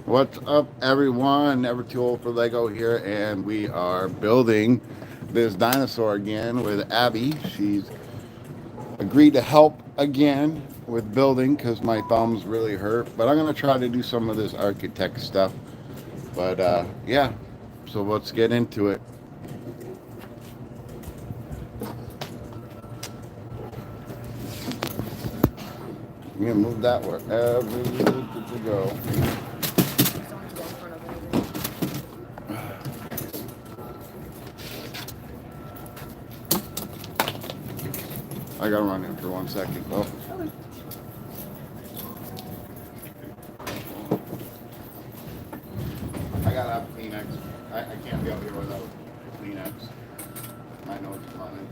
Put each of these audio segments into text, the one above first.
What's up, everyone? Never too old for Lego here, and we are building this dinosaur again with Abby. She's agreed to help again with building because my thumbs really hurt. But I'm gonna try to do some of this architect stuff. But yeah, so let's get into it. I'm gonna move that wherever you need it to go. I gotta run in for 1 second though. I gotta have Kleenex. I can't be out here without Kleenex. I know it's coming.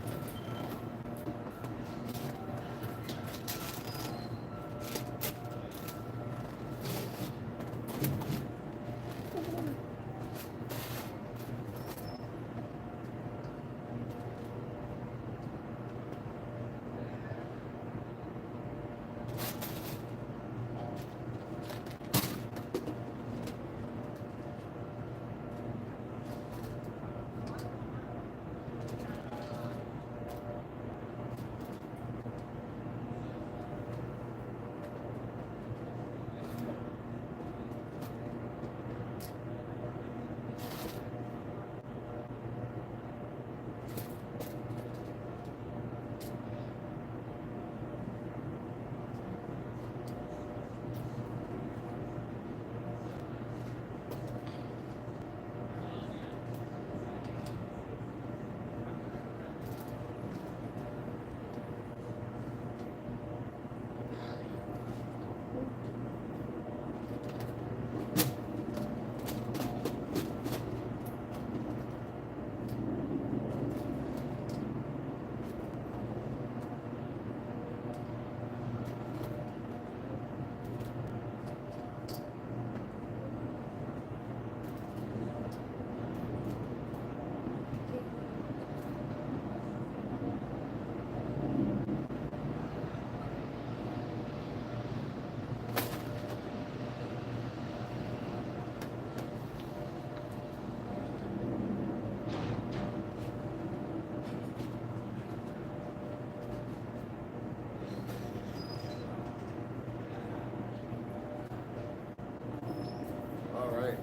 All right.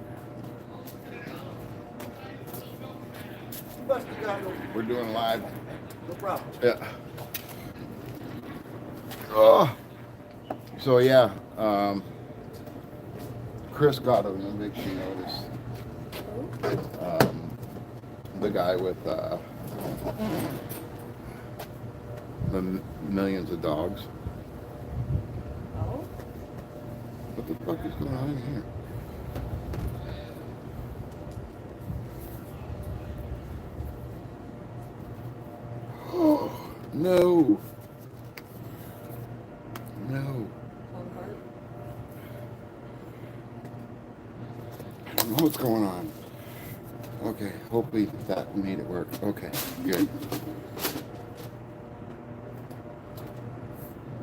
We're doing live. No problem. Yeah. Oh. So yeah, Chris got an eviction notice. The guy with the millions of dogs. Oh? What the fuck is going on in here? Oh no, no. I don't know what's going on. Okay, hopefully that made it work. Okay, good.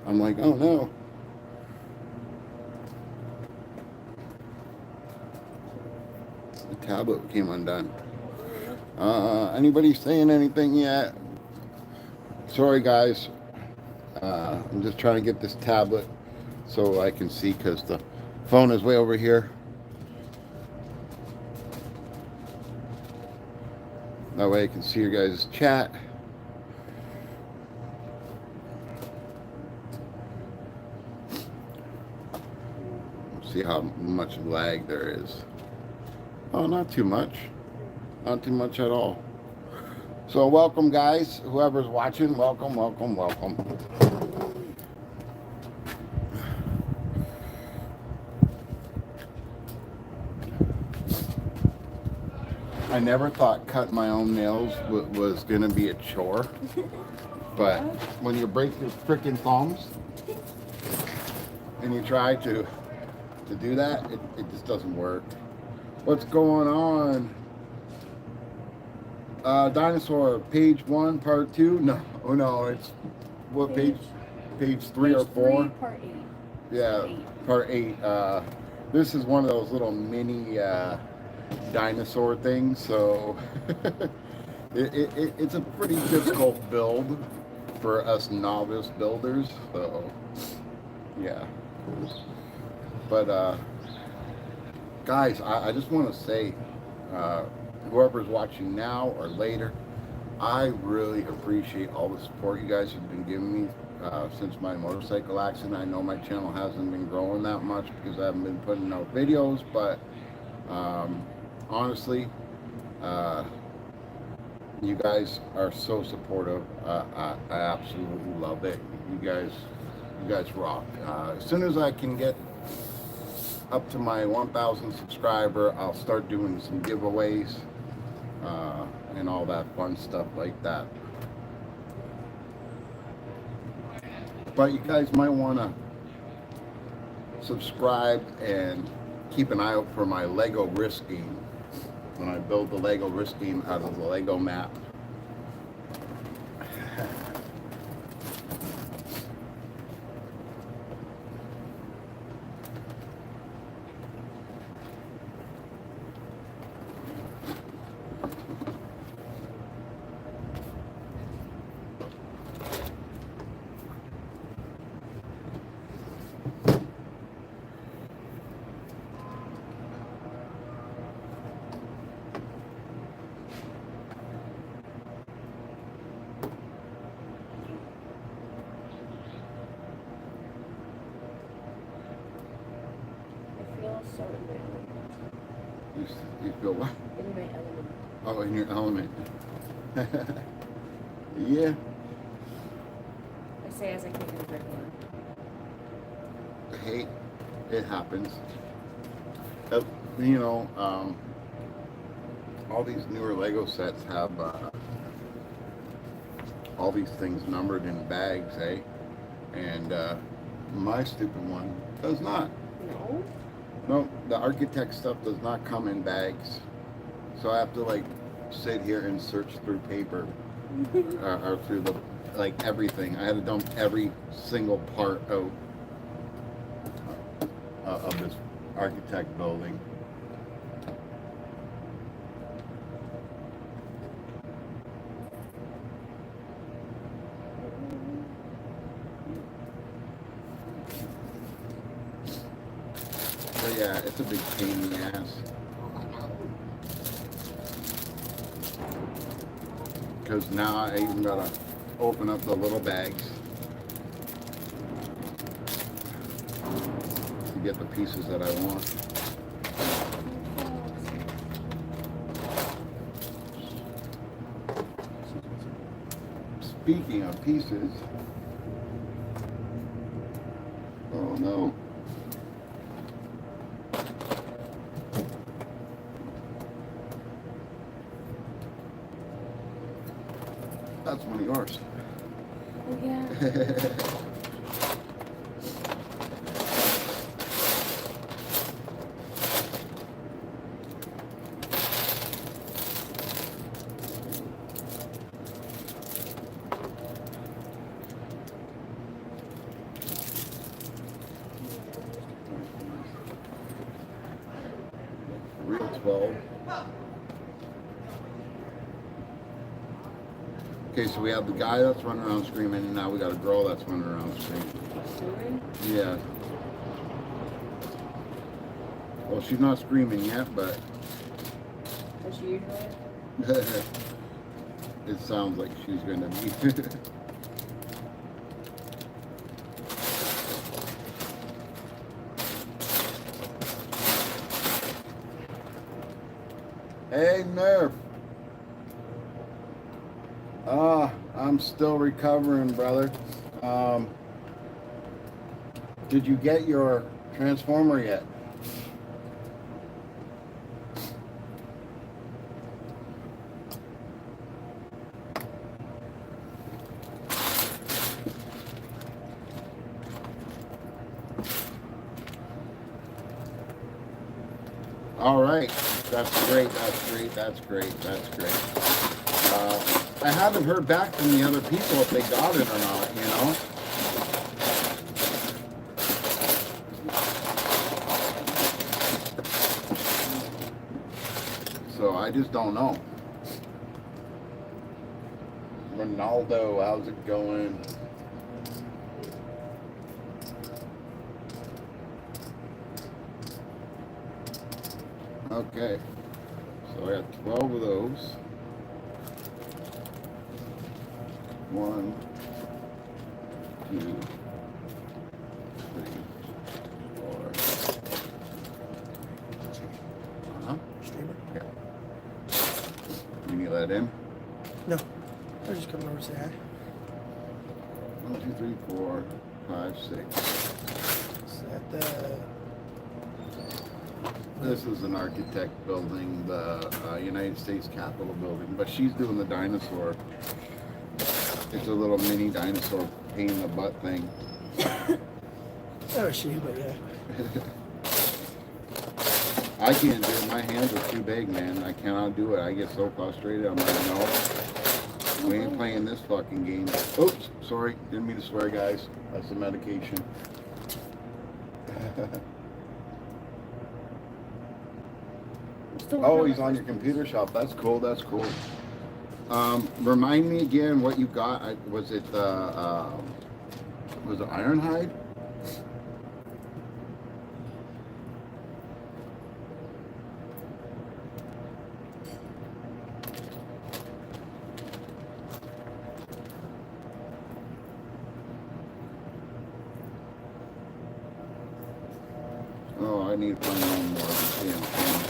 I'm like, oh no. The tablet came undone. Anybody saying anything yet? Sorry, guys. I'm just trying to get this tablet so I can see because the phone is way over here. That way I can see your guys' chat. See how much lag there is. Oh, not too much. Not too much at all. So welcome, guys. Whoever's watching, welcome, welcome, welcome. I never thought cutting my own nails was going to be a chore. But when you break your freaking thumbs and you try to do that, it just doesn't work. What's going on? Dinosaur, page 1, part 2? No, oh no, it's what page? Page 3 or 4? Part 8. Yeah, part 8. This is one of those little mini dinosaur things, so it's a pretty difficult build for us novice builders. So yeah, but guys, I just want to say, whoever's watching now or later, I really appreciate all the support you guys have been giving me since my motorcycle accident. I know my channel hasn't been growing that much because I haven't been putting out videos, but honestly, you guys are so supportive. I absolutely love it. You guys rock. As soon as I can get up to my 1,000 subscriber, I'll start doing some giveaways and all that fun stuff like that. But you guys might want to subscribe and keep an eye out for my Lego wrist game. When I build the Lego wrist game out of the Lego map. So in my element. You feel what? In my element. Oh, in your element. Yeah. I say as I kick the brick one. Hey, it happens. You know, all these newer Lego sets have all these things numbered in bags, eh? And my stupid one does not. No? No, the architect stuff does not come in bags. So I have to like sit here and search through paper or through the like everything. I had to dump every single part out of this architect building. So yeah, it's a big pain in the ass. Because now I even gotta open up the little bags to get the pieces that I want. Speaking of pieces, oh no. That's one of yours. Oh yeah. Real 12. Okay, so we have the guy that's running around screaming, and now we got a girl that's running around screaming. Yeah. Well, she's not screaming yet, but Does she usually? it sounds like she's gonna be. Hey, Nerf. I'm still recovering, brother. Did you get your transformer yet? All right, that's great, that's great, that's great, that's great. I haven't heard back from the other people if they got it or not, you know? I just don't know. Ronaldo, how's it going? Okay, so I got 12 of those. 1, 2, 3, 4. Streamer? Yeah. You need that in? No. I was just coming over to say hi. 1, 2, 3, 4, 5, 6. Is that the... This is an architect building the United States Capitol building, but she's doing the dinosaur. It's a little mini dinosaur pain in the butt thing. Oh, she, but yeah. I can't do it. My hands are too big, man. I cannot do it. I get so frustrated. I'm like, no, we ain't playing this fucking game. Oops, sorry. Didn't mean to swear, guys. That's the medication. Oh, he's on your computer shop. That's cool. That's cool. Remind me again what you got. Was it Ironhide? Oh, I need to find one more of these damn things.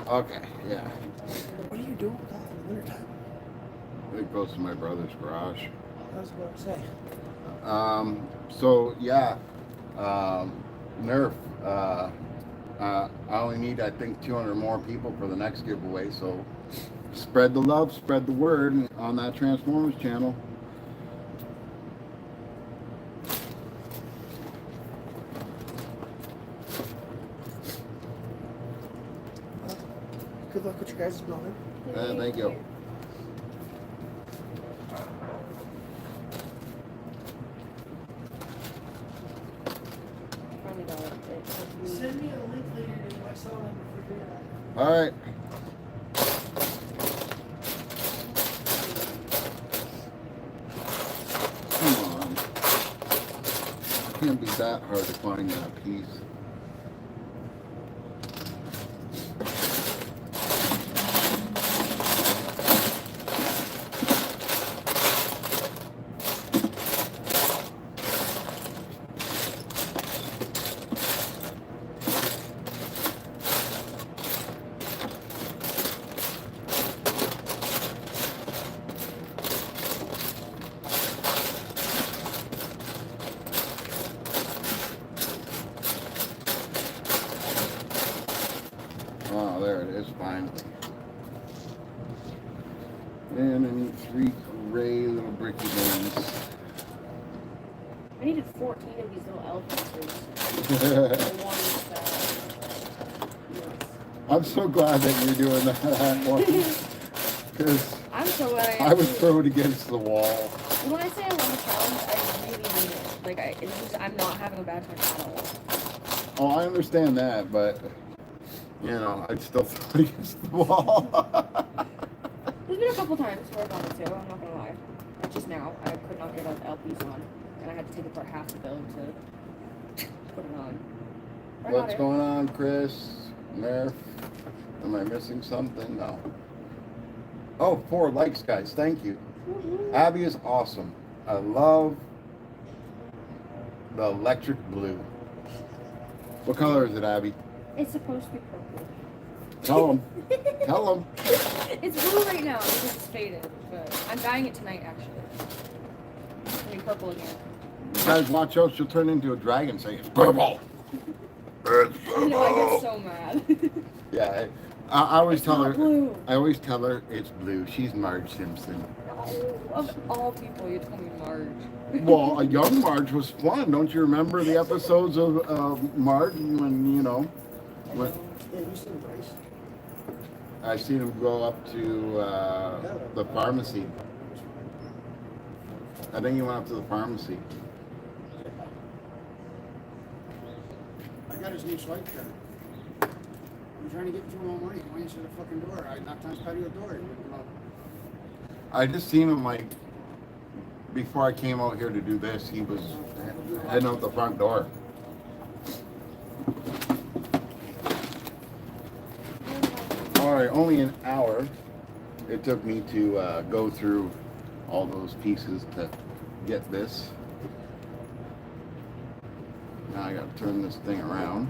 Okay, yeah. What are you doing with that in the wintertime? It goes to my brother's garage. I was about to say. So yeah, Nerf. I only need, I think, 200 more people for the next giveaway. So spread the love, spread the word on that Transformers channel. Good luck with your guys' building. Thank you. Finally got it. Send me a link later to my song and figure it out. All right. Come on. Can't be that hard to find that piece. Oh, there it is, finally. And I need 3 gray little bricky ones. I needed 14 of these little elf pieces. I'm so glad that you're doing that one. Because I'm so glad I would throw it against the wall. When I say I want a challenge, I really mean it. Like, it's just, I'm not having a bad time at all. Oh, I understand that, but, you know, I'd still throw it against the wall. There's been a couple times where I've done it too, I'm not gonna lie. But just now, I could not get those LPs on. And I had to take apart half the build to put it on. What's going on, Chris? Nerf? Am I missing something? No. Oh, 4 likes, guys. Thank you. Abby is awesome. I love the electric blue. What color is it, Abby? It's supposed to be purple. Tell them. Tell them. It's blue right now because it's faded, but I'm dyeing it tonight actually. It's gonna be purple again. You guys watch out, she'll turn into a dragon saying, it's purple. It's purple. You know, I get so mad. Yeah, I always tell her. Blue. I always tell her it's blue. She's Marge Simpson. Of all people, you told me Marge. Well, a young Marge was fun. Don't you remember the episodes of Marge when, you know, when Yeah, you seen Bryce. I seen him go up to the pharmacy. It's I think he went up to the pharmacy. I got his new swipe card. I'm trying to get to him all morning. He won't answer the fucking door. I knocked on his patio door. He wouldn't come out. I just seen him like before I came out here to do this. He was heading out the front door. All right, only an hour it took me to go through all those pieces to get this. Now I got to turn this thing around.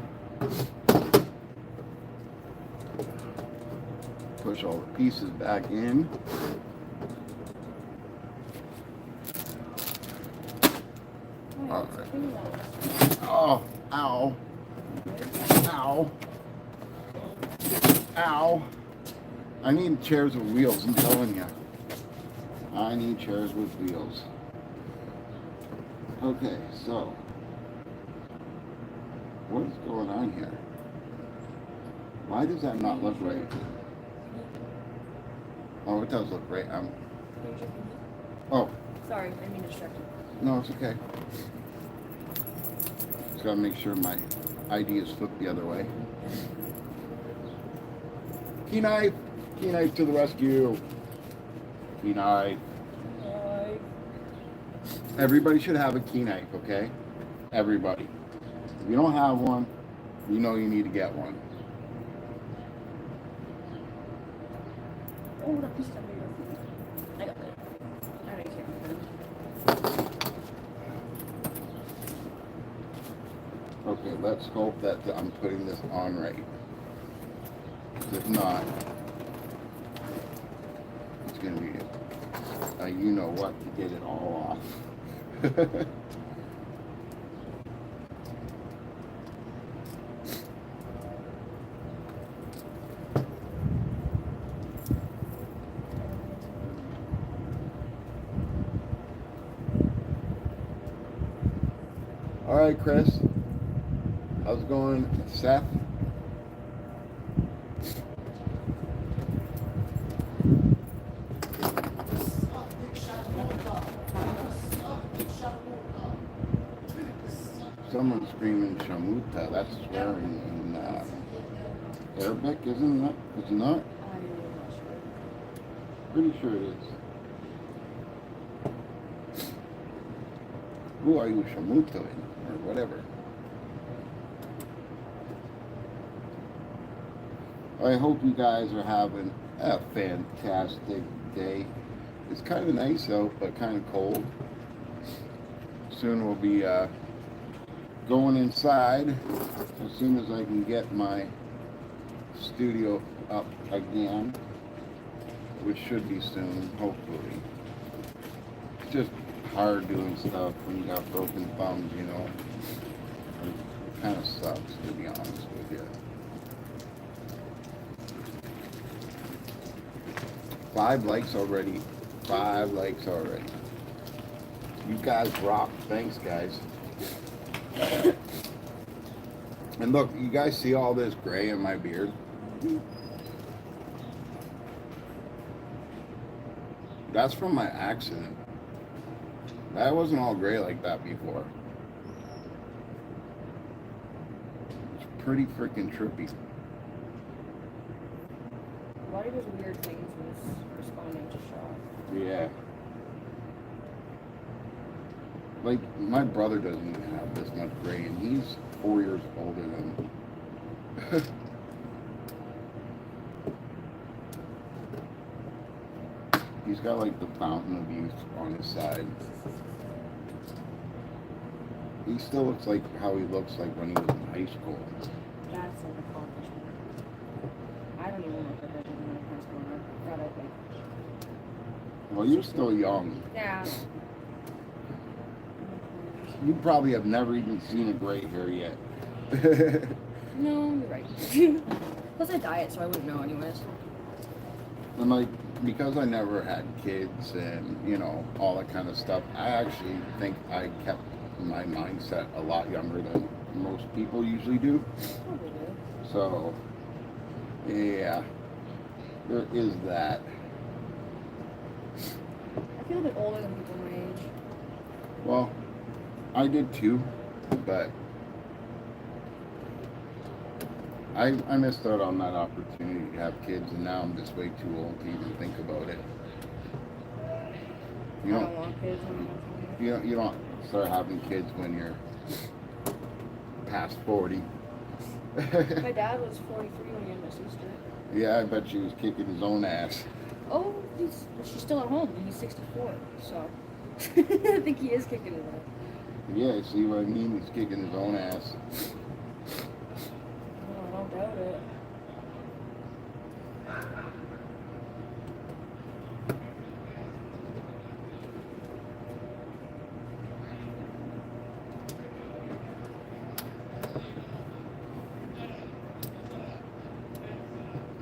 Push all the pieces back in. All right. Oh, ow. Ow. Ow. I need chairs with wheels, I'm telling you. I need chairs with wheels. Okay, so what is going on here? Why does that not look right? Oh, it does look right. Oh, Sorry, I mean distracted. no, it's okay. Just gotta make sure my ID is flipped the other way. Key knife! Key knife to the rescue! Key knife. Everybody should have a key knife, okay? Everybody. If you don't have one, you know you need to get one. Oh, that piece of I got it. I don't care. Okay, let's hope that I'm putting this on right. If not, it's gonna be you know what to get it all off. All right, Chris. How's it going, Seth? Someone's screaming shamuta. That's swearing in Arabic, isn't it? Is it not? I'm not sure. Pretty sure it is. Who are you shamuta in? Or whatever. I hope you guys are having a fantastic day. It's kind of nice out, but kind of cold. Soon we'll be going inside as soon as I can get my studio up again, which should be soon, hopefully. It's just hard doing stuff when you got broken thumbs, you know. It kind of sucks, to be honest with you. 5 likes already. 5 likes already. You guys rock. Thanks, guys. And look, you guys see all this gray in my beard? That's from my accident. That wasn't all gray like that before. It's pretty freaking trippy. Why do those weird things when it's responding to shock? Yeah. Like, my brother doesn't even have this much gray, and he's 4 years older than me. He's got, like, the fountain of youth on his side. He still looks like how he looks like when he was in high school. That's an accomplishment. I don't even know what I did in high school. I got it like. Well, you're still young. Yeah. You probably have never even seen a gray hair yet. No, you're right. Plus I diet, so I wouldn't know anyways. And like, because I never had kids and, you know, all that kind of stuff, I actually think I kept my mindset a lot younger than most people usually do. Probably do. So, yeah, there is that. I feel a bit older than people my age. Well, I did too, but I missed out on that opportunity to have kids, and now I'm just way too old to even think about it. You I don't, don't want kids. I don't want kids. you don't start having kids when you're past 40. My dad was 43 when he had my sister. Yeah, I bet she was kicking his own ass. Oh, she's still at home, and he's 64, so I think he is kicking it up. Yeah, see what I mean? He's kicking his own ass. Oh, I don't doubt it.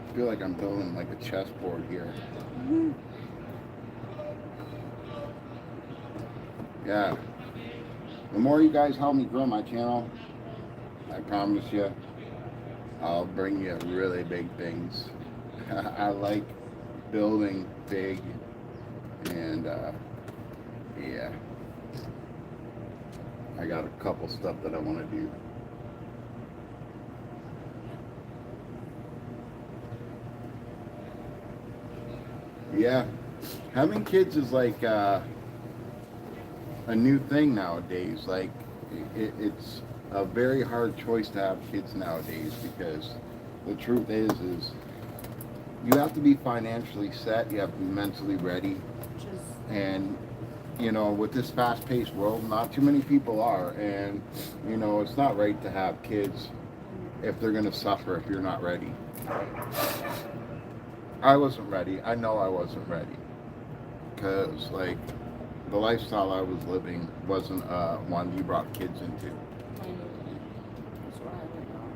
I feel like I'm building like a chessboard here. Yeah. The more you guys help me grow my channel, I promise you, I'll bring you really big things. I like building big, and yeah, I got a couple stuff that I want to do. Yeah, having kids is like a new thing nowadays. Like it's a very hard choice to have kids nowadays, because the truth is you have to be financially set, you have to be mentally ready, and you know, with this fast-paced world, not too many people are, and you know, it's not right to have kids if they're going to suffer if you're not ready. I wasn't ready. I know I wasn't ready, because like the lifestyle I was living wasn't one you brought kids into. That's what I went on.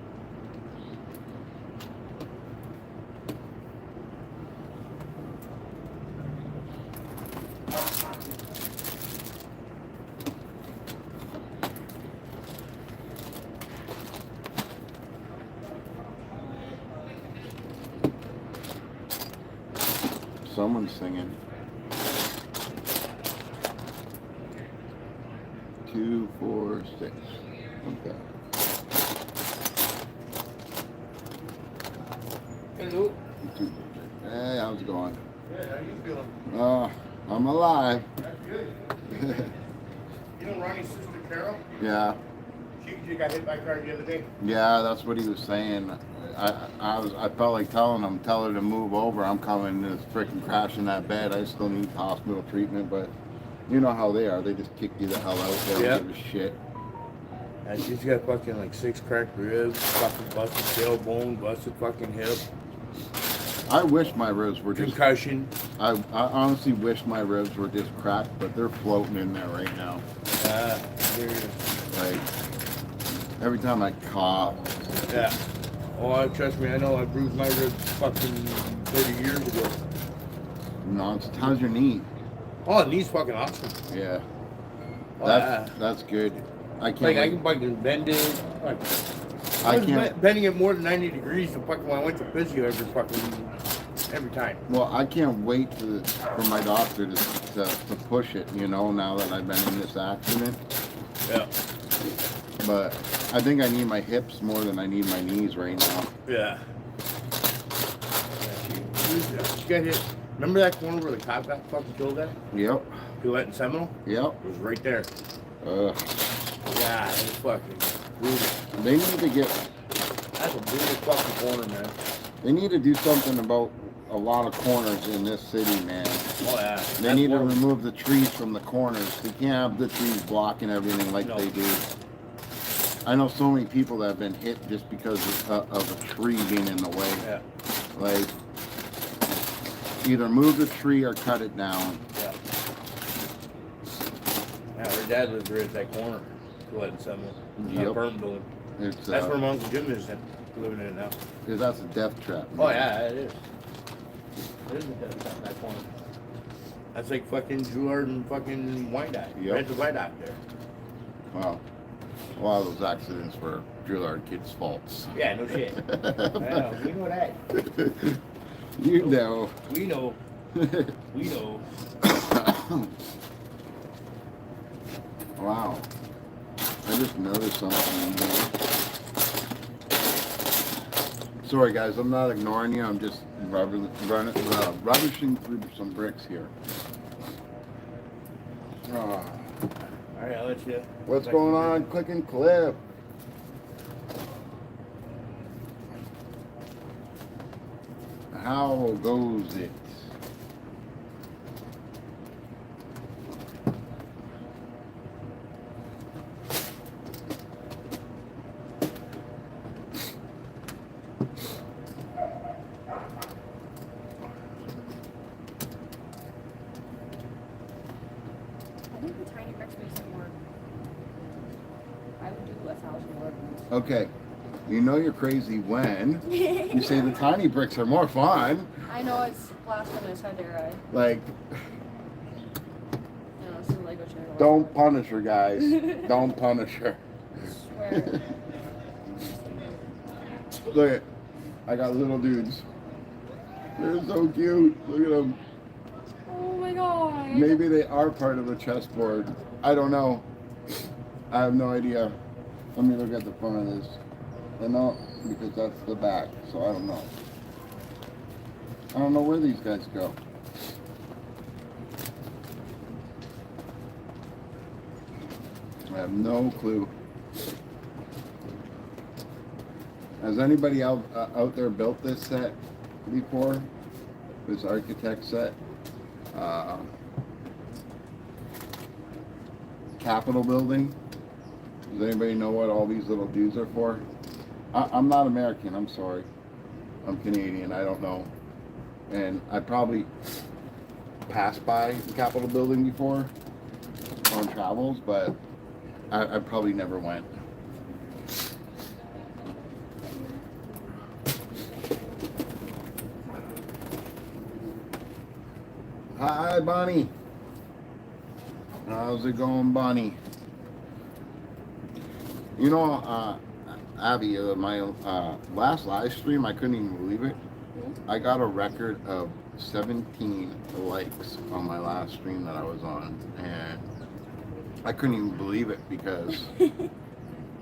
Someone's singing. 2, 4, 6. Okay. Hello. Hey, how's it going? Good. How you feeling? I'm alive. That's good. You know Ronnie's sister Carol? Yeah, She got hit by a car the other day. yeah, that's what he was saying. I felt like telling him, tell her to move over. I'm coming to freaking crash in that bed. I still need hospital treatment, but you know how they are. They just kick you the hell out. They don't Yep. give a shit. And she's got fucking like 6 cracked ribs, fucking busted tailbone, busted fucking hip, I wish my ribs were just. concussion. I honestly wish my ribs were just cracked, but they're floating in there right now. Like every time I cough. Yeah. Oh, trust me, I know I bruised my ribs fucking 30 years ago. Nonsense. How's your knee? Oh, the knee's fucking awesome. Yeah. Oh, That's good. I can't. like I wait. can fucking bend it. Like, I I was can't. bending it more than 90 degrees to fucking when I went to physio every time. Well, I can't wait for my doctor to push it. You know, now that I've been in this accident. Yeah. But I think I need my hips more than I need my knees right now. Yeah. She got hit. Remember that corner where the cop got fucking killed at? Yep. Gillette and Seminole? Yep. It was right there. Ugh. Yeah, it was fucking brutal. They need to get. That's a brutal fucking corner, man. They need to do something about a lot of corners in this city, man. Oh, yeah. They need to remove the trees from the corners. They can't have the trees blocking everything like No. they do. I know so many people that have been hit just because of a tree being in the way. Yeah. Like, either move the tree or cut it down. Yeah. Yeah, her dad lived right at that corner. Gillette and Seminole. Yep. Apartment building. It's That's where my Uncle Jim is living in it now. that's a death trap. Man. Oh, yeah, it is. It is a death trap, that corner. That's like fucking Juilliard and fucking Wyandotte. Yep. Right to Wyandotte there. Wow. A lot of those accidents were Juilliard kids' faults. Yeah, no shit. I know, we know that. You know. We know. We know. Wow. I just noticed something in here. Sorry guys, I'm not ignoring you. I'm just rubbishing through some bricks here. Ah. Alright, I'll let you. What's going on? Click and clip. How goes it? I think the tiny bricks makes it more. I would do 1,000 more of these. Okay. You know you're crazy when you say the tiny bricks are more fun. I know it's blasphemous, how dare I? Like, No, it's a Lego chair. don't punish her, guys. Don't punish her. I swear. Look at, I got little dudes. They're so cute. Look at them. Oh my god. Maybe they are part of the chessboard. I don't know. I have no idea. Let me look at the front of this. No, because that's the back, so I don't know. I don't know where these guys go. I have no clue. Has anybody out there built this set before? This architect set? Capitol building? Does anybody know what all these little dudes are for? I'm not American, I'm sorry. I'm Canadian, I don't know. And I probably passed by the Capitol building before on travels, but I probably never went. Hi, Bonnie. How's it going, Bonnie? You know, Abby, my last live stream, I couldn't even believe it. I got a record of 17 likes on my last stream that I was on, and I couldn't even believe it because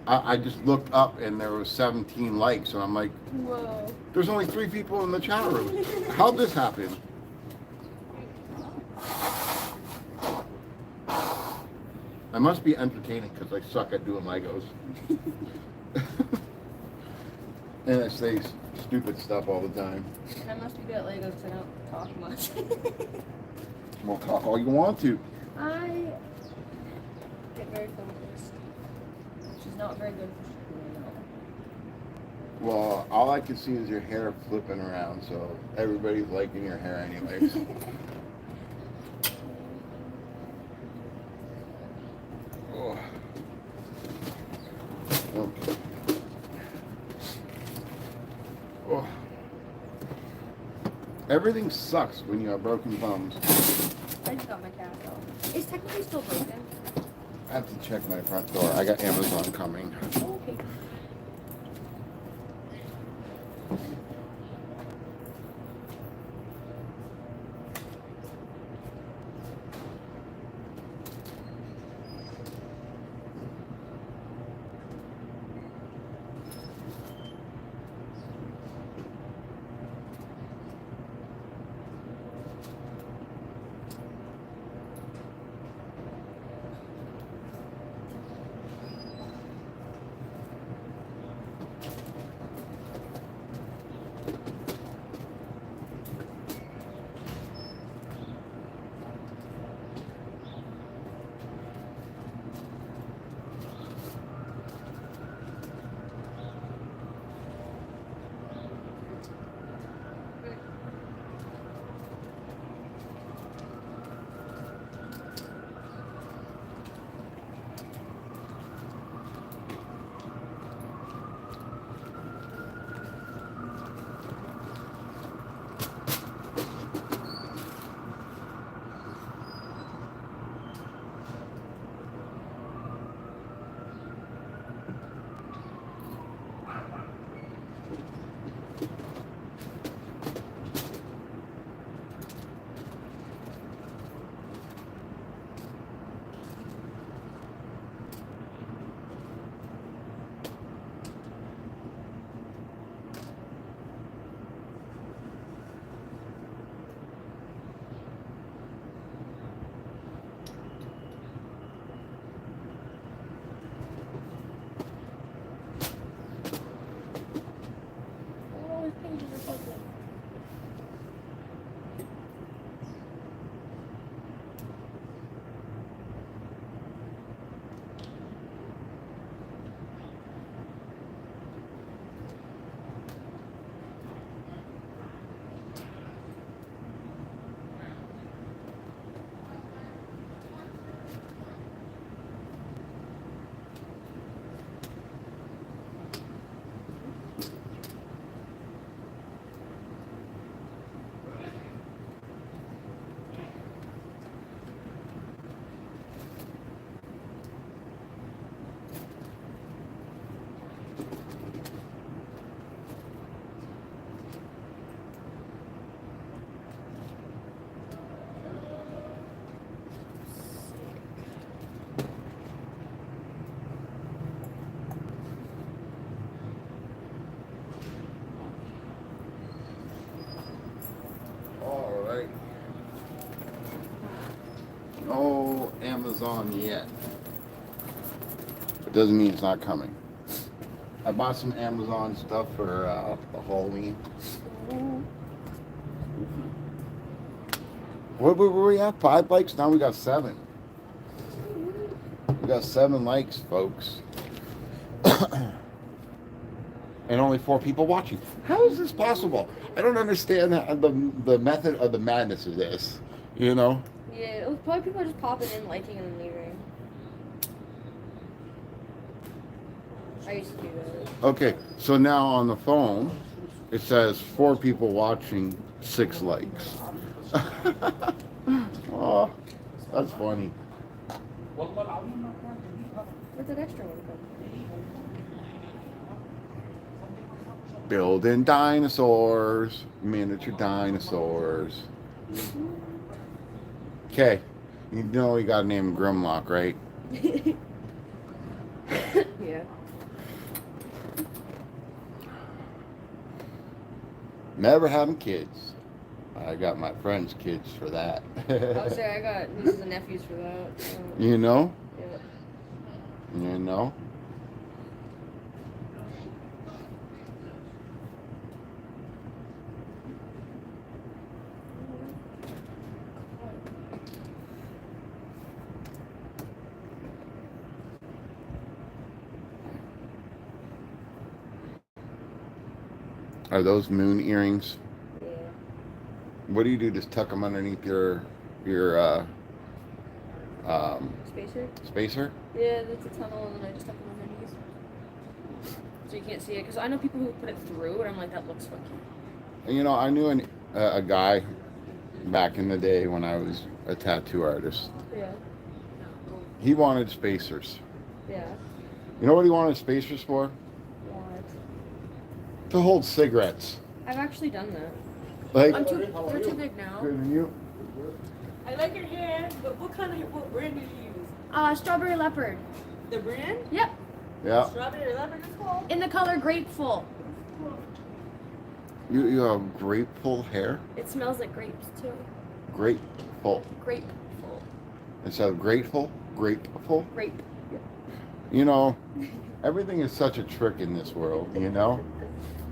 I just looked up and there was 17 likes, and I'm like, Whoa. there's only 3 people in the chat room. How'd this happen? I must be entertaining because I suck at doing Legos. And I say stupid stuff all the time. I must be good at Legos because I don't talk much. Well, talk all you want to. I get very focused, which is not very good for school, I know. Well, all I can see is your hair flipping around, so everybody's liking your hair anyways. Oh. Okay. Oh. Everything sucks when you have broken thumbs. I just got my cat though. Is technically still broken? I have to check my front door. I got Amazon coming. Oh, okay. Amazon yet. It doesn't mean it's not coming. I bought some Amazon stuff for Halloween. What were we at? 5 likes? Now we got 7. We got 7 likes, folks. And only 4 people watching. How is this possible? I don't understand the method of the madness of this. You know? Yeah, it was probably people just popping in, liking, and leaving. I used to do that. Okay, so now on the phone, it says 4 people watching, 6 likes. Oh, that's funny. Where'd that extra one come? Building dinosaurs, miniature dinosaurs. Okay, you know you gotta name him Grimlock, right? Yeah. Never having kids. I got my friends' kids for that. I'll say I got nieces and nephews for that. You know? Yeah. You know? Are those moon earrings? Yeah. What do you do? Just tuck them underneath your Spacer? spacer? Yeah, that's a tunnel, and then I just stuck them underneath. So you can't see it. Because I know people who put it through, and I'm like, that looks funky. You know, I knew a guy back in the day when I was a tattoo artist. Yeah. He wanted spacers. Yeah. You know what he wanted spacers for? What? To hold cigarettes. I've actually done that. Like, They're too big now. good, and you? I like your hair, but what brand do you use? Strawberry leopard. The brand? Yep. Yeah. Strawberry leopard is called? In the color grateful. You have grateful hair? It smells like grapes too. Grateful. Grateful. Instead of grateful, grateful. Grape. You know, everything is such a trick in this world, you know?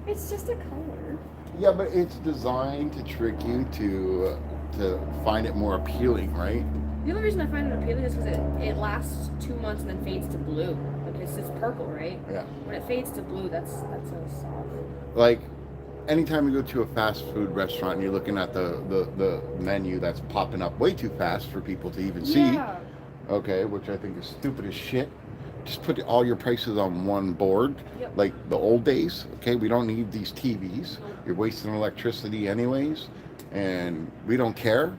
It's just a color. Yeah, but it's designed to trick you to find it more appealing, right? The only reason I find it appealing is because it lasts 2 months and then fades to blue. Like it's purple, right? Yeah. When it fades to blue, that's a soft. Like, anytime you go to a fast food restaurant and you're looking at the menu that's popping up way too fast for people to even see, Yeah. okay, which I think is stupid as shit. Just put all your prices on one board, Yep. like the old days, okay? We don't need these TVs. You're wasting electricity anyways, and we don't care.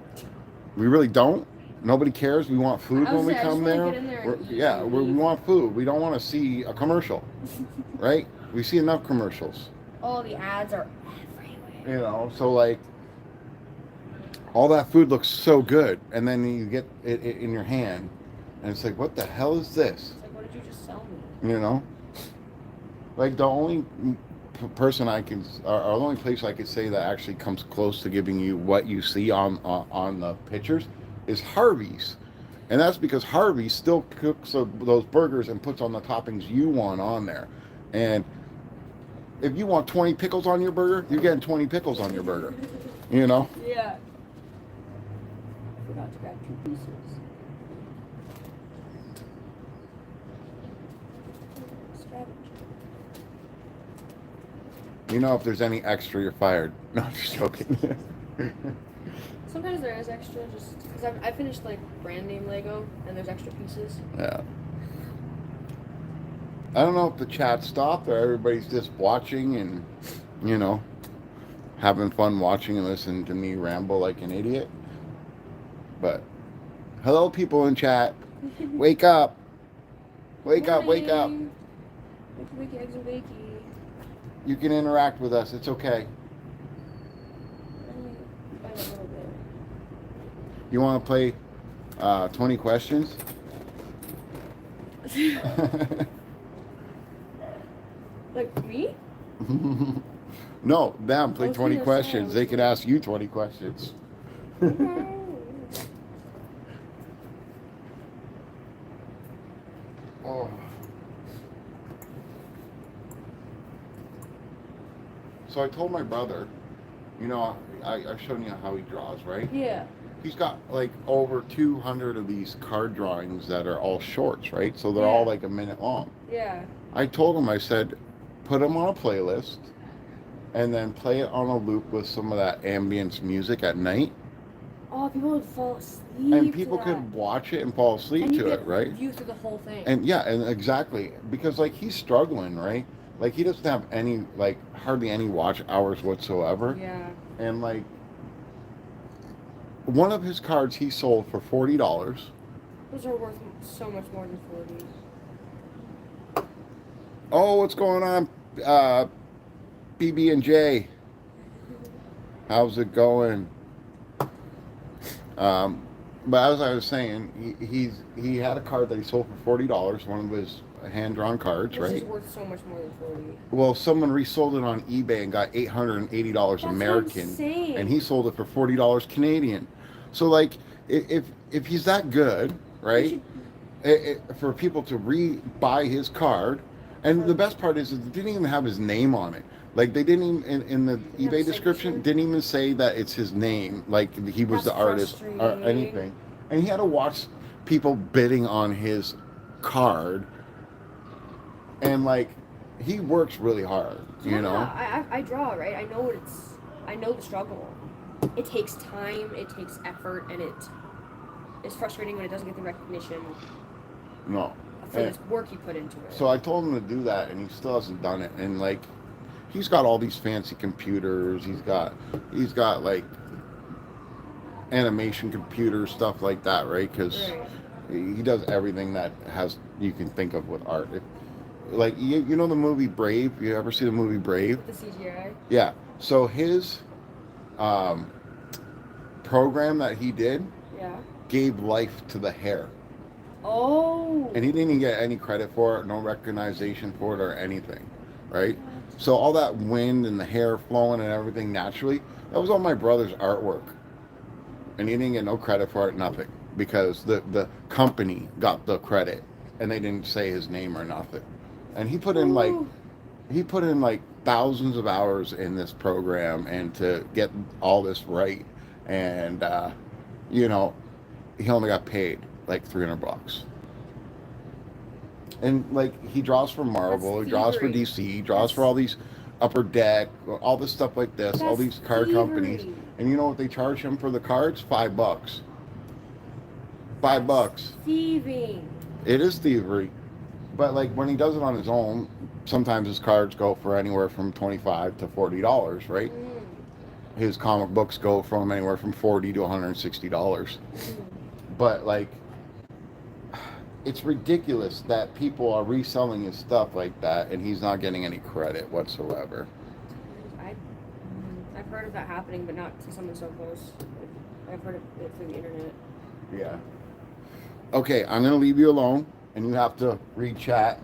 We really don't. Nobody cares. We want food I was when we saying, I just come wanna there. get in there and eat Yeah, and we leave. want food. We don't want to see a commercial, right? We see enough commercials. Oh, the ads are everywhere. You know, so like all that food looks so good, and then you get it in your hand, and it's like, what the hell is this? It's like, what did you just sell me? You know, like the only person I can, or the only place I could say that actually comes close to giving you what you see on the pictures is Harvey's, and that's because Harvey's still cooks those burgers and puts on the toppings you want on there, and if you want 20 pickles on your burger, you're getting 20 pickles on your burger. You know? Yeah. Forgot to grab 2 pieces. Scavenge. You know, if there's any extra, you're fired. No, I'm just joking. Sometimes there is extra, just because I finished like brand name Lego and there's extra pieces. Yeah. I don't know if the chat stopped or everybody's just watching and, you know, having fun watching and listening to me ramble like an idiot. But, hello, people in chat. Wake up. Wake up, wake up. Morning. Wakey, eggs and bakey. You can interact with us. It's okay. Only by a little bit. You want to play 20 questions? Like me? No, them. Play I was 20 gonna questions. say. They can ask you 20 questions. So I told my brother, you know, I've shown you how he draws, right? Yeah. He's got like over 200 of these card drawings that are all shorts, right? So they're all Yeah. like a minute long. Yeah. I told him, I said, put them on a playlist and then play it on a loop with some of that ambience music at night. Oh, people would fall asleep. And to people that. could watch it and fall asleep and you to get it, right? view through the whole thing. And yeah, and exactly. Because like he's struggling, right? Like he doesn't have any, like hardly any watch hours whatsoever. Yeah. And like one of his cards he sold for $40. Those are worth so much more than 40. Oh, what's going on? PB and J. How's it going? But as I was saying, he had a card that he sold for $40, one of his hand-drawn cards, Which right? is worth so much more than 40. Well, someone resold it on eBay and got $880 That's American, insane. and he sold it for $40 Canadian. So, like, if he's that good, right? For people to buy his card, and the best part is it didn't even have his name on it. Like they didn't even in the Didn't have eBay a description signature? didn't even say that it's his name. Like he was That's the artist or frustrating. anything. And he had to watch people bidding on his card, and like he works really hard, you know. I draw, right? I know the struggle. It takes time, it takes effort, and it's frustrating when it doesn't get the recognition No. for this work you put into it. So I told him to do that, and he still hasn't done it. And like, he's got all these fancy computers. He's got like animation computers, stuff like that, right? Because Right. he does everything that you can think of with art. Like you know the movie Brave. You ever see the movie Brave? The CGI. Yeah. So his program that he did Yeah. gave life to the hair. Oh. And he didn't even get any credit for it, no recognition for it or anything, right? So all that wind and the hair flowing and everything naturally, that was all my brother's artwork. And he didn't get no credit for it, nothing. Because the company got the credit and they didn't say his name or nothing. And he put in like thousands of hours in this program and to get all this right. And you know, he only got paid like $300. And like he draws for Marvel, That's he draws for thievery. DC, he draws for all these Upper Deck, all this stuff like this, all That's these card companies. thievery. And you know what they charge him for the cards? $5. $5. Thieving. It is thievery. But like when he does it on his own, sometimes his cards go for anywhere from $25 to $40, right? His comic books go from anywhere from $40 to $160. But like, it's ridiculous that people are reselling his stuff like that, and he's not getting any credit whatsoever. I've heard of that happening, but not to someone so close. I've heard of it through the internet. Yeah. Okay, I'm gonna leave you alone, and you have to read chat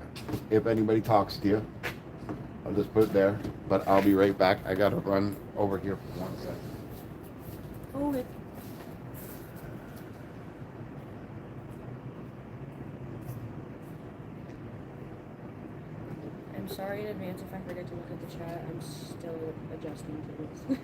if anybody talks to you. I'll just put it there, but I'll be right back. I gotta run over here for 1 second. Okay. I'm sorry in advance if I forget to look at the chat. I'm still adjusting to this.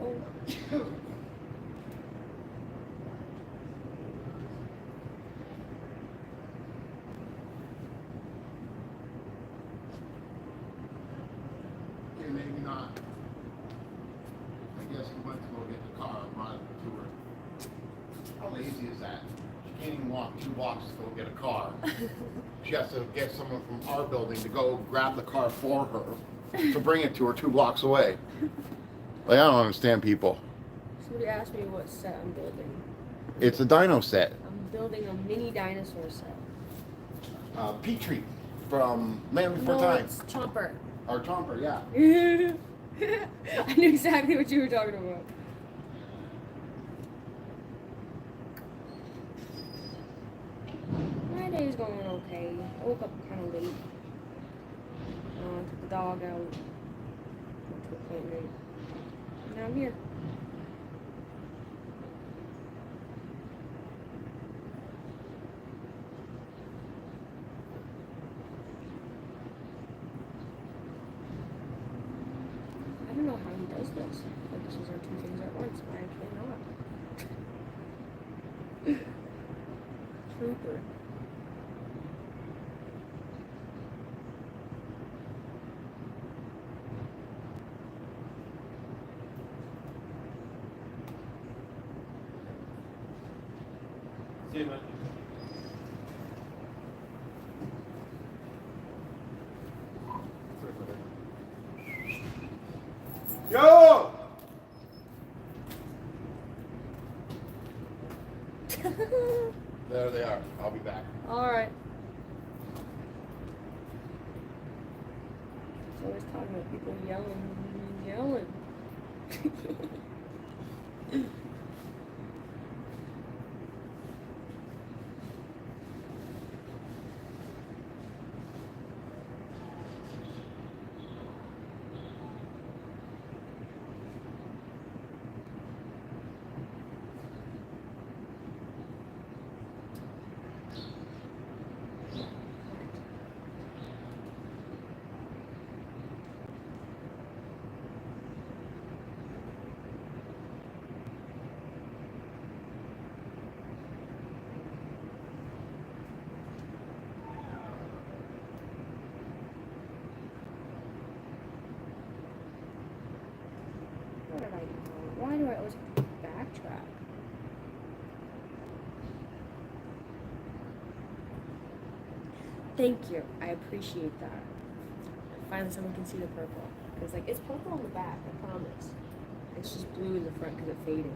Oh. Okay, maybe not. I guess he went to go get the car and run it to her. How lazy is that? She can't even walk 2 blocks to go get a car. She has to get someone from our building to go grab the car for her to bring it to her 2 blocks away. Like, I don't understand people. Somebody asked me what set I'm building. It's a dino set. I'm building a mini dinosaur set. Petrie from Land Before No, Time. it's Chomper. Or Chomper, yeah. I knew exactly what you were talking about. My day's going okay. I woke up kind of late. I took the dog out. appointment. Now I'm here. I don't know how he does this. Focuses on two things at once. I cannot. Trooper. See you, man. Yo! There they are. I'll be back. Alright. He's always talking about people yelling. What did I do? Why do I always have to backtrack? Thank you. I appreciate that. Finally, someone can see the purple. Because, like, it's purple on the back, I promise. It's just blue in the front because it faded.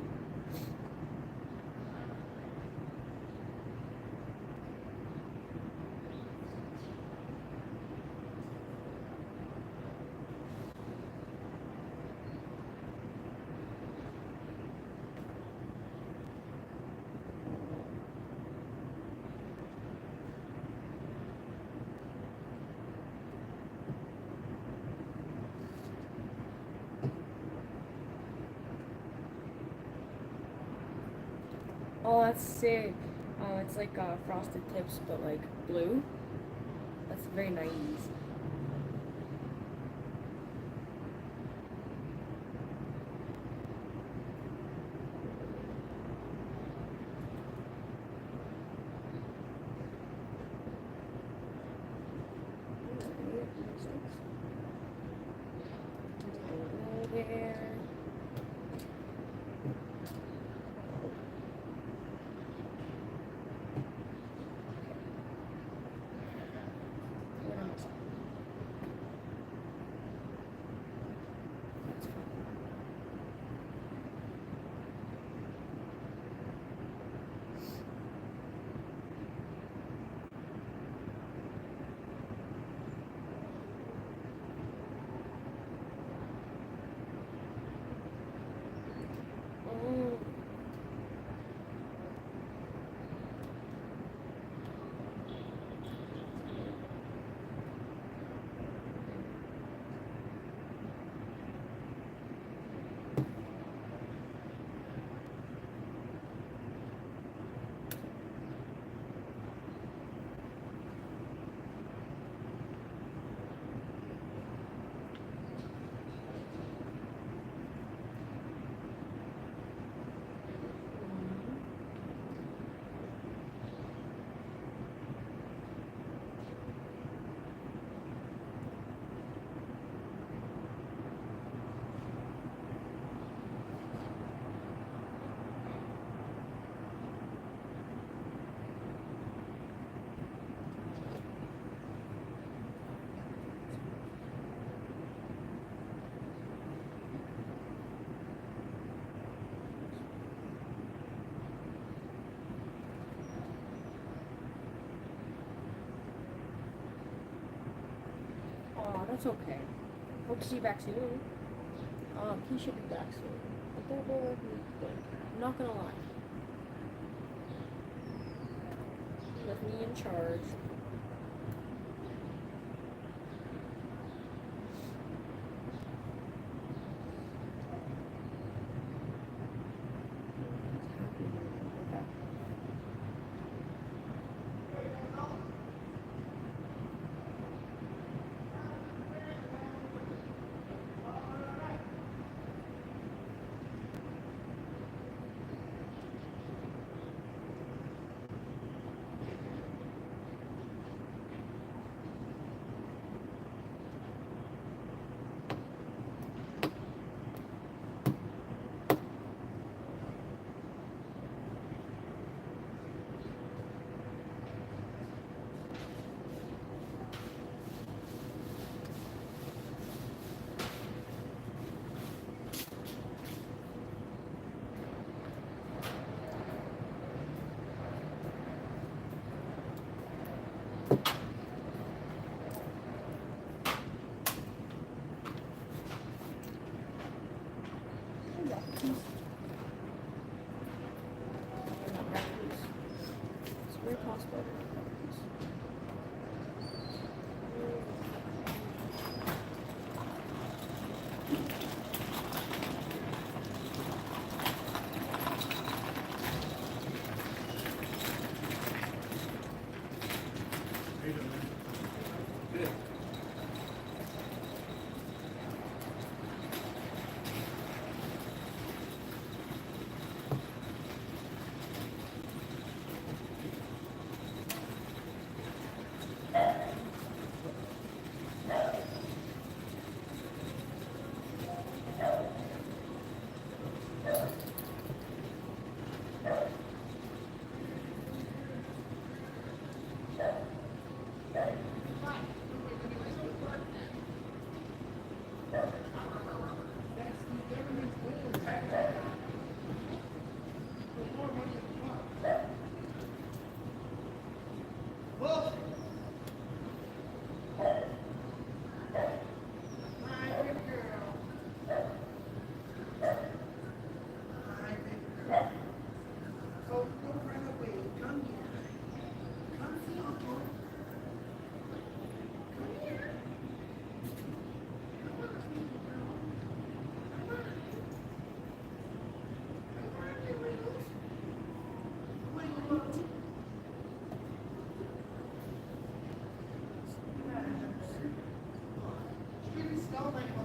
Oh, that's sick. It's like frosted tips, but like blue. That's very 90s. There. What am I saying? That's fine. Oh. Oh, that's okay. Hope to see you back soon. He should be back soon. I don't know where he's going. I'm not gonna lie. Left me in charge. raccoons. They're not raccoons. It's very possible they're not raccoons. Good.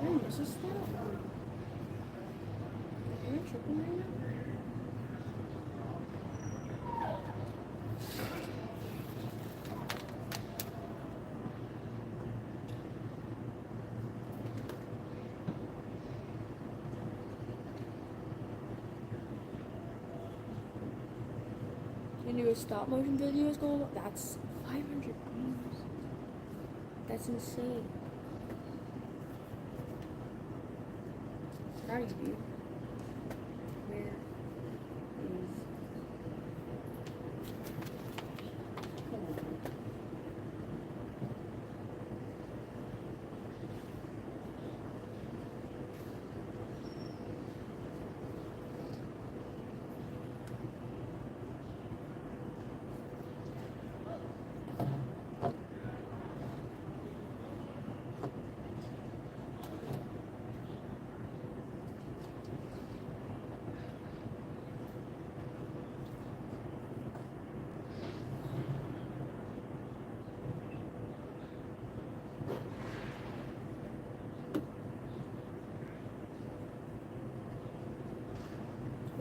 Hey, is this that? Am I tripping right now? The newest stop motion video is going on. That's 500 views. That's insane. Proud of you. Where is...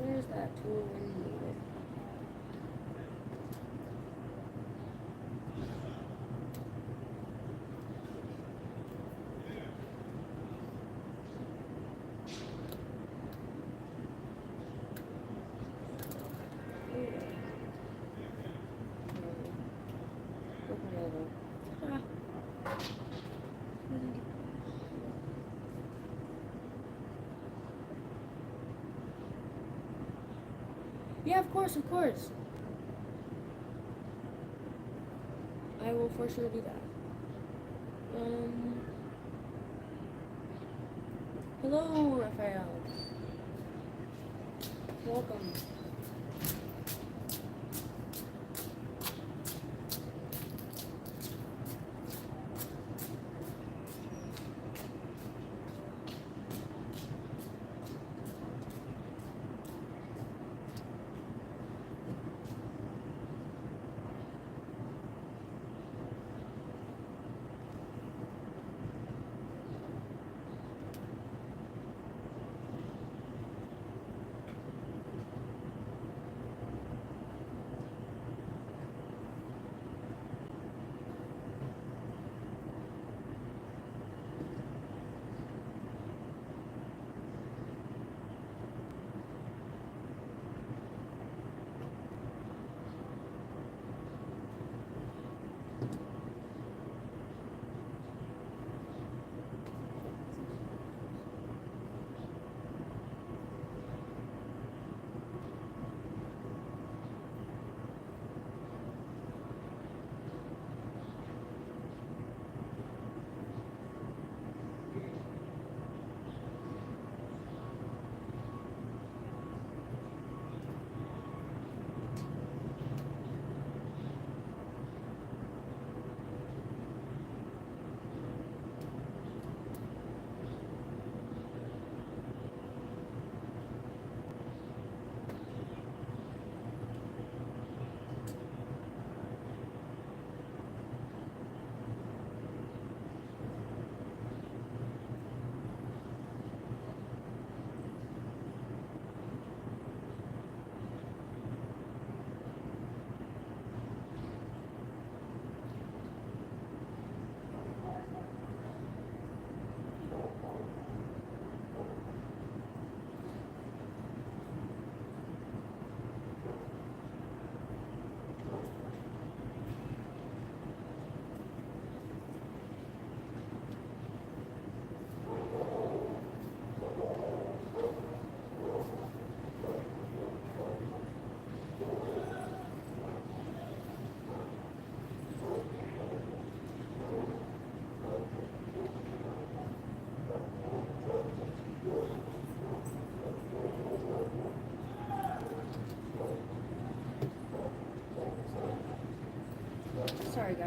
Where's that tool when you need it? Yeah, of course, of course. I will for sure do that. Hello, Raphael. Welcome.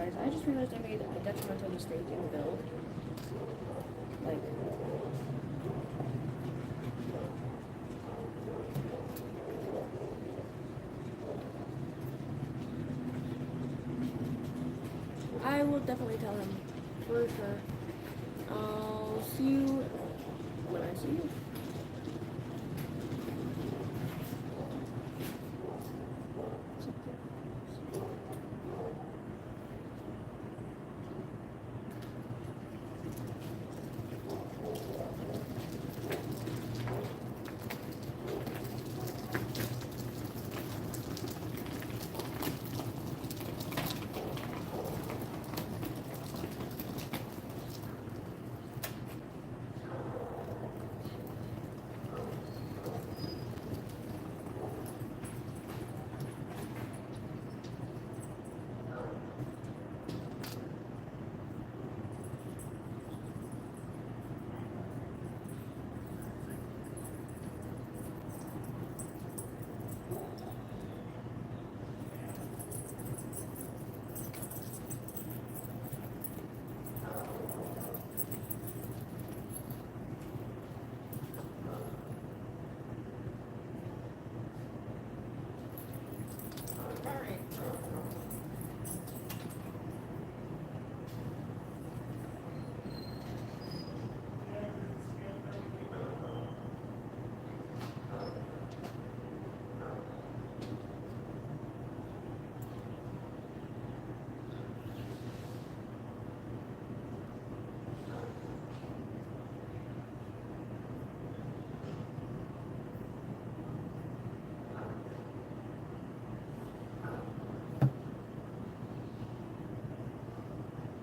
guys. I just realized I made a detrimental mistake in the build. Like, I will definitely tell him for sure. I'll see you when I see you.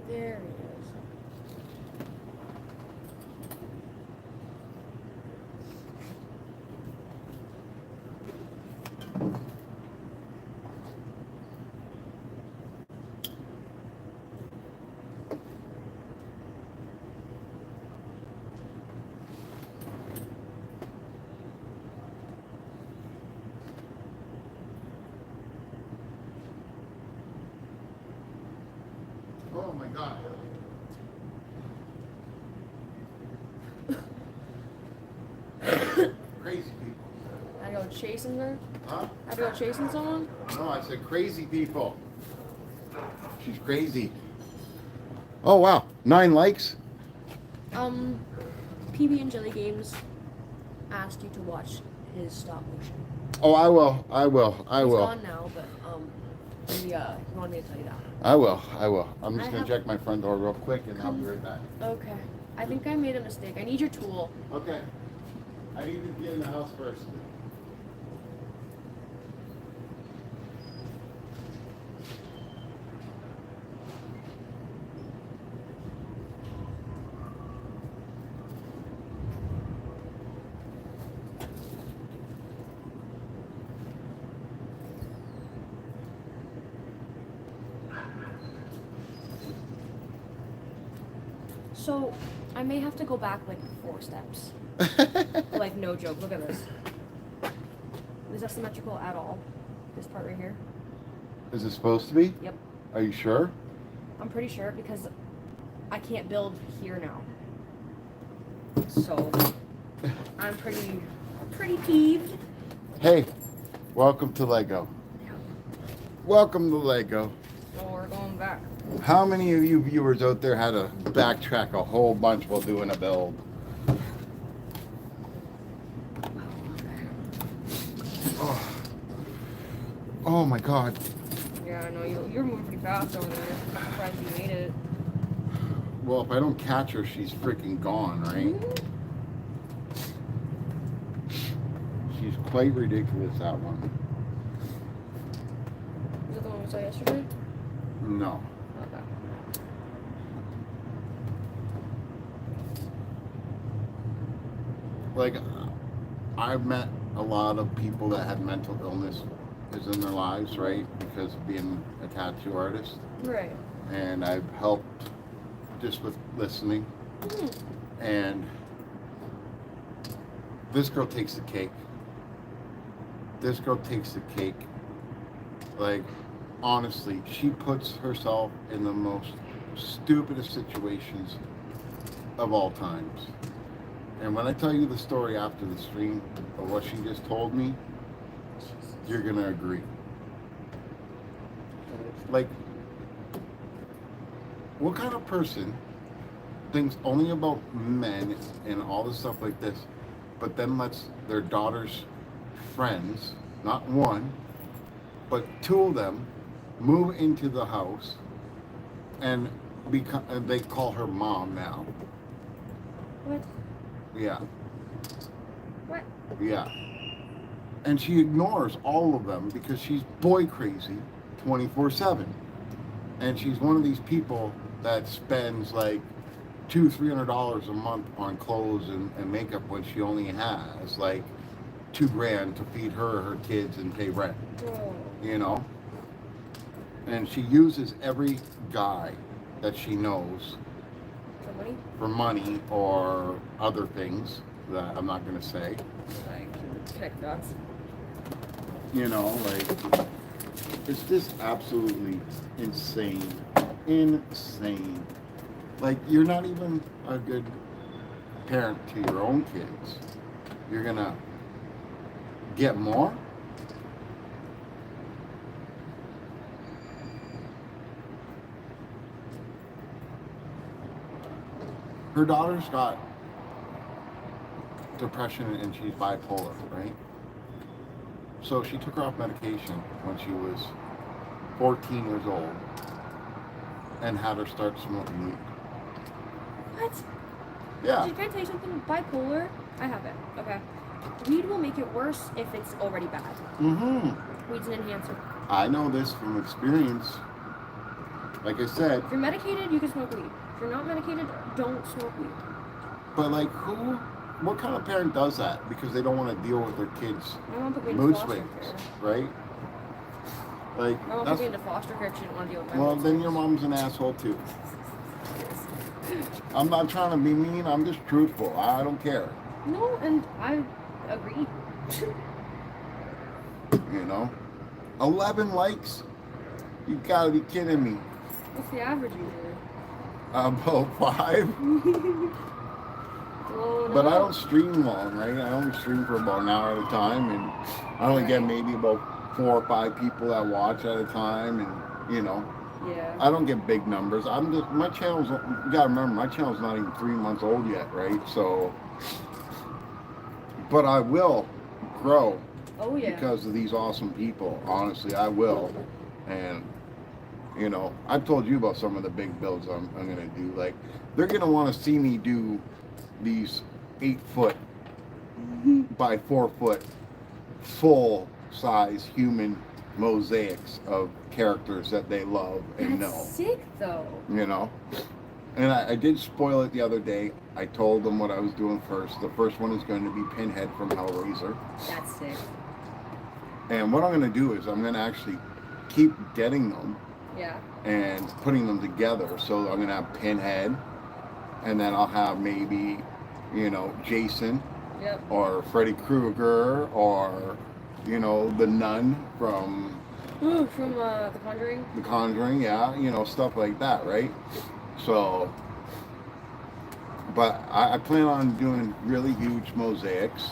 There he is. Oh my God. Crazy people. I go chasing her. Huh? I go chasing someone. No, I said crazy people. She's crazy. Oh wow, 9 likes. PB and Jelly Games asked you to watch his stop motion. Oh, I will. He's gone now, but he wanted me to tell you that. I will. I'm just I gonna have- check my front door real quick and I'll be right back. Okay. I think I made a mistake. I need your tool. Okay. I need to get in the house first. So, I may have to go back like 4 steps. Like, no joke. Look at this. Is that symmetrical at all? This part right here? Is it supposed to be? Yep. Are you sure? I'm pretty sure because I can't build here now. So, I'm pretty peeved. Hey, welcome to Lego. Welcome to Lego. So we're going back. How many of you viewers out there had to backtrack a whole bunch while doing a build? Oh my God. Yeah, I know you're moving pretty fast over there. I'm surprised you made it. Well, if I don't catch her, she's freaking gone, right? She's quite ridiculous, that one. Is that the one we saw yesterday? No. Okay. Like, I've met a lot of people that had mental illness is in their lives, right? Because of being a tattoo artist. Right. And I've helped just with listening. And this girl takes the cake. This girl takes the cake. Like, honestly, she puts herself in the most stupidest situations of all times. And when I tell you the story after the stream of what she just told me, you're gonna agree. Like, what kind of person thinks only about men and all this stuff like this, but then lets their daughter's friends, not one, but two of them, move into the house and they call her mom now. What? Yeah. What? Yeah. And she ignores all of them because she's boy crazy 24/7. And she's one of these people that spends like $200-300 a month on clothes and makeup when she only has like $2,000 to feed her kids and pay rent. Oh. You know? And she uses every guy that she knows For money? for money or other things that I'm not gonna say. Like, connect dots. You know, like, it's just absolutely insane. Insane. Like, you're not even a good parent to your own kids. You're gonna get more? Her daughter's got depression and she's bipolar, right? So she took her off medication when she was 14 years old and had her start smoking weed. What? Yeah. Can I tell you something? Bipolar, I have it. Okay. Weed will make it worse if it's already bad. Mm-hmm. Weed's an enhancer. I know this from experience. Like I said, If you're medicated, you can smoke weed. If you're not medicated, don't smoke weed. but like what kind of parent does that? Because they don't want to deal with their kids' My mom put me into mood foster swings, care. right? Like, My mom put that's, me into foster care because she didn't want to deal with my well, mood then swings. your mom's an asshole too. I'm not trying to be mean, I'm just truthful. I don't care. No, and I agree. You know? 11 likes? You gotta be kidding me. What's the average usually? About 5? Blown But I up. don't stream long, right? I only stream for about an hour at a time, and I only get maybe about 4 or 5 people that watch at a time, and you know, Yeah. I don't get big numbers. My channel's, you gotta remember, my channel's not even 3 months old yet, right? So, but I will grow Oh yeah. because of these awesome people. Honestly, I will, and you know, I've told you about some of the big builds I'm gonna do. Like, they're gonna want to see me do these 8-foot by 4-foot full size human mosaics of characters that they love and That's know. sick though. You know? And I did spoil it the other day. I told them what I was doing first. The first one is going to be Pinhead from Hellraiser. That's sick. And what I'm going to do is I'm going to actually keep getting them Yeah. and putting them together. So I'm going to have Pinhead, and then I'll have maybe, you know, Jason, Yep. or Freddy Krueger, or, you know, the Nun from Ooh, from The Conjuring. The Conjuring, yeah, you know, stuff like that, right? So, but I plan on doing really huge mosaics.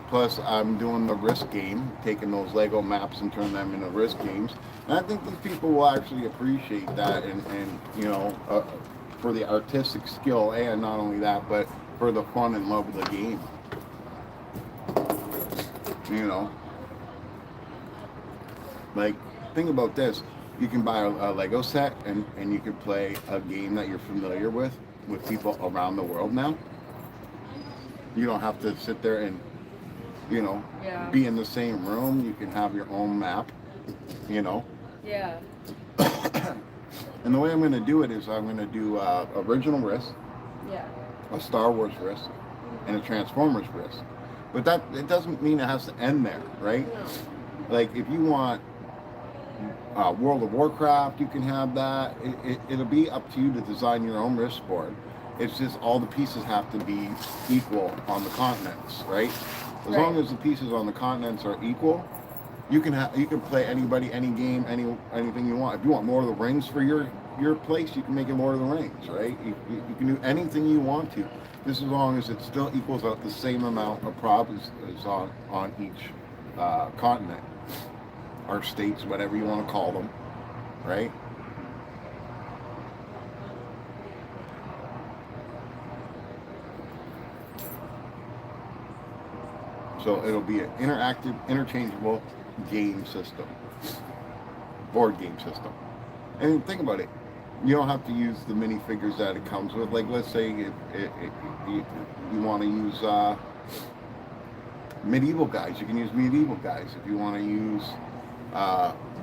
Plus, I'm doing the risk game, taking those Lego maps and turning them into risk games. And I think these people will actually appreciate that, and you know, for the artistic skill, and not only that, but for the fun and love of the game. You know, like, think about this. You can buy a Lego set, and you can play a game that you're familiar with people around the world now. You don't have to sit there and, you know, Yeah. be in the same room. You can have your own map, you know. Yeah. And the way I'm going to do it is I'm going to do original risk, Yeah. a Star Wars risk, and a Transformers risk. But that, it doesn't mean it has to end there, right? No. Like, if you want World of Warcraft, you can have that. It'll be up to you to design your own risk board. It's just all the pieces have to be equal on the continents, right? As long as the pieces on the continents are equal, You can play anybody, any game, anything you want. If you want Lord of the Rings for your place, you can make it Lord of the Rings, right? You can do anything you want to, just as long as it still equals out the same amount of props as on each continent or states, whatever you want to call them, right? So it'll be an interactive, interchangeable game system, board game system. And think about it. You don't have to use the minifigures that it comes with. Like, let's say if you want to use medieval guys, you can use medieval guys. If you want to use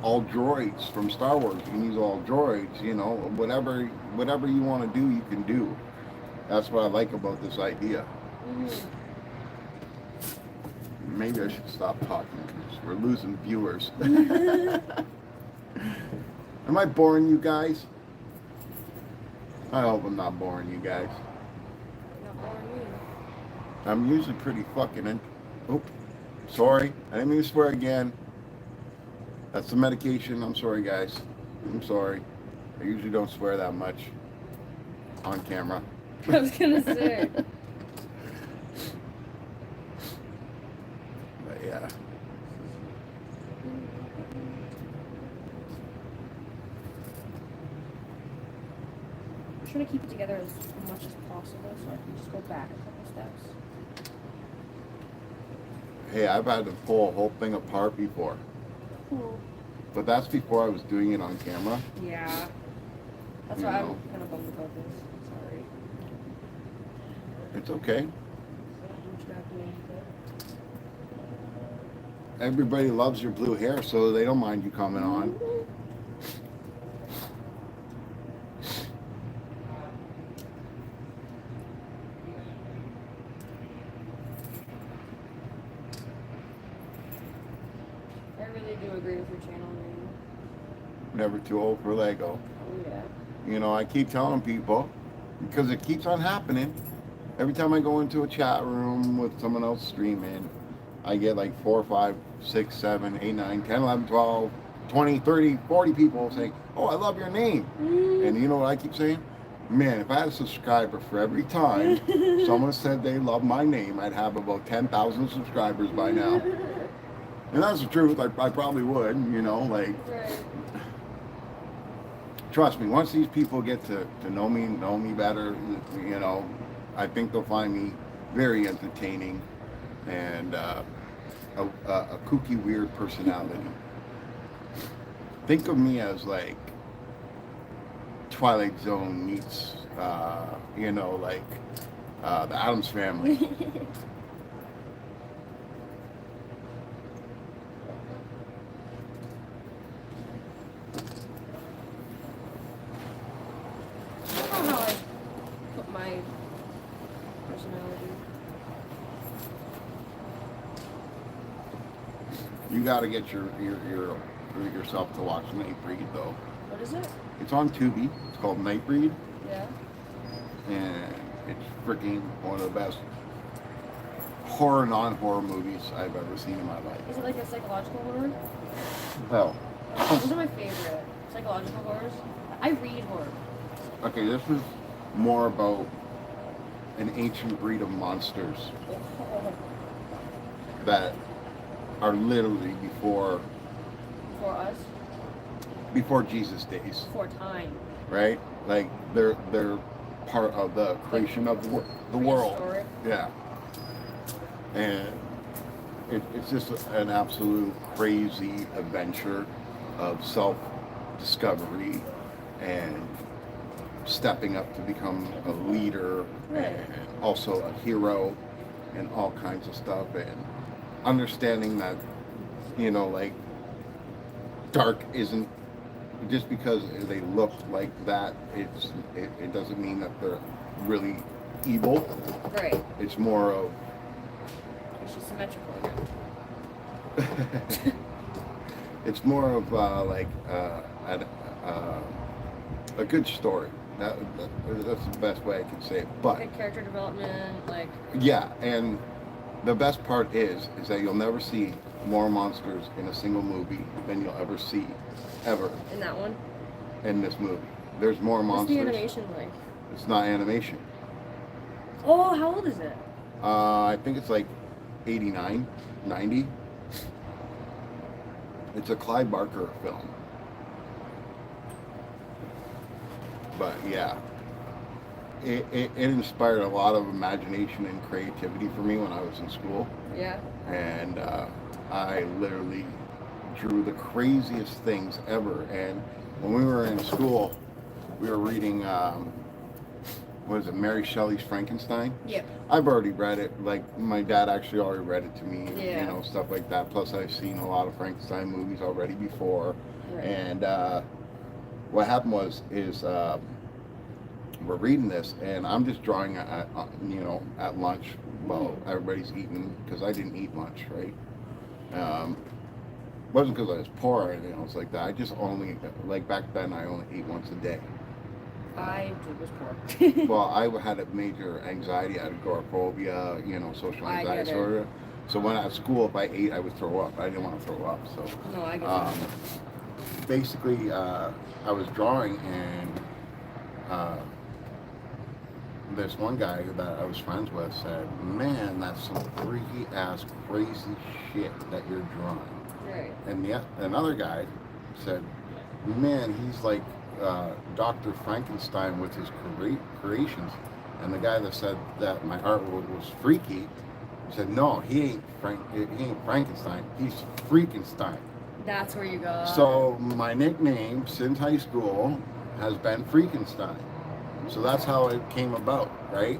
all droids from Star Wars, you can use all droids. You know, whatever you want to do, you can do. That's what I like about this idea. Mm-hmm. Maybe I should stop talking because we're losing viewers. Am I boring you guys? I hope I'm not boring you guys. Not boring me. I'm usually pretty fucking sorry. I didn't mean to swear again. That's the medication. I'm sorry, guys. I'm sorry. I usually don't swear that much on camera. I was gonna say. But yeah. I'm trying to keep it together as much as possible so I can just go back a couple steps. Hey, I've had to pull a whole thing apart before. Cool. But that's before I was doing it on camera. Yeah. That's You why know. I'm kind of bummed about this. Sorry. It's okay. I'm trapped in it. Everybody loves your blue hair, so they don't mind you coming on. I really do agree with your channel name. Never too old for Lego. Oh yeah. You know, I keep telling people because it keeps on happening. Every time I go into a chat room with someone else streaming, I get like 4, 5, 6, 7, 8, 9, 10, 11, 12, 20, 30, 40 people saying, "Oh, I love your name." And you know what I keep saying? Man, if I had a subscriber for every time someone said they love my name, I'd have about 10,000 subscribers by now. And that's the truth. I probably would, you know, like, Right. trust me, once these people get to know me better, you know, I think they'll find me very entertaining and a kooky, weird personality. Think of me as like Twilight Zone meets, you know, like the Addams Family. I don't know how I put my personality. You got to get yourself to watch Nightbreed though. What is it? It's on Tubi. It's called Nightbreed, Yeah. and it's freaking one of the best horror, non-horror movies I've ever seen in my life. Is it like a psychological horror? Oh, Those are my favorite. Psychological horrors. I read horror. okay. This is more about an ancient breed of monsters that are literally For us, before Jesus' days, for time. right? Like they're part of the creation of the world. Prehistoric. Yeah. And it's just an absolute crazy adventure of self-discovery and stepping up to become a leader Right. and also a hero and all kinds of stuff, and understanding that, you know, like dark isn't just because they look like that, it doesn't mean that they're really evil. Right. It's more of She's symmetrical again. it's more of like a good story. That's the best way I can say it. But Good character development, like. yeah, and the best part is that you'll never see more monsters in a single movie than you'll ever see, ever, In that one. in this movie. There's more What's monsters. the animation like? It's not animation. Oh, how old is it? I think it's like 89, 90. It's a Clive Barker film. But yeah, it inspired a lot of imagination and creativity for me when I was in school. Yeah. And I literally drew the craziest things ever. And when we were in school, we were reading, what is it, Mary Shelley's Frankenstein? Yep. I've already read it. Like, my dad actually already read it to me, Yeah. you know, stuff like that. Plus, I've seen a lot of Frankenstein movies already before. Right. And what happened is we're reading this, and I'm just drawing at you know, at lunch. Well, everybody's eating, because I didn't eat lunch, right? Wasn't because I was poor or anything else like that. I just only, like back then, I only ate once a day. I was poor. Well, I had a major anxiety, I had agoraphobia, you know, social I anxiety get it. disorder. So when at school, if I ate, I would throw up. I didn't want to throw up. So No, I get basically, I was drawing, and this one guy that I was friends with said, "Man, that's some freaky ass, crazy shit that you're drawing." Right. And another guy said, "Man, he's like Dr. Frankenstein with his creations." And the guy that said that my art was freaky said, "No, he ain't Frankenstein. He's Freakenstein." That's where you go. So my nickname since high school has been Freakenstein. So that's how it came about, right?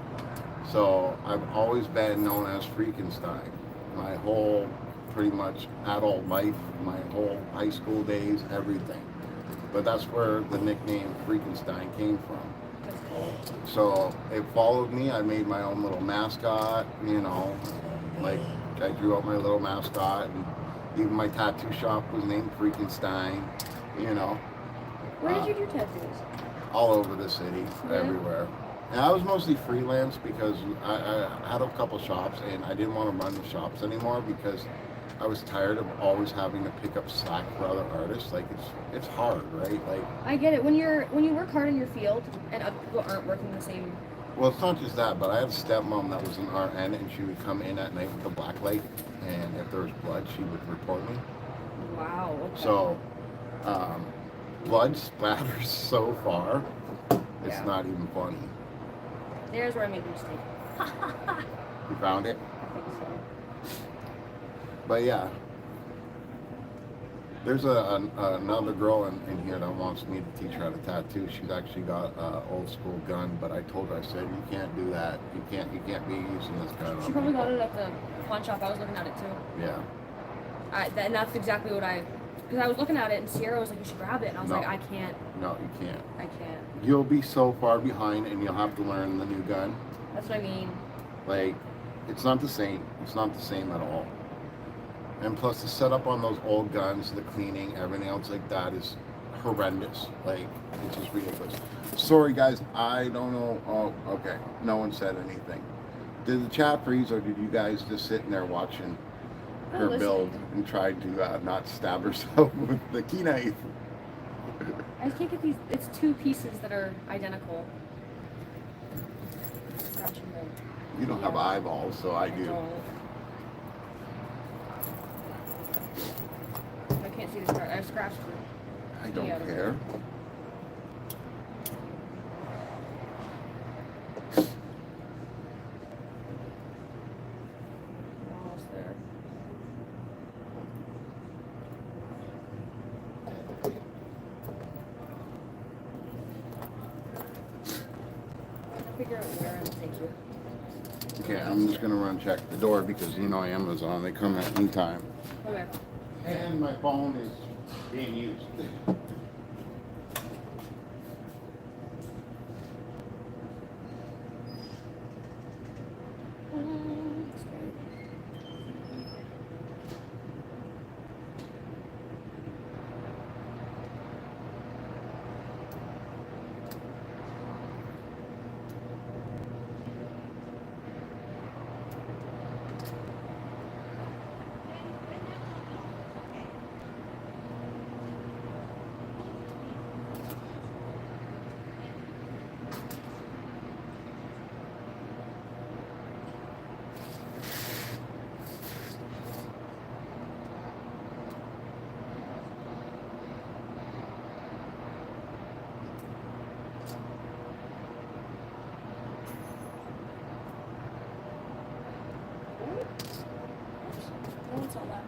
So I've always been known as Freakenstein. My whole, pretty much adult life, my whole high school days, everything. But that's where the nickname Freakenstein came from. That's cool. So it followed me. I made my own little mascot, you know, like I drew up my little mascot, and even my tattoo shop was named Freakenstein, you know. Where did you do tattoos? All over the city, Yeah. everywhere. And I was mostly freelance because I had a couple shops, and I didn't want to run the shops anymore because I was tired of always having to pick up slack for other artists. Like it's hard, right? Like, I get it. When you work hard in your field and other people aren't working the same. well, it's not just that, but I had a stepmom that was an RN, and she would come in at night with a black light, and if there was blood, she would report me. Wow. Okay. So, blood splatters so far, it's Yeah. not even funny. There's where I made the mistake. You found it? I think so. But yeah, there's another girl in here that wants me to teach her how to tattoo. She's actually got an old school gun, but I told her, I said, you can't do that. You can't be using this gun. She probably got it at the pawn shop. I was looking at it too. Yeah. And that's exactly what because I was looking at it and Sierra was like, you should grab it. And I was No. like, I can't. No, you can't. I can't. You'll be so far behind, and you'll have to learn the new gun. That's what I mean. Like, it's not the same. It's not the same at all. And plus, the setup on those old guns, the cleaning, everything else like that is horrendous. Like, it's just ridiculous. Sorry, guys. I don't know. Oh, okay. No one said anything. Did the chat freeze, or did you guys just sitting there watching Oh, her listening. build and try to not stab herself with the key knife? I can't get these. It's two pieces that are identical. Scratching them. You don't have Yeah. eyeballs, so I do. don't. I can't see the scratch. I scratched it. I don't Yeah. care. Almost there. I'll figure out where and thank you. Okay, I'm just gonna run check the door because you know Amazon, they come at any time. Okay. And my phone is being used. No one saw that.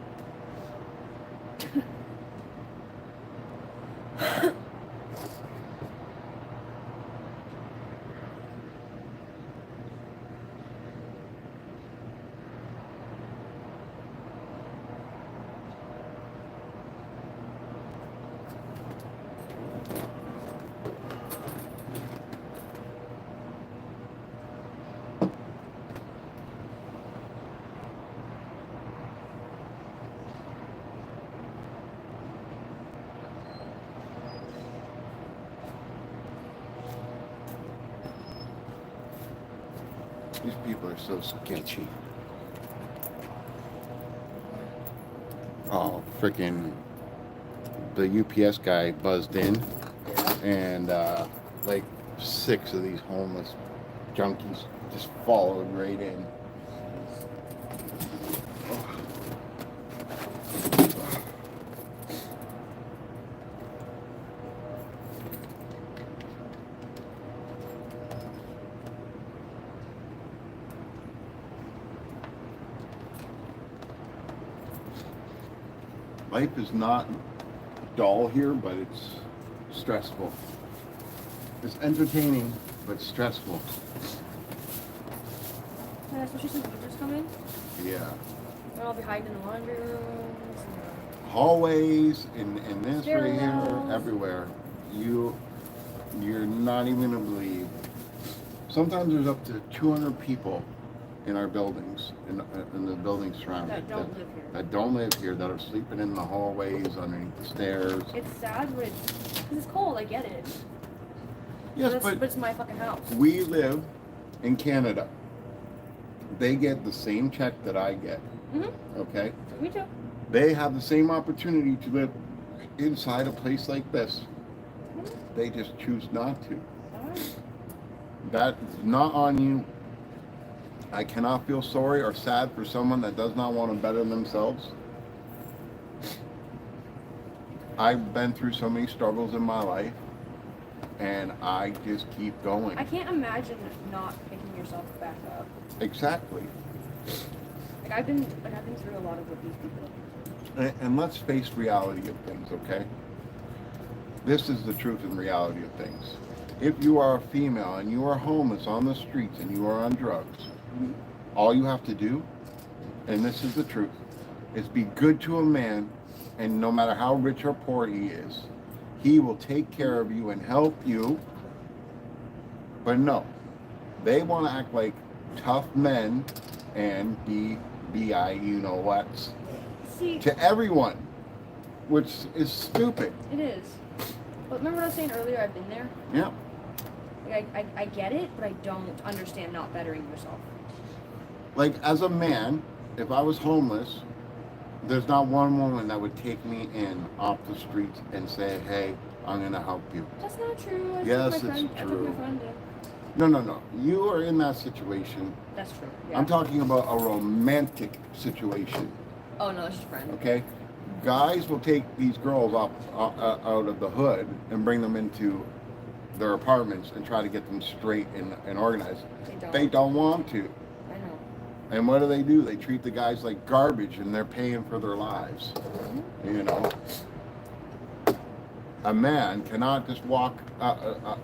These people are so sketchy. Oh, freaking the UPS guy buzzed in, and like 6 of these homeless junkies just followed right in. Life is not dull here, but it's stressful. It's entertaining, but stressful. Yeah, especially since winter's coming. Yeah. Then I'll be hiding in the laundry rooms. Hallways, in this right here, Stairwells. everywhere. You're not even gonna believe. Sometimes there's up to 200 people in our buildings, in the buildings surrounding That don't live here. that don't live here, that are sleeping in the hallways, underneath the stairs. It's sad, but it's cold. I get it. Yes, But it's my fucking house. we live in Canada. They get the same check that I get. Okay? Me too. They have the same opportunity to live inside a place like this. They just choose not to. Alright. That's not on you. I cannot feel sorry or sad for someone that does not want to better themselves. I've been through so many struggles in my life, and I just keep going. I can't imagine not picking yourself back up. Exactly. Like I've been through a lot of what these people have been And let's face reality of things, okay? This is the truth and reality of things. If you are a female and you are homeless on the streets and you are on drugs, all you have to do, and this is the truth, is be good to a man, and no matter how rich or poor he is, he will take care of you and help you. But no, they want to act like tough men and be you know what's See, to everyone, which is stupid. it is. But remember what I was saying earlier? I've been there. Yeah. Like I get it, but I don't understand not bettering yourself. Like, as a man, if I was homeless, there's not one woman that would take me in off the streets and say, hey, I'm going to help you. That's not true. I Yes, took my it's friend, I took true. my friend in. No. You are in that situation. That's true. Yeah. I'm talking about a romantic situation, Oh no, that's just a friend. okay? Guys will take these girls out of the hood and bring them into their apartments and try to get them straight and organized. They don't want to. I know. And what do? They treat the guys like garbage, and they're paying for their lives. You know, a man cannot just walk,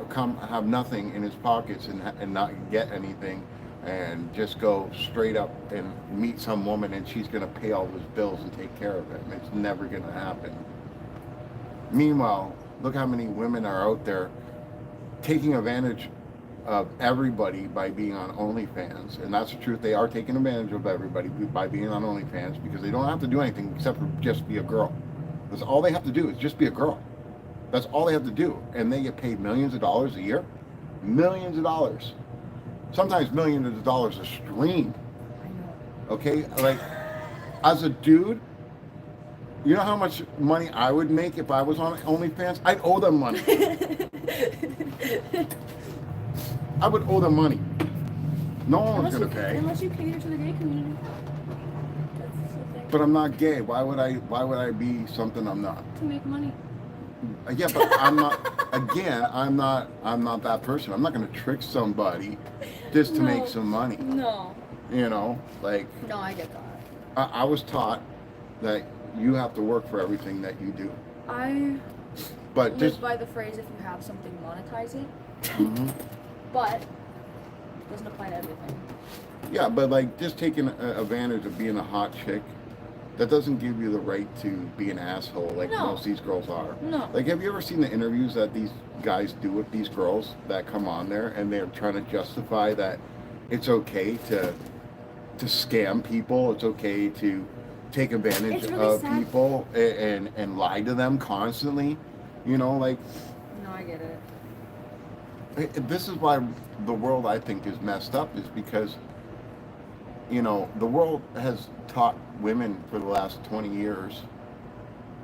come have nothing in his pockets and not get anything, and just go straight up and meet some woman and she's gonna pay all his bills and take care of him. It's never gonna happen. Meanwhile, look how many women are out there taking advantage of everybody by being on OnlyFans, and that's the truth. They are taking advantage of everybody by being on OnlyFans because they don't have to do anything except for just be a girl. That's all they have to do is just be a girl. That's all they have to do, and they get paid millions of dollars a year. Millions of dollars. Sometimes millions of dollars a stream. I know. Okay, like as a dude, you know how much money I would make if I was on OnlyFans? I'd owe them money. I would owe them money. No one's gonna pay. Unless you cater to the gay community. That's the thing. But I'm not gay. Why would I be something I'm not? To make money. Yeah, but I'm not. Again, I'm not that person. I'm not gonna trick somebody just to make some money. No. You know, like No, I get that. I was taught that you have to work for everything that you do. I But live just by the phrase, if you have something, monetize it. Mhm. But it doesn't apply to everything. Yeah, but like just taking advantage of being a hot chick, that doesn't give you the right to be an asshole like No. most of these girls are. No. Like, have you ever seen the interviews that these guys do with these girls that come on there and they're trying to justify that it's okay to scam people, it's okay to take advantage It's really of sad. people and lie to them constantly? You know, like No, I get it. this is why the world, I think, is messed up, is because you know the world has taught women for the last 20 years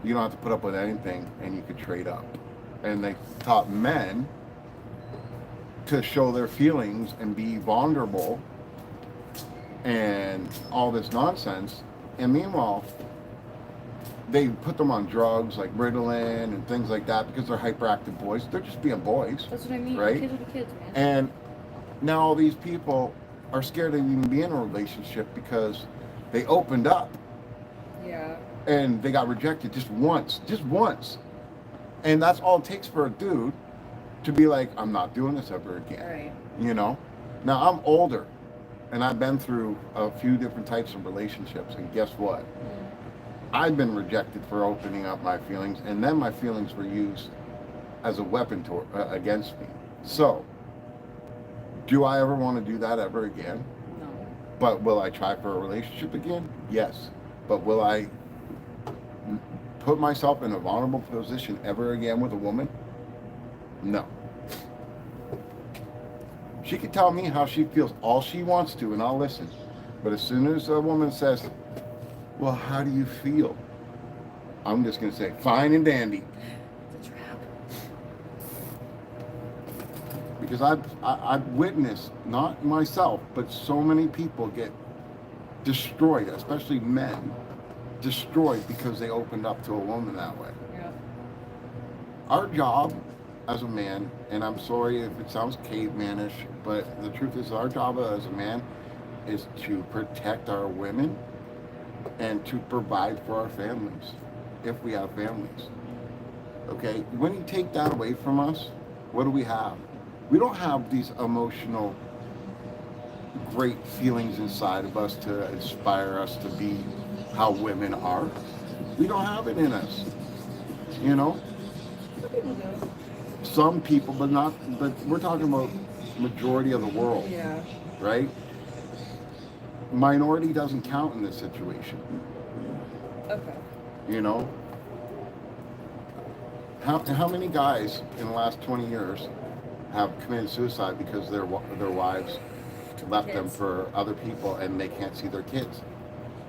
you don't have to put up with anything and you could trade up, and they taught men to show their feelings and be vulnerable and all this nonsense, and meanwhile they put them on drugs like Ritalin and things like that because they're hyperactive boys. They're just being boys. That's what I mean. Right? Kids will be kids, man. And now all these people are scared to even be in a relationship because they opened up Yeah. and they got rejected just once. And that's all it takes for a dude to be like, I'm not doing this ever again. Right. You know? Now I'm older and I've been through a few different types of relationships, and guess what? I've been rejected for opening up my feelings, and then my feelings were used as a weapon against me. So, do I ever want to do that ever again? No. But will I try for a relationship again? Yes. But will I put myself in a vulnerable position ever again with a woman? No. She can tell me how she feels all she wants to, and I'll listen. But as soon as a woman says, well, how do you feel? I'm just going to say, fine and dandy. It's a trap. Because I've witnessed, not myself, but so many people get destroyed, especially men, destroyed because they opened up to a woman that way. Yeah. Our job as a man, and I'm sorry if it sounds cavemanish, but the truth is our job as a man is to protect our women and to provide for our families, if we have families. Okay? When you take that away from us, what do we have? We don't have these emotional, great feelings inside of us to inspire us to be how women are. We don't have it in us. You know? Some people do. Some people, but we're talking about majority of the world, Yeah. right? Minority doesn't count in this situation. Okay. You know? How many guys in the last 20 years have committed suicide because their wives left them Kids. for other people and they can't see their kids?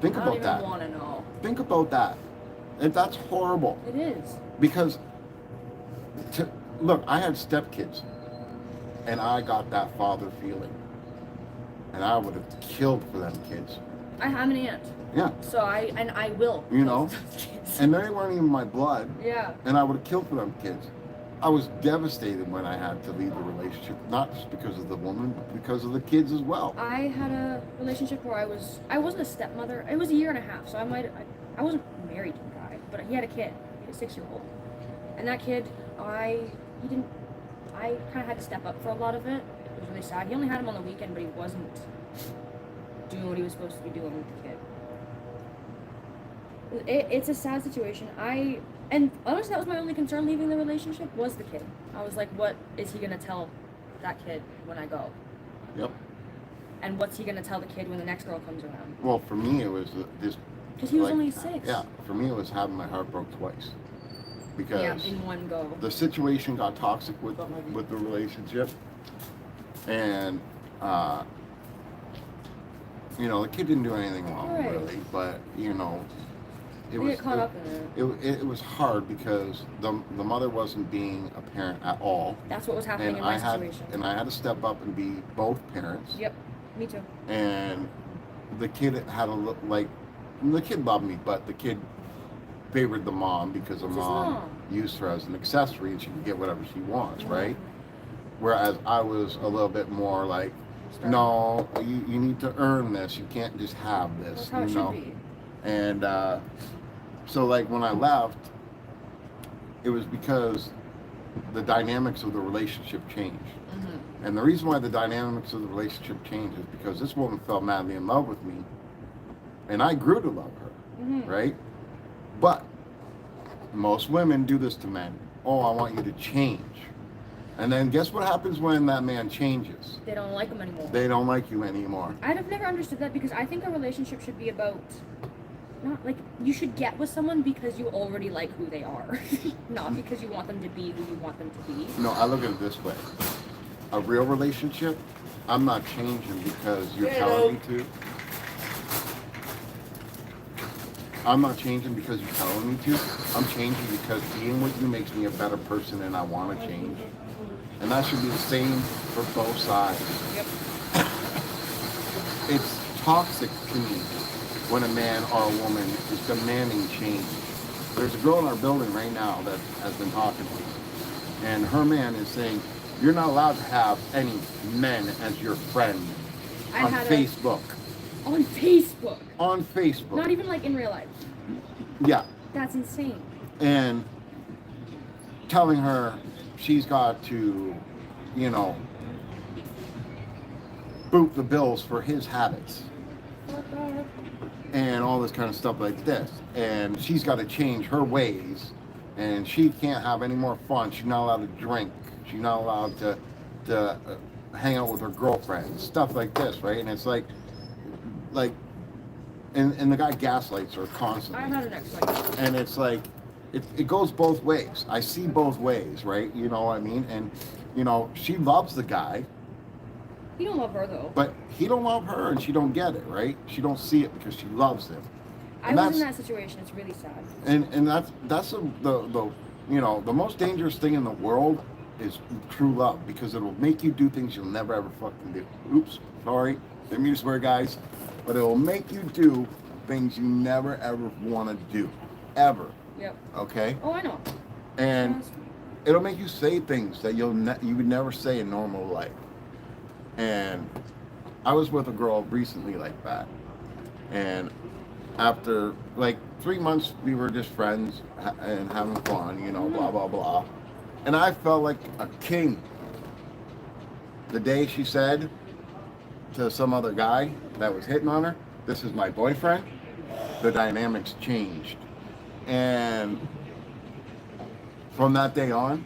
Think I don't about even that. want to know. Think about that. And that's horrible. It is. Because, look, I had stepkids, and I got that father feeling, and I would have killed for them kids. I have an aunt, Yeah, so I will. You know? kill those kids. and they weren't even my blood, Yeah. and I would have killed for them kids. I was devastated when I had to leave the relationship, not just because of the woman, but because of the kids as well. I had a relationship where I wasn't a stepmother. It was a year and a half, so I wasn't married to the guy, but he had a kid. He had a 6-year-old, and that kid, I kind of had to step up for a lot of it. It was really sad. He only had him on the weekend, but he wasn't doing what he was supposed to be doing with the kid. It's a sad situation. And honestly, that was my only concern leaving the relationship, was the kid. I was like, what is he gonna tell that kid when I go? Yep. And what's he gonna tell the kid when the next girl comes around? Well, for me, it was this. Because he was like, only 6. Yeah, for me, it was having my heart broke twice. Because Yeah, in one go. the situation got toxic with the relationship, and you know, the kid didn't do anything wrong, Right. really, but you know, it They was get caught up in it. it was hard because the mother wasn't being a parent at all, That's what was happening and in my I had situation. to step up and be both parents. Yep, me too. And the kid had a look like the kid loved me, but the kid favored the mom because the It's his mom mom. used her as an accessory and she could get whatever she wants, right? Whereas I was a little bit more like, Stern. no, you need to earn this. You can't just have this, That's how it you should know. be. And so, like, when I left, it was because the dynamics of the relationship changed. Mm-hmm. And the reason why the dynamics of the relationship changed is because this woman fell madly in love with me, and I grew to love her, Mm-hmm. right? But most women do this to men. Oh, I want you to change. And then guess what happens when that man changes? They don't like them anymore. They don't like you anymore. I've never understood that because I think a relationship should be about not like you should get with someone because you already like who they are, not because you want them to be who you want them to be. No, I look at it this way. A real relationship, I'm not changing because you're telling me to. I'm not changing because you're telling me to. I'm changing because being with you makes me a better person and I want to change. And that should be the same for both sides. Yep. It's toxic to me when a man or a woman is demanding change. There's a girl in our building right now that has been talking to me. And her man is saying, you're not allowed to have any men as your friend I on had Facebook. On Facebook. On Facebook. Not even like in real life. Yeah. That's insane. And telling her she's got to, you know, boot the bills for his habits and all this kind of stuff like this. And she's got to change her ways, and she can't have any more fun. She's not allowed to drink. She's not allowed to hang out with her girlfriends, stuff like this, right? And it's like, and the guy gaslights her constantly. I had an ex like that. And it's like, it goes both ways. I see both ways, right? You know what I mean? And, you know, she loves the guy, You don't love her though. but he don't love her, and she don't get it, right? She don't see it because she loves him. I And was in that's- that situation. It's really sad. And that's the you know, the most dangerous thing in the world is true love, because it'll make you do things you'll never ever fucking do. Oops, sorry, didn't mean to swear, guys, but it'll make you do things you never ever want to do, ever. Yep. Okay, Oh, I know. and it'll make you say things that you would never say in normal life. And I was with a girl recently like that, and after like 3 months we were just friends and having fun, you know, blah blah blah, and I felt like a king the day she said to some other guy that was hitting on her, this is my boyfriend. The dynamics changed, and from that day on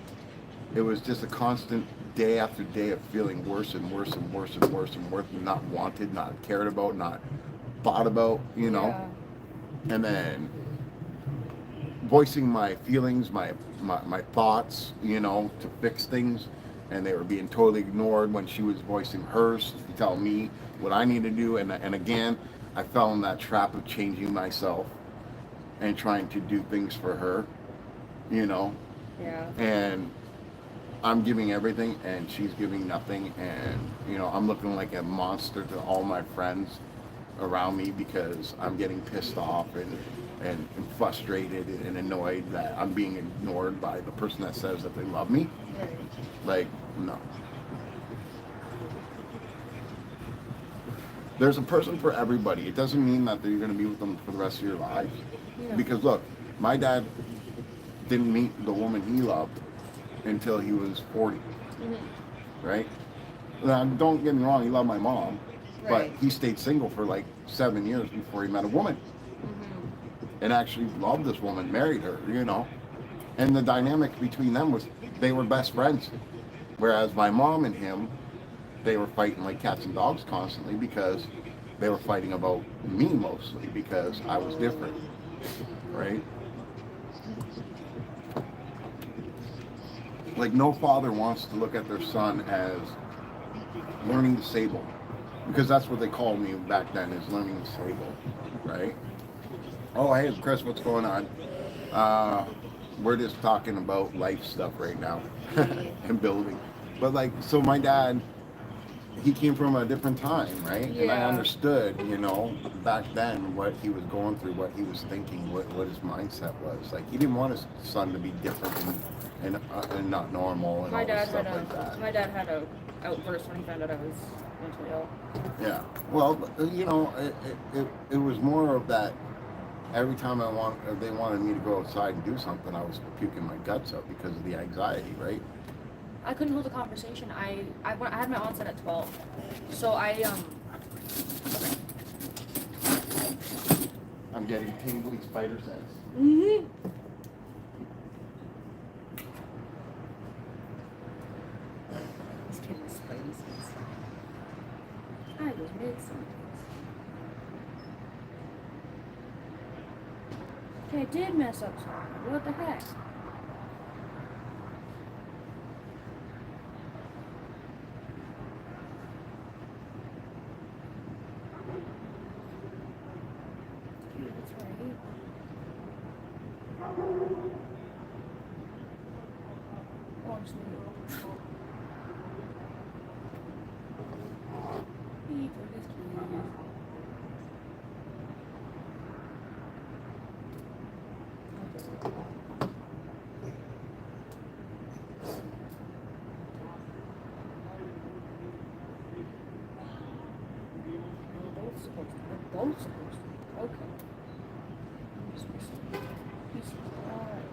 it was just a constant day after day of feeling worse and worse and worse and worse and worse, and not wanted, not cared about, not thought about, you know. Yeah. And then voicing my feelings, my thoughts, you know, to fix things, and they were being totally ignored when she was voicing hers to tell me what I need to do. And again, I fell in that trap of changing myself and trying to do things for her, you know. Yeah. And I'm giving everything and she's giving nothing, and you know, I'm looking like a monster to all my friends around me because I'm getting pissed off and frustrated and annoyed that I'm being ignored by the person that says that they love me. Right. Like, no. There's a person for everybody. It doesn't mean that you're going to be with them for the rest of your lives. Yeah. Because look, my dad didn't meet the woman he loved until he was 40, right? Now, don't get me wrong, he loved my mom, Right. but he stayed single for like 7 years before he met a woman, and actually loved this woman, married her, you know. And the dynamic between them was they were best friends, whereas my mom and him, they were fighting like cats and dogs constantly because they were fighting about me mostly because I was different, right? Like, no father wants to look at their son as learning disabled, because that's what they called me back then, is learning disabled, right? Oh, hey, Chris, what's going on? We're just talking about life stuff right now and building. But like, so my dad, he came from a different time, right? And I Yeah. understood, you know, back then what he was going through, what he was thinking, what his mindset was. Like, he didn't want his son to be different and not normal and My all this dad stuff had like that. my dad had a outburst when he found out I was mentally ill. Yeah. Well, you know, it was more of that every time they wanted me to go outside and do something, I was puking my guts out because of the anxiety, right? I couldn't hold a conversation. I had my onset at 12, so I'm getting tingly spider sense. Mm-hmm. He's getting spidey sense. I was mid-sentence. Okay, I did mess up something. What the heck? That's right. Oh, I'm sleeping. Eat for this, please. We're both supposed to. Okay. I'm just missing pieces. Alright.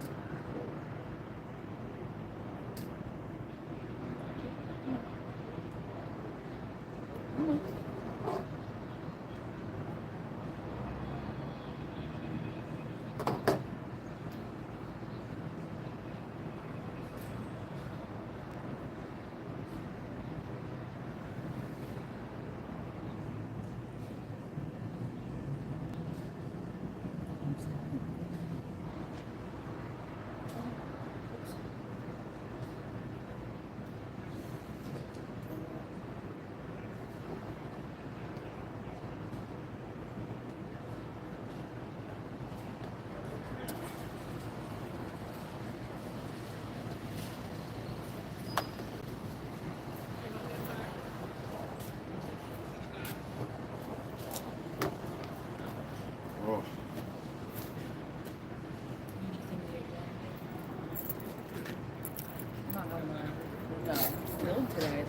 Oh, Not no more. No, still today.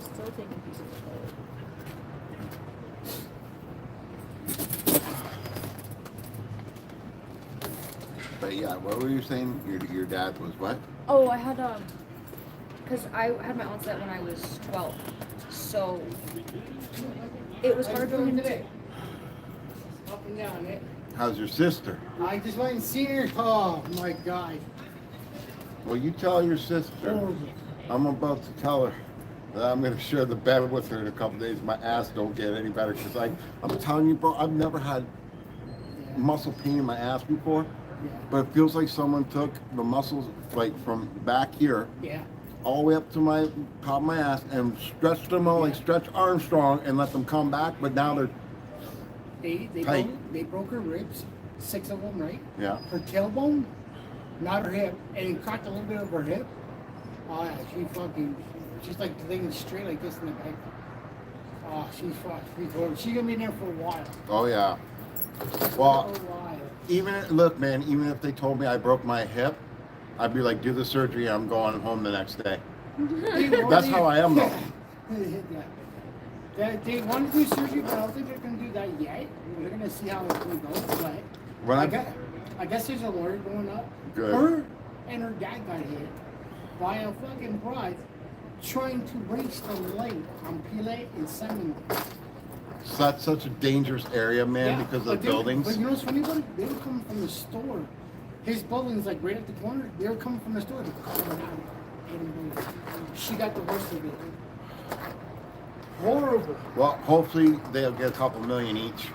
Still taking pieces of clothes. but yeah, what were you saying? Your dad was what? Oh, I had because I had my onset when I was 12, so it was hard for him to. Up and down it. How's your sister? I just went and seen her. Oh my God. Well, you tell your sister. Horrible. I'm about to tell her that I'm going to share the bed with her in a couple days. My ass don't get any better because I'm telling you, bro, I've never had muscle pain in my ass before, Yeah. but it feels like someone took the muscles like from back here Yeah. all the way up to my top of my ass and stretched them all like Stretch Armstrong and let them come back, but now they're tight. They broke her ribs, 6 of them, right? Yeah. Her tailbone, not her hip, and it cracked a little bit of her hip. Oh yeah, she's like laying straight like this in the back. Oh, she's fucked. She's gonna be in there for a while. Oh yeah. Well, For a while. look, man, even if they told me I broke my hip, I'd be like, do the surgery. I'm going home the next day. That's how I am, though. They want to do surgery, but I don't think they're going to do that yet. They're going to see how it's going to go. But When I guess there's a lawyer going up. Good. Her and her dad got hit by a fucking bride trying to race the lake on Pile and Seminole. So that's such a dangerous area, man, because of the buildings. But you know what's funny about it? They were coming from the store. His building's like right at the corner. They were coming from the store. She got the worst of it. Horrible. Well, hopefully they'll get a couple million each.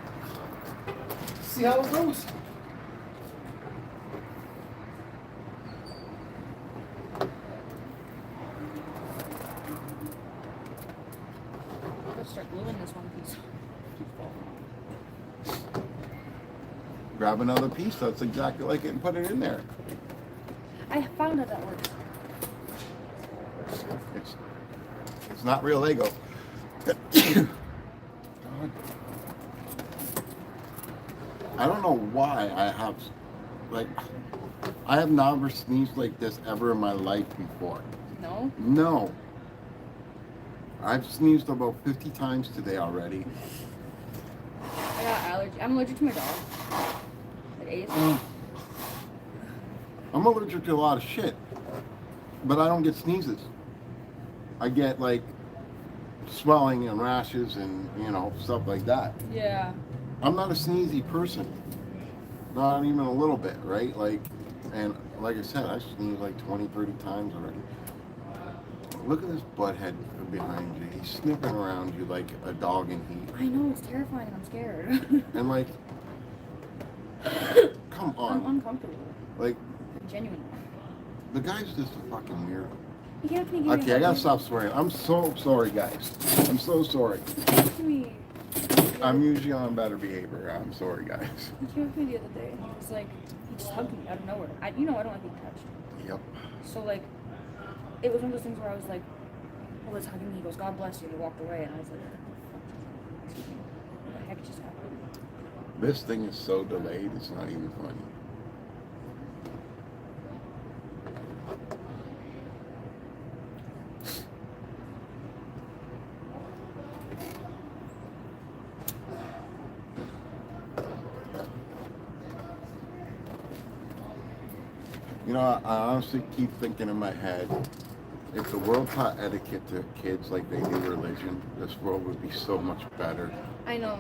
See how it goes. Let's start gluing this one piece. Grab another piece that's exactly like it and put it in there. I found out that works. It's not real Lego. God. I don't know why I have never sneezed like this ever in my life before. No? No. I've sneezed about 50 times today already. allergy. I'm allergic to my dog. Like Ace. I'm allergic to a lot of shit, but I don't get sneezes. I get like swelling and rashes and stuff like that. Yeah. I'm not a sneezy person, not even a little bit, right? And like I said, I sneezed like 20, 30 times already. Look at this butthead behind you. He's sniffing around you like a dog in heat. I know, it's terrifying and I'm scared. And like, come on. I'm uncomfortable. Like, Genuinely. the guy's just a fucking weirdo. You can't give me a Okay, I gotta hug. stop swearing. I'm so sorry, guys. I'm so sorry. Give me. I'm usually on better behavior. I'm sorry, guys. He came up to me the other day and he was like, he just hugged me out of nowhere. I don't like being touched. Yep. So like, it was one of those things where I was like, oh, let's hugging me. He goes, God bless you. And he walked away and I was like, what the heck just happened? This thing is so delayed, it's not even funny. I honestly keep thinking in my head, if the world taught etiquette to kids like they do religion, this world would be so much better. I know.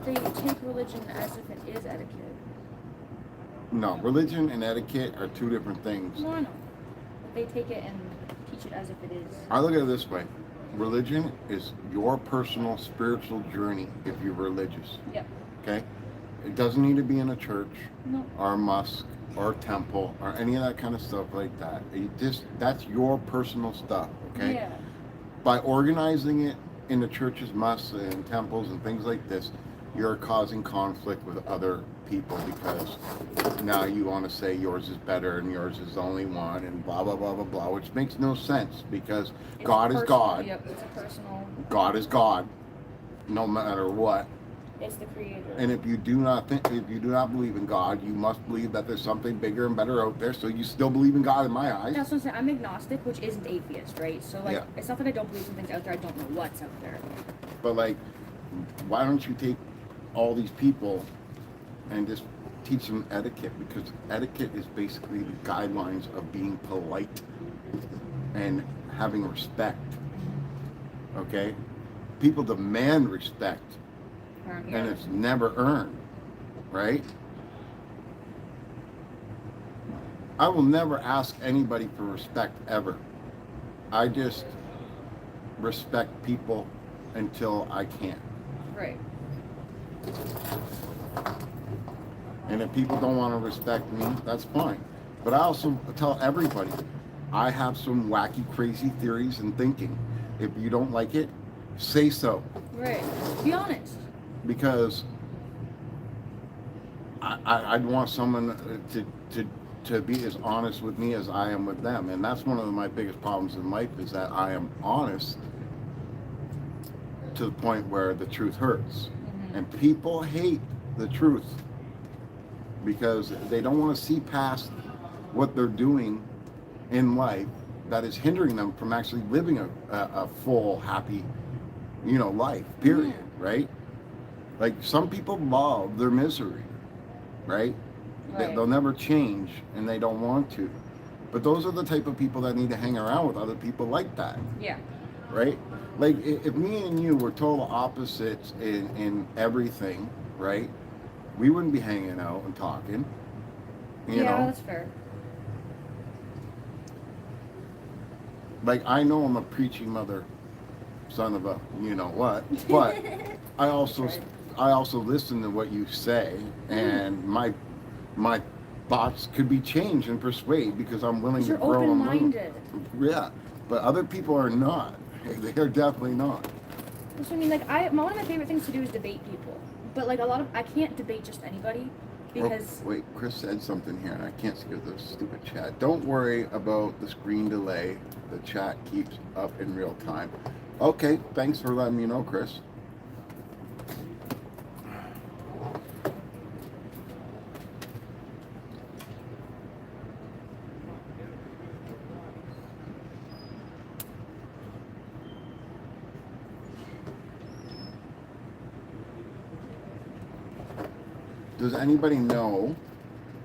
They take religion as if it is etiquette. No, religion and etiquette are two different things. No, I know. But they take it and teach it as if it is. I look at it this way. Religion is your personal spiritual journey if you're religious. Yep. Okay? It doesn't need to be in a church No. or a mosque or a temple or any of that kind of stuff like that. That's your personal stuff, okay? Yeah. By organizing it in the churches, mosques, and temples and things like this, you're causing conflict with other people because now you want to say yours is better and yours is the only one and blah, blah, blah, blah, blah, which makes no sense because It's God is personal. God. Yep, it's a personal. God is God, no matter what. It's the creator. And if you do not believe in God, you must believe that there's something bigger and better out there. So you still believe in God in my eyes. That's what I'm saying. I'm agnostic, which isn't atheist, right? So like, Yeah. it's not that I don't believe something's out there. I don't know what's out there. But like, why don't you take all these people and just teach them etiquette? Because etiquette is basically the guidelines of being polite and having respect. Okay? People demand respect. Yeah. And it's never earned, right? I will never ask anybody for respect ever. I just respect people until I can't. Right. And if people don't want to respect me, that's fine. But I also tell everybody, I have some wacky, crazy theories and thinking. If you don't like it, say so. Right. Be honest. Because I'd want someone to be as honest with me as I am with them. And that's one of my biggest problems in life is that I am honest to the point where the truth hurts. Mm-hmm. And people hate the truth because they don't want to see past what they're doing in life that is hindering them from actually living a full, happy, life, period, right? Like, some people love their misery, right? Right. They'll never change, and they don't want to. But those are the type of people that need to hang around with other people like that, Yeah. right? Like, if me and you were total opposites in everything, right? We wouldn't be hanging out and talking, you Yeah, know? that's fair. Like, I know I'm a preaching mother, son of a you-know-what, but I also listen to what you say, and my thoughts could be changed and persuade because I'm willing to You're grow and learn. open-minded. Yeah, but other people are not. They're definitely not. That's what I mean. Like, one of my favorite things to do is debate people. But like I can't debate just anybody because. Oh, wait, Chris said something here, and I can't skip this stupid chat. Don't worry about the screen delay. The chat keeps up in real time. Okay, thanks for letting me know, Chris. Does anybody know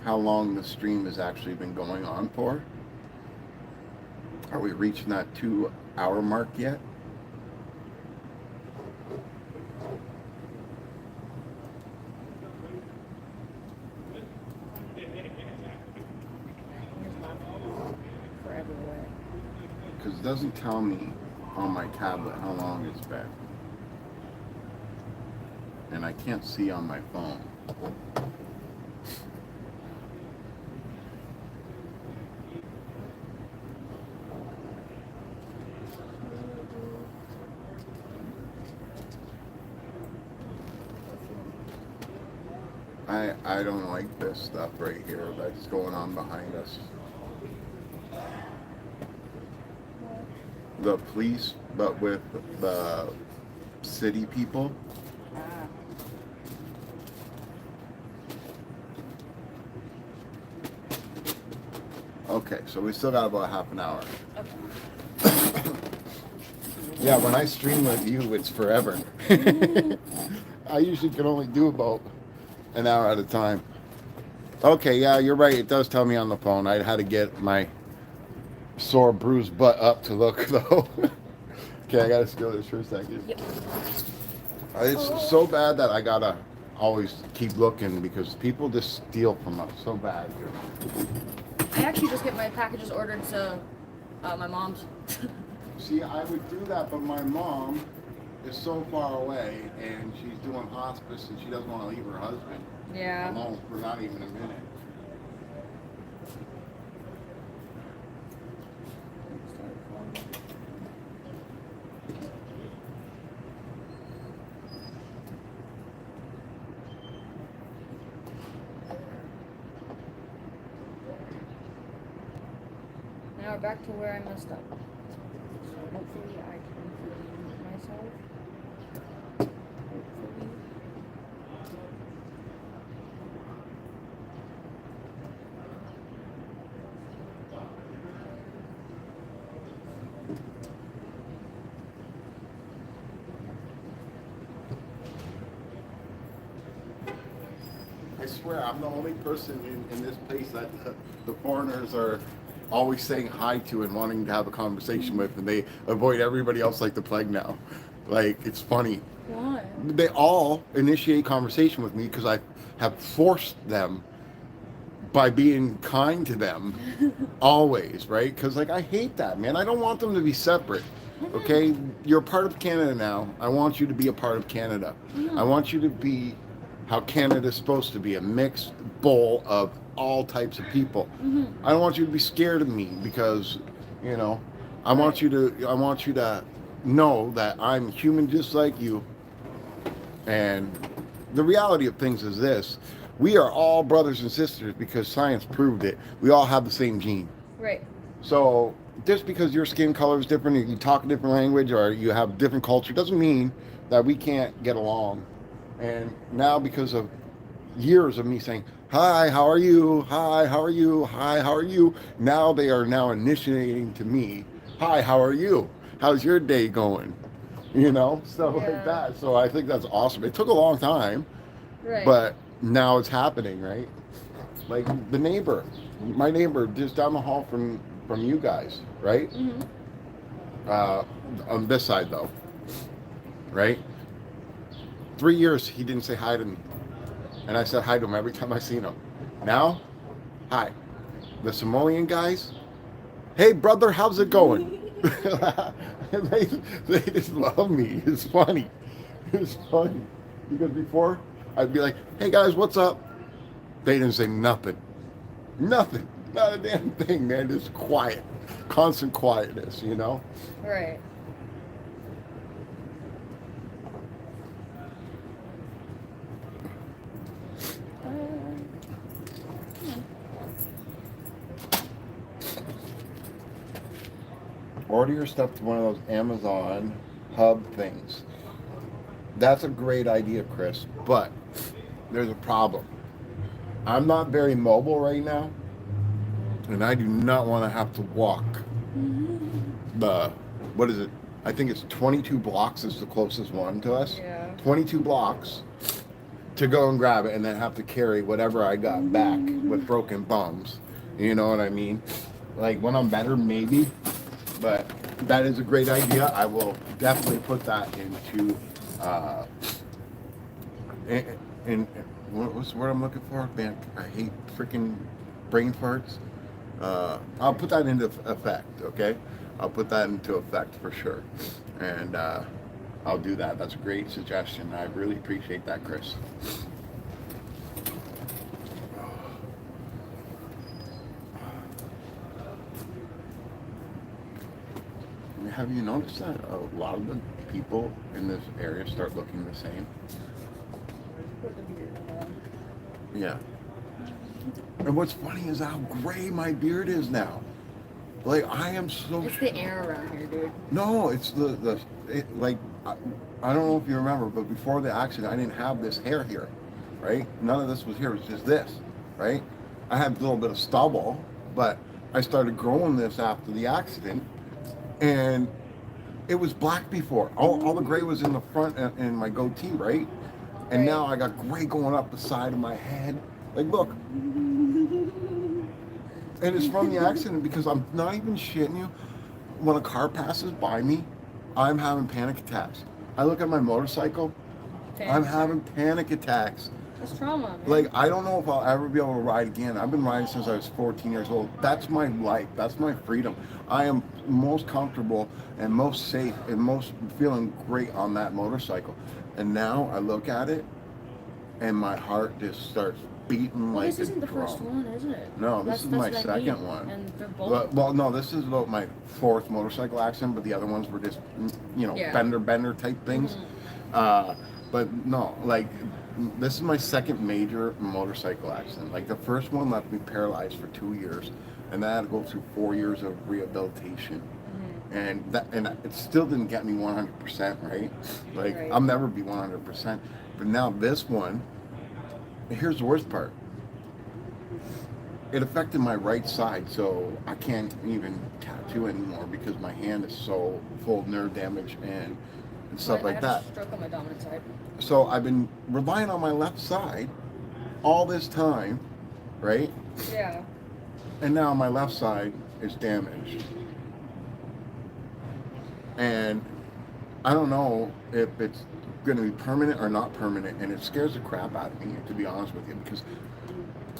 how long the stream has actually been going on for? Are we reaching that 2 hour mark yet? Forever away. Because it doesn't tell me on my tablet how long it's been. And I can't see on my phone. I don't like this stuff right here that's going on behind us. The police, but with the city people. Okay, so we still got about half an hour. Okay. Yeah, when I stream with you, it's forever. I usually can only do about an hour at a time. Okay, yeah, you're right. It does tell me on the phone. I had to get my sore, bruised butt up to look, though. Okay, I gotta steal this for a second. Yep. It's so bad that I gotta always keep looking because people just steal from us so bad here. I actually just get my packages ordered to my mom's. See, I would do that, but my mom is so far away and she's doing hospice and she doesn't want to leave her husband Yeah. alone for not even a minute. Now we're back to where I messed up. So hopefully I can forgive myself. Hopefully. I swear, I'm the only person in this place that the foreigners are always saying hi to and wanting to have a conversation with, and they avoid everybody else like the plague now. Like, it's funny. Why? They all initiate conversation with me because I have forced them by being kind to them always, right? Because, like, I hate that, man. I don't want them to be separate. Okay? You're a part of Canada now. I want you to be a part of Canada. I want you to be how Canada's supposed to be, a mixed bowl of all types of people. I don't want you to be scared of me because, you know, I want you to know that I'm human just like you. And the reality of things is this: we are all brothers and sisters because science proved it. We all have the same gene. Right. So just because your skin color is different, or you talk a different language, or you have a different culture, doesn't mean that we can't get along. And now, because of years of me saying, hi, how are you? Hi, how are you? Hi, how are you? Now they are now initiating to me, hi, how are you? How's your day going? You know, stuff like that. So I think that's awesome. It took a long time, Right. but now it's happening, right? Like my neighbor just down the hall from you guys, right? On this side though, right? 3 years he didn't say hi to me, and I said hi to him every time I seen him. Now, hi. The Somalian guys, hey brother, how's it going? they just love me. It's funny. It's funny because before I'd be like, hey guys, what's up? They didn't say nothing. Nothing. Not a damn thing, man. Just quiet. Constant quietness, you know? Right. Order your stuff to one of those Amazon hub things. That's a great idea, Chris, but there's a problem. I'm not very mobile right now, and I do not want to have to walk what is it? I think it's 22 blocks is the closest one to us. Yeah. 22 blocks to go and grab it and then have to carry whatever I got back with broken bums. You know what I mean? Like when I'm better, maybe. But that is a great idea. I will definitely put that into in what's the word I'm looking for? Man, I hate freaking brain farts. I'll put that into effect, okay? I'll put that into effect for sure. And I'll do that. That's a great suggestion. I really appreciate that, Chris. Have you noticed that a lot of the people in this area start looking the same? With the beard on. Yeah. And what's funny is how gray my beard is now. Like I am so. It's the air around here, dude. No, it's I don't know if you remember, but before the accident, I didn't have this hair here, right? None of this was here. It was just this, right? I had a little bit of stubble, but I started growing this after the accident, and it was black before. All the gray was in the front and my goatee, right? And Right. now I got gray going up the side of my head. Like, look. And it's from the accident because I'm not even shitting you. When a car passes by me, I'm having panic attacks. I look at my motorcycle, I'm having panic attacks. It's trauma, man. Like, I don't know if I'll ever be able to ride again. I've been riding since I was 14 years old. That's my life. That's my freedom. I am most comfortable and most safe and most feeling great on that motorcycle. And now I look at it and my heart just starts beating Well, like this isn't the drum. first one, is it? No, this is my what I mean. second one. And they're both. Well, no, this is about my fourth motorcycle accident, but the other ones were just, Yeah. bender type things. But no, like, this is my second major motorcycle accident. Like, the first one left me paralyzed for 2 years, and then I had to go through 4 years of rehabilitation. And it still didn't get me 100%, right? Like, Right. I'll never be 100%. But now this one, here's the worst part. It affected my right side, so I can't even tattoo anymore because my hand is so full of nerve damage and stuff I like had that. a stroke on my dominant side. So I've been relying on my left side all this time, right? Yeah. And now my left side is damaged. And I don't know if it's going to be permanent or not permanent, and it scares the crap out of me, to be honest with you, because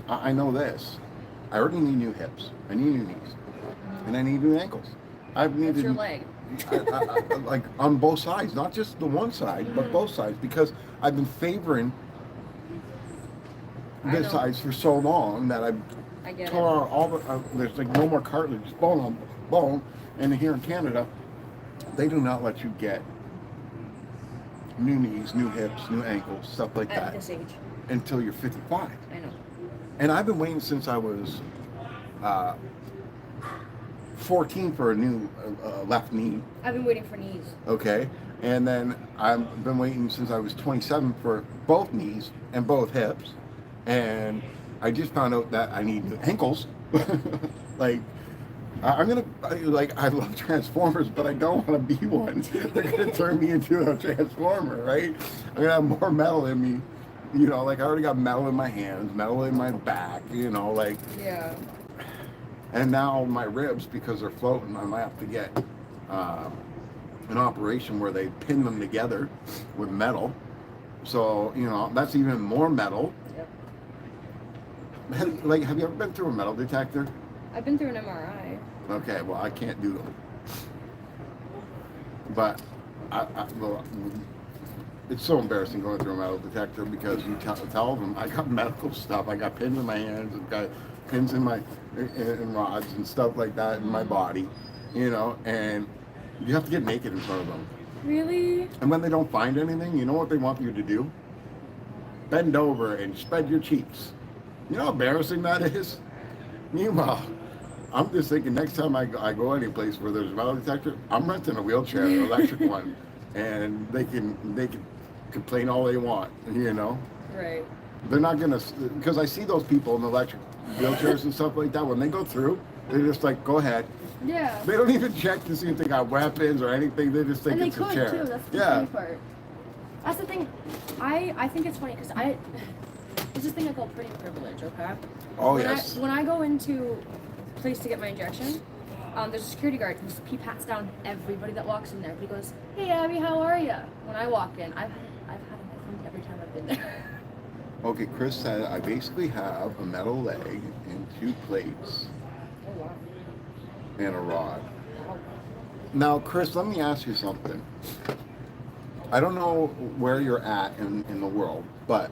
I know this. I already need new hips, I need new knees, and I need new ankles. I've That's needed your leg. like on both sides, not just the one side, but both sides, because I've been favoring I this know. side for so long that I've I get tore it. out all the. There's like no more cartilage, bone on bone, and here in Canada, they do not let you get new knees, new hips, new ankles, stuff like At that this age. until you're 55. I know. And I've been waiting since I was 14 for a new left knee. I've been waiting for knees. Okay, and then I've been waiting since I was 27 for both knees and both hips, and I just found out that I need new ankles. Like, I love Transformers, but I don't want to be one. They're gonna turn me into a Transformer, right? I'm gonna have more metal in me, like I already got metal in my hands, metal in my back, like. Yeah. And now my ribs, because they're floating, I might have to get an operation where they pin them together with metal. So, that's even more metal. Yep. Have you ever been through a metal detector? I've been through an MRI. Okay, well, I can't do them. But, well, it's so embarrassing going through a metal detector because you tell them, I got medical stuff, I got pins in my hands, I've got pins in rods and stuff like that in my body, and you have to get naked in front of them. Really? And when they don't find anything, you know what they want you to do? Bend over and spread your cheeks. You know how embarrassing that is? Meanwhile, I'm just thinking next time I go any place where there's a metal detector, I'm renting a wheelchair, an electric one, and they can complain all they want, Right. They're not gonna, because I see those people in electric wheelchairs and stuff like that. When they go through, they're just like, go ahead. Yeah. They don't even check to see if they got weapons or anything. They just think And they it's could a chair. too. That's the Yeah. funny part. That's the thing. I think it's funny because there's this thing I call pretty privilege. Okay. Oh, when yes. When I go into a place to get my injection, there's a security guard he pats down everybody that walks in there. He goes, "Hey Abby, how are you?" When I walk in, I've had a friend every time I've been there. Okay, Chris said I basically have a metal leg and 2 plates Oh wow. and a rod. Now, Chris, let me ask you something. I don't know where you're at in the world, but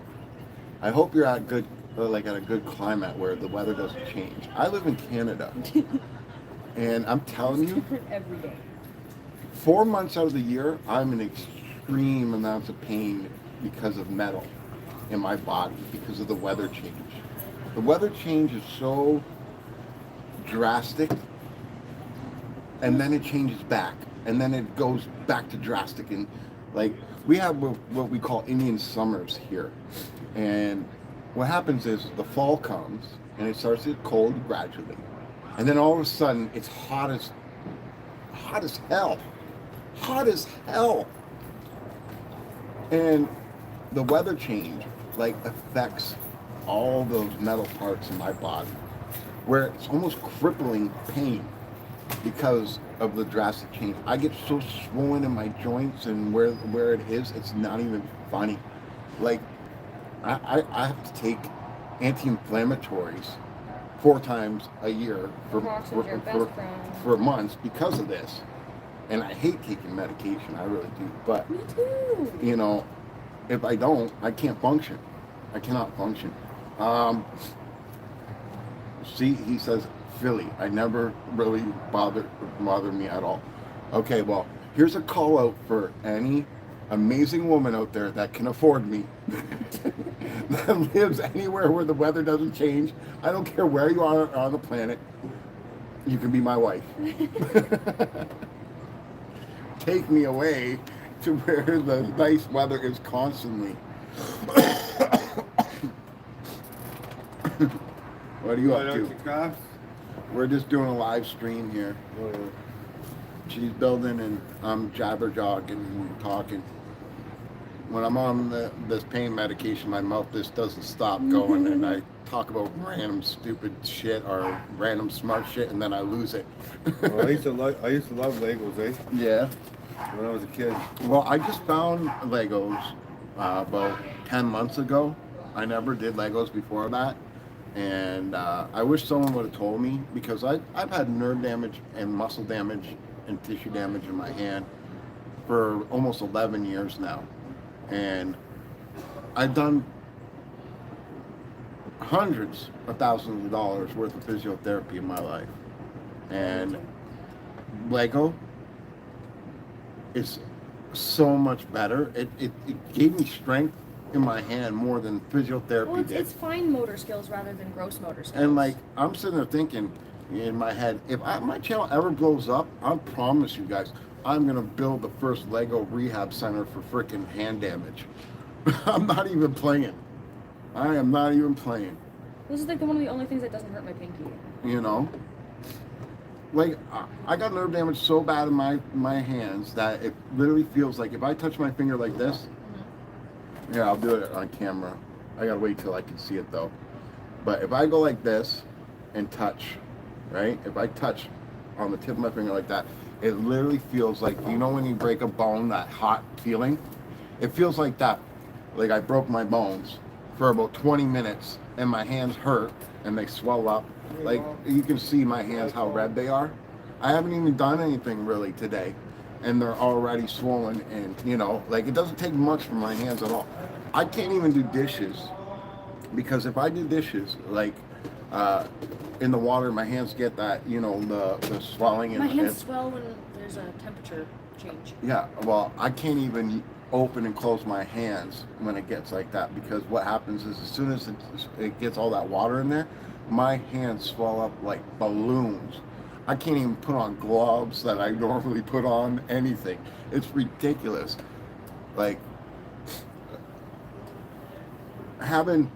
I hope you're at at a good climate where the weather doesn't change. I live in Canada, and I'm telling you, Different every day. 4 months out of the year, I'm in extreme amounts of pain because of metal in my body, because of the weather change. The weather change is so drastic, and then it changes back, and then it goes back to drastic. And like, we have what we call Indian summers here. And what happens is the fall comes, and it starts to get cold gradually. And then all of a sudden, it's hot as hell. Hot as hell. And the weather change like affects all those metal parts in my body, where it's almost crippling pain because of the drastic change. I get so swollen in my joints and where it is, it's not even funny. Like I have to take anti-inflammatories 4 times a year Toxins, your best friend. for months because of this. And I hate taking medication, I really do. But Me too. you know, if I don't, I can't function. I cannot function. See, he says Philly. I never really bother me at all. Okay, well, here's a call out for any amazing woman out there that can afford me, that lives anywhere where the weather doesn't change. I don't care where you are on the planet. You can be my wife. Take me away to where the nice weather is constantly. What are you up to? We're just doing a live stream here. She's building and I'm jabber jogging and talking. When I'm on this pain medication, my mouth just doesn't stop going, and I talk about random stupid shit or random smart shit, and then I lose it. Well, I used to love Legos, eh? Yeah. When I was a kid. Well, I just found Legos about 10 months ago. I never did Legos before that. And I wish someone would have told me, because I've had nerve damage and muscle damage and tissue damage in my hand for almost 11 years now. And I've done hundreds of thousands of dollars worth of physiotherapy in my life. And Lego is so much better. It gave me strength in my hand more than physiotherapy Well, did. it's fine motor skills rather than gross motor skills. And like, I'm sitting there thinking in my head, if my channel ever blows up, I promise you guys, I'm gonna build the first Lego rehab center for freaking hand damage. I'm not even playing. I am not even playing. This is like one of the only things that doesn't hurt my pinky. You know, like I got nerve damage so bad in my hands that it literally feels like if I touch my finger like this. Yeah, I'll do it on camera. I gotta wait till I can see it though. But if I go like this and touch, right? If I touch on the tip of my finger like that, it literally feels like, you know when you break a bone, that hot feeling? It feels like that. Like I broke my bones for about 20 minutes and my hands hurt and they swell up. Like you can see my hands, how red they are. I haven't even done anything really today, and they're already swollen, and you know, like it doesn't take much from my hands at all. I can't even do dishes, because if I do dishes, like in the water, my hands get that, you know, the swelling. My hands swell when there's a temperature change. Yeah, well, I can't even open and close my hands when it gets like that, because what happens is as soon as it gets all that water in there, my hands swell up like balloons. I can't even put on gloves that I normally put on, anything. It's ridiculous. Like, having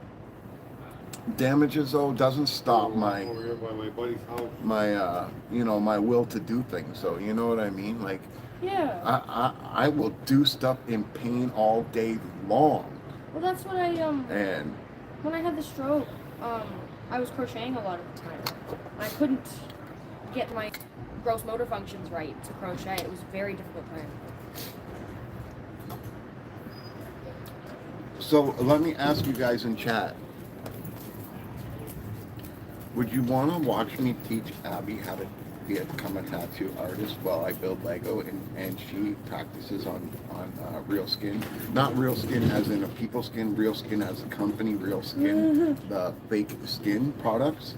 damages though doesn't stop my Over here by my buddy's house. you know, my will to do things. So you know what I mean? Like Yeah. I will do stuff in pain all day long. Well, that's what And when I had the stroke, I was crocheting a lot of the time. I couldn't get my gross motor functions right to crochet. It was a very difficult time. so let me ask you guys in chat. Would you want to watch me teach Abby how to become a tattoo artist while I build Lego and she practices on real skin? Not real skin as in a people skin, real skin as a company, real skin, the fake skin products.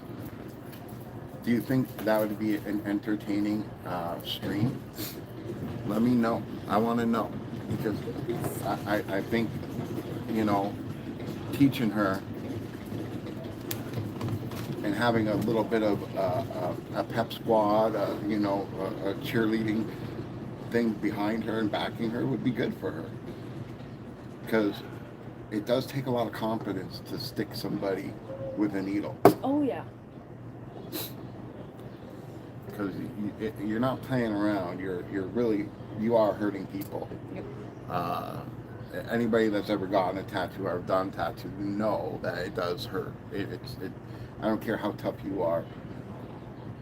Do you think that would be an entertaining stream? Let me know. I want to know because I think, you know, teaching her and having a little bit of a pep squad, you know, a cheerleading thing behind her and backing her would be good for her. Because it does take a lot of confidence to stick somebody with a needle. Oh yeah. Because you're not playing around. You're really, you are hurting people. Yep. Anybody that's ever gotten a tattoo or done tattoo know that it does hurt. I don't care how tough you are.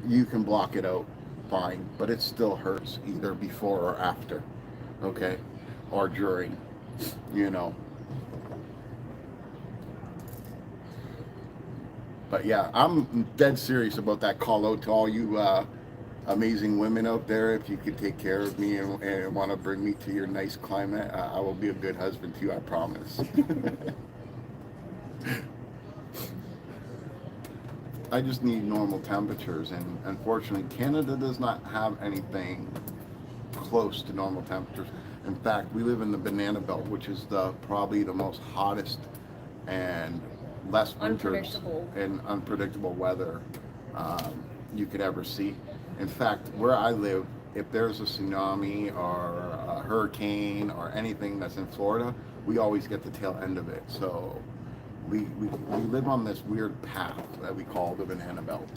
You can block it out fine, but it still hurts either before or after, okay? Or during, you know. But yeah, I'm dead serious about that call out to all you amazing women out there. If you could take care of me and want to bring me to your nice climate, I will be a good husband to you, I promise. I just need normal temperatures, and unfortunately Canada does not have anything close to normal temperatures. In fact, we live in the banana belt, which is probably the most hottest and less winters and unpredictable weather you could ever see. In fact, where I live, if there's a tsunami or a hurricane or anything that's in Florida, we always get the tail end of it. So we live on this weird path that we call the banana belt.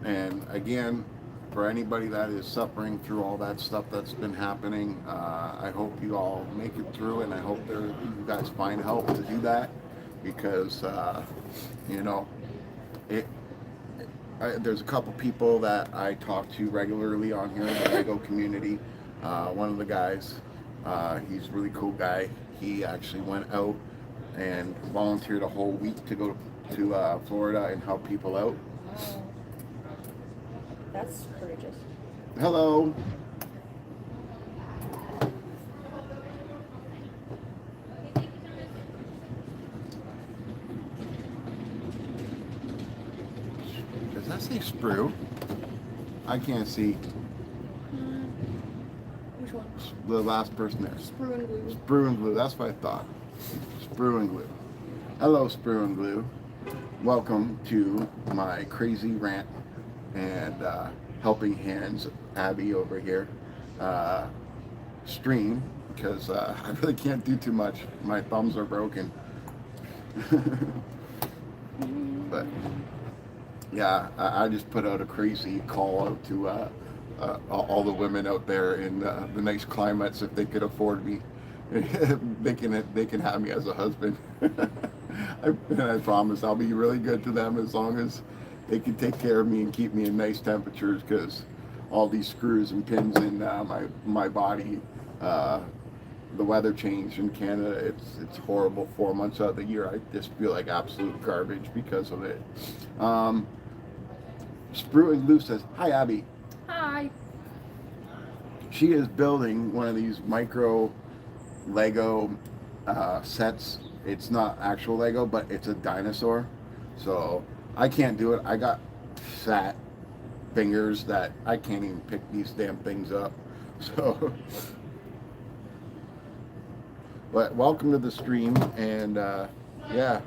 And again, for anybody that is suffering through all that stuff that's been happening, I hope you all make it through, and I hope you guys find help to do that, because you know, there's a couple people that I talk to regularly on here in the Lego community. One of the guys, he's a really cool guy. He actually went out and volunteered a whole week to go to Florida and help people out. Wow. That's courageous. Hello. Does that say sprue? I can't see. Which one? The last person there. Sprue and glue. Sprue and glue. That's what I thought. Sprue and glue. Hello, Sprue and glue. Welcome to my crazy rant and helping hands, Abby over here, stream, because I really can't do too much. My thumbs are broken. But yeah, I just put out a crazy call out to all the women out there in the nice climates. If they could afford me, they can have me as a husband. I promise I'll be really good to them as long as they can take care of me and keep me in nice temperatures, because all these screws and pins in my body, the weather change in Canada, it's horrible. 4 months out of the year, I just feel like absolute garbage because of it. Sprue and Glue says, hi Abby. Hi. She is building one of these micro Lego sets. It's not actual Lego, but it's a dinosaur. So I can't do it. I got fat fingers that I can't even pick these damn things up. So, but welcome to the stream, and yeah,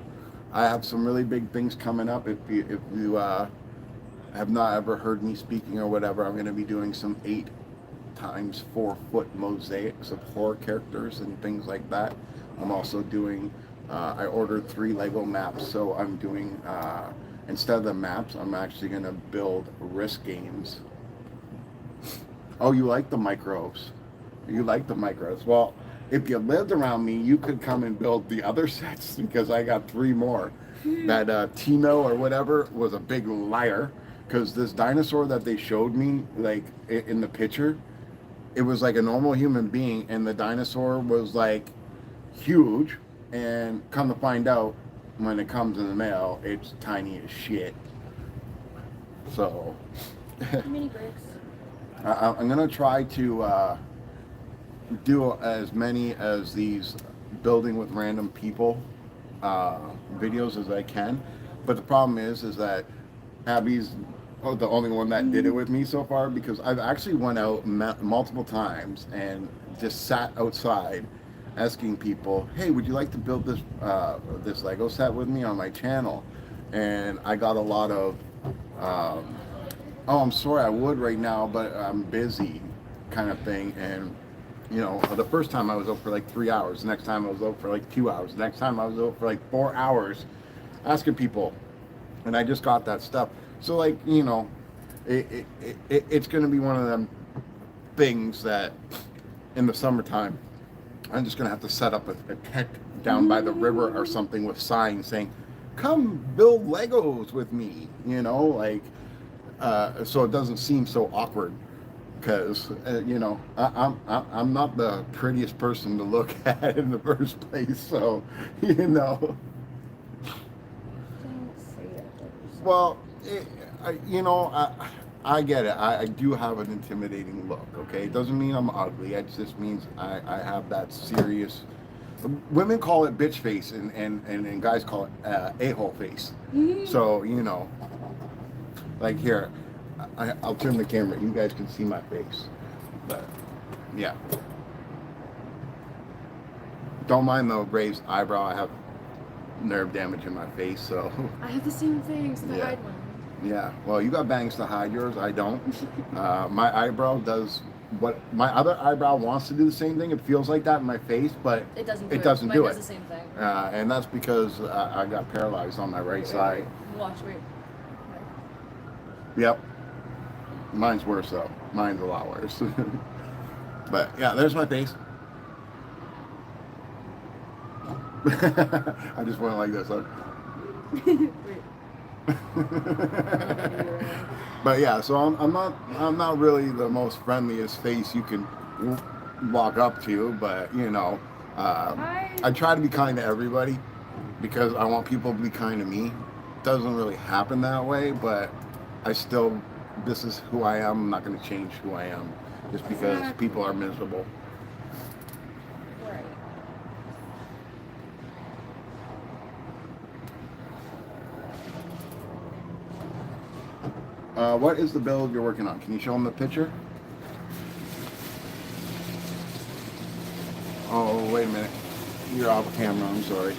I have some really big things coming up. If you have not ever heard me speaking or whatever, I'm going to be doing some 8x4 foot mosaics of horror characters and things like that. I'm also doing, I ordered 3 Lego maps, so I'm doing instead of the maps, I'm actually going to build risk games. Oh, you like the micros? You like the micros? Well, if you lived around me, you could come and build the other sets because I got 3 more. That Tino or whatever was a big liar because this dinosaur that they showed me, like in the picture, it was like a normal human being, and the dinosaur was like huge. And come to find out, when it comes in the mail, it's tiny as shit. So, Mini bricks. I'm gonna try to do as many as these building with random people videos as I can. But the problem is that Abby's the only one that did it with me so far, because I've actually went out multiple times and just sat outside asking people, hey, would you like to build this this Lego set with me on my channel? And I got a lot of oh, I'm sorry, I would right now, but I'm busy kind of thing. And you know, the first time I was out for like 3 hours, the next time I was out for like 2 hours, the next time I was out for like 4 hours asking people, and I just got that stuff. So like, you know, it's going to be one of them things that in the summertime I'm just going to have to set up a tent down by the river or something with signs saying, come build Legos with me, you know, like so it doesn't seem so awkward. Because you know, I'm not the prettiest person to look at in the first place, so you know. Don't say it. Well, you know, I get it. I do have an intimidating look. Okay, it doesn't mean I'm ugly. It just means I have that serious. Women call it bitch face, and guys call it a-hole face. So you know, like here. I'll turn the camera. You guys can see my face, but yeah. Don't mind the raised eyebrow. I have nerve damage in my face, so. I have the same thing, so I Yeah. hide one. Yeah. Well, you got bangs to hide yours. I don't. My eyebrow does what my other eyebrow wants to do the same thing. It feels like that in my face, but It doesn't do it it. doesn't Mine do does it. the same thing. And that's because I got paralyzed on my right side. Watch, wait. Yep. Mine's worse though. Mine's a lot worse. But yeah, there's my face. I just went like this. Look. But yeah, so I'm not really the most friendliest face you can walk up to, but you know, I try to be kind to everybody because I want people to be kind to me. Doesn't really happen that way, but I still, this is who I am. I'm not going to change who I am just because people are miserable. Right. What is the build you're working on? Can you show them the picture? Oh, wait a minute. You're off camera. I'm sorry.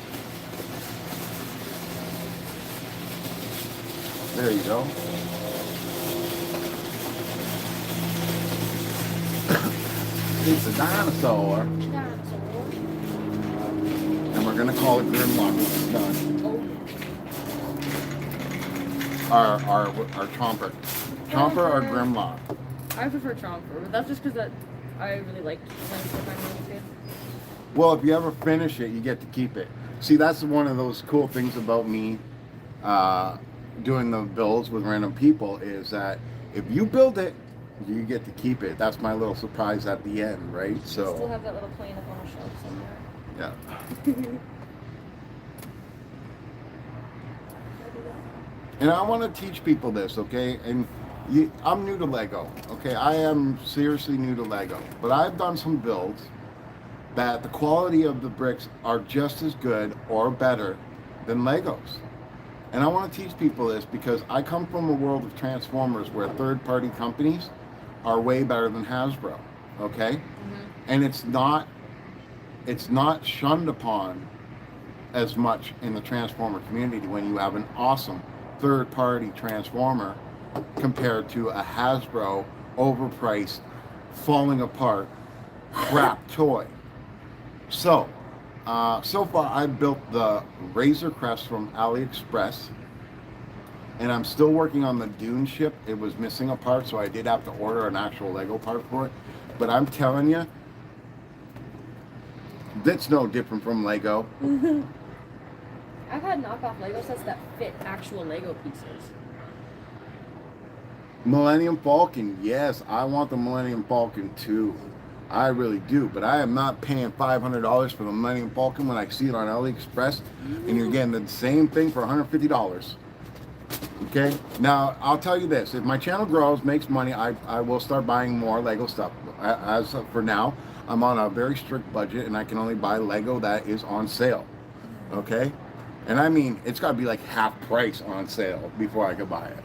There you go. It's a dinosaur. Dinosaur. And we're going to call it Grimlock when it's done. Oh. Our Chomper. Chomper or Grimlock? I prefer Chomper, but that's just because I really like dinosaur when I was a kid. Well, if you ever finish it, you get to keep it. See, that's one of those cool things about me doing the builds with random people is that if you build it, you get to keep it. That's my little surprise at the end, right? I still So, have that little plane up on a shelf somewhere. yeah. And I want to teach people this, okay? And I'm new to Lego, okay? I am seriously new to Lego. But I've done some builds that the quality of the bricks are just as good or better than Legos. And I want to teach people this because I come from a world of Transformers where third-party companies are way better than Hasbro, okay? Mm-hmm. And it's not shunned upon as much in the Transformer community when you have an awesome third-party Transformer compared to a Hasbro overpriced, falling apart, crap toy. So far I've built the Razor Crest from AliExpress. and I'm still working on the Dune ship. It was missing a part, so I did have to order an actual Lego part for it. But I'm telling you, that's no different from Lego. I've had knockoff Lego sets that fit actual Lego pieces. Millennium Falcon, yes, I want the Millennium Falcon too. I really do, but I am not paying $500 for the Millennium Falcon when I see it on AliExpress, and you're getting the same thing for $150. Okay, now I'll tell you this: if my channel grows, makes money, I will start buying more Lego stuff. As for now, I'm on a very strict budget, and I can only buy Lego that is on sale. Okay, and I mean it's got to be like half price on sale before I could buy it.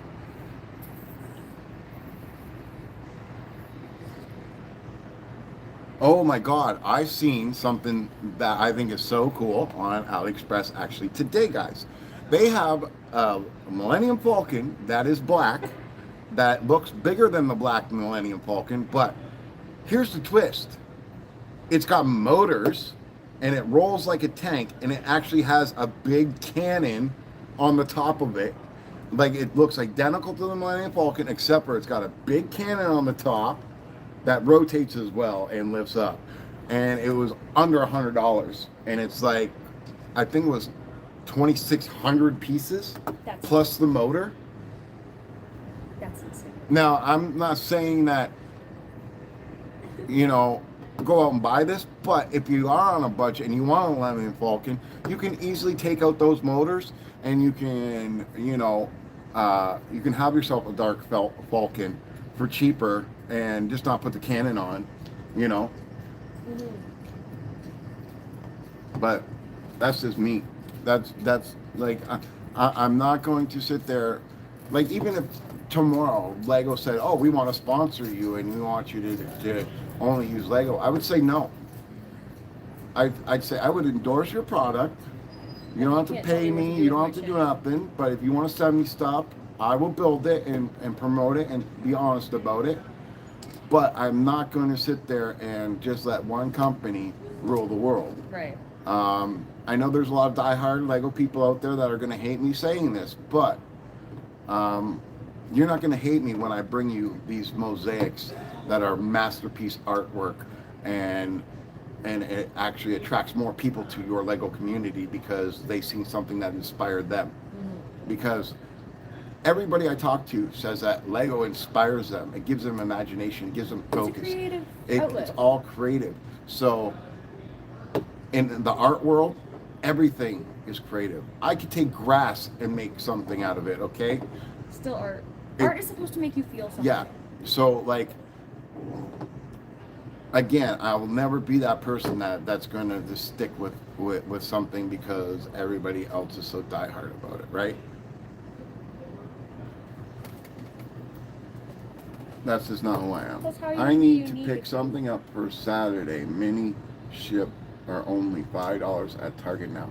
Oh my God, I've seen something that I think is so cool on AliExpress actually today, guys. They have a Millennium Falcon that is black, that looks bigger than the black Millennium Falcon, but here's the twist. It's got motors, and it rolls like a tank, and it actually has a big cannon on the top of it. Like, it looks identical to the Millennium Falcon, except for it's got a big cannon on the top that rotates as well and lifts up. And it was under $100. And it's like, I think it was 2,600 pieces That's plus the motor. That's insane. Now, I'm not saying that, you know, go out and buy this, but if you are on a budget and you want a Millennium Falcon, you can easily take out those motors and you can, you know, you can have yourself a dark Falcon for cheaper and just not put the cannon on, you know. But that's just me. That's like, I'm not going to sit there, like, even if tomorrow Lego said, oh, we want to sponsor you and we want you to only use Lego, I would say no. I'd say I would endorse your product. You don't have to Can't tell pay me what to me, do you with don't my have to do channel. nothing, but if you want to send me stuff, I will build it and promote it and be honest about it. But I'm not going to sit there and just let one company rule the world. Right. I know there's a lot of diehard Lego people out there that are going to hate me saying this, but you're not going to hate me when I bring you these mosaics that are masterpiece artwork, and it actually attracts more people to your Lego community because they seen something that inspired them. Because everybody I talk to says that Lego inspires them. It gives them imagination. It gives them focus. It's a creative It's outlet. all creative. So in the art world, everything is creative. I could take grass and make something out of it, okay? Still art. It- Art is supposed to make you feel something. Yeah. So, like, again, I will never be that person that's going to just stick with something because everybody else is so diehard about it, right? That's just not who I am. That's how you I need to unique pick it. something up for Saturday. Mini ship are only $5 at Target now.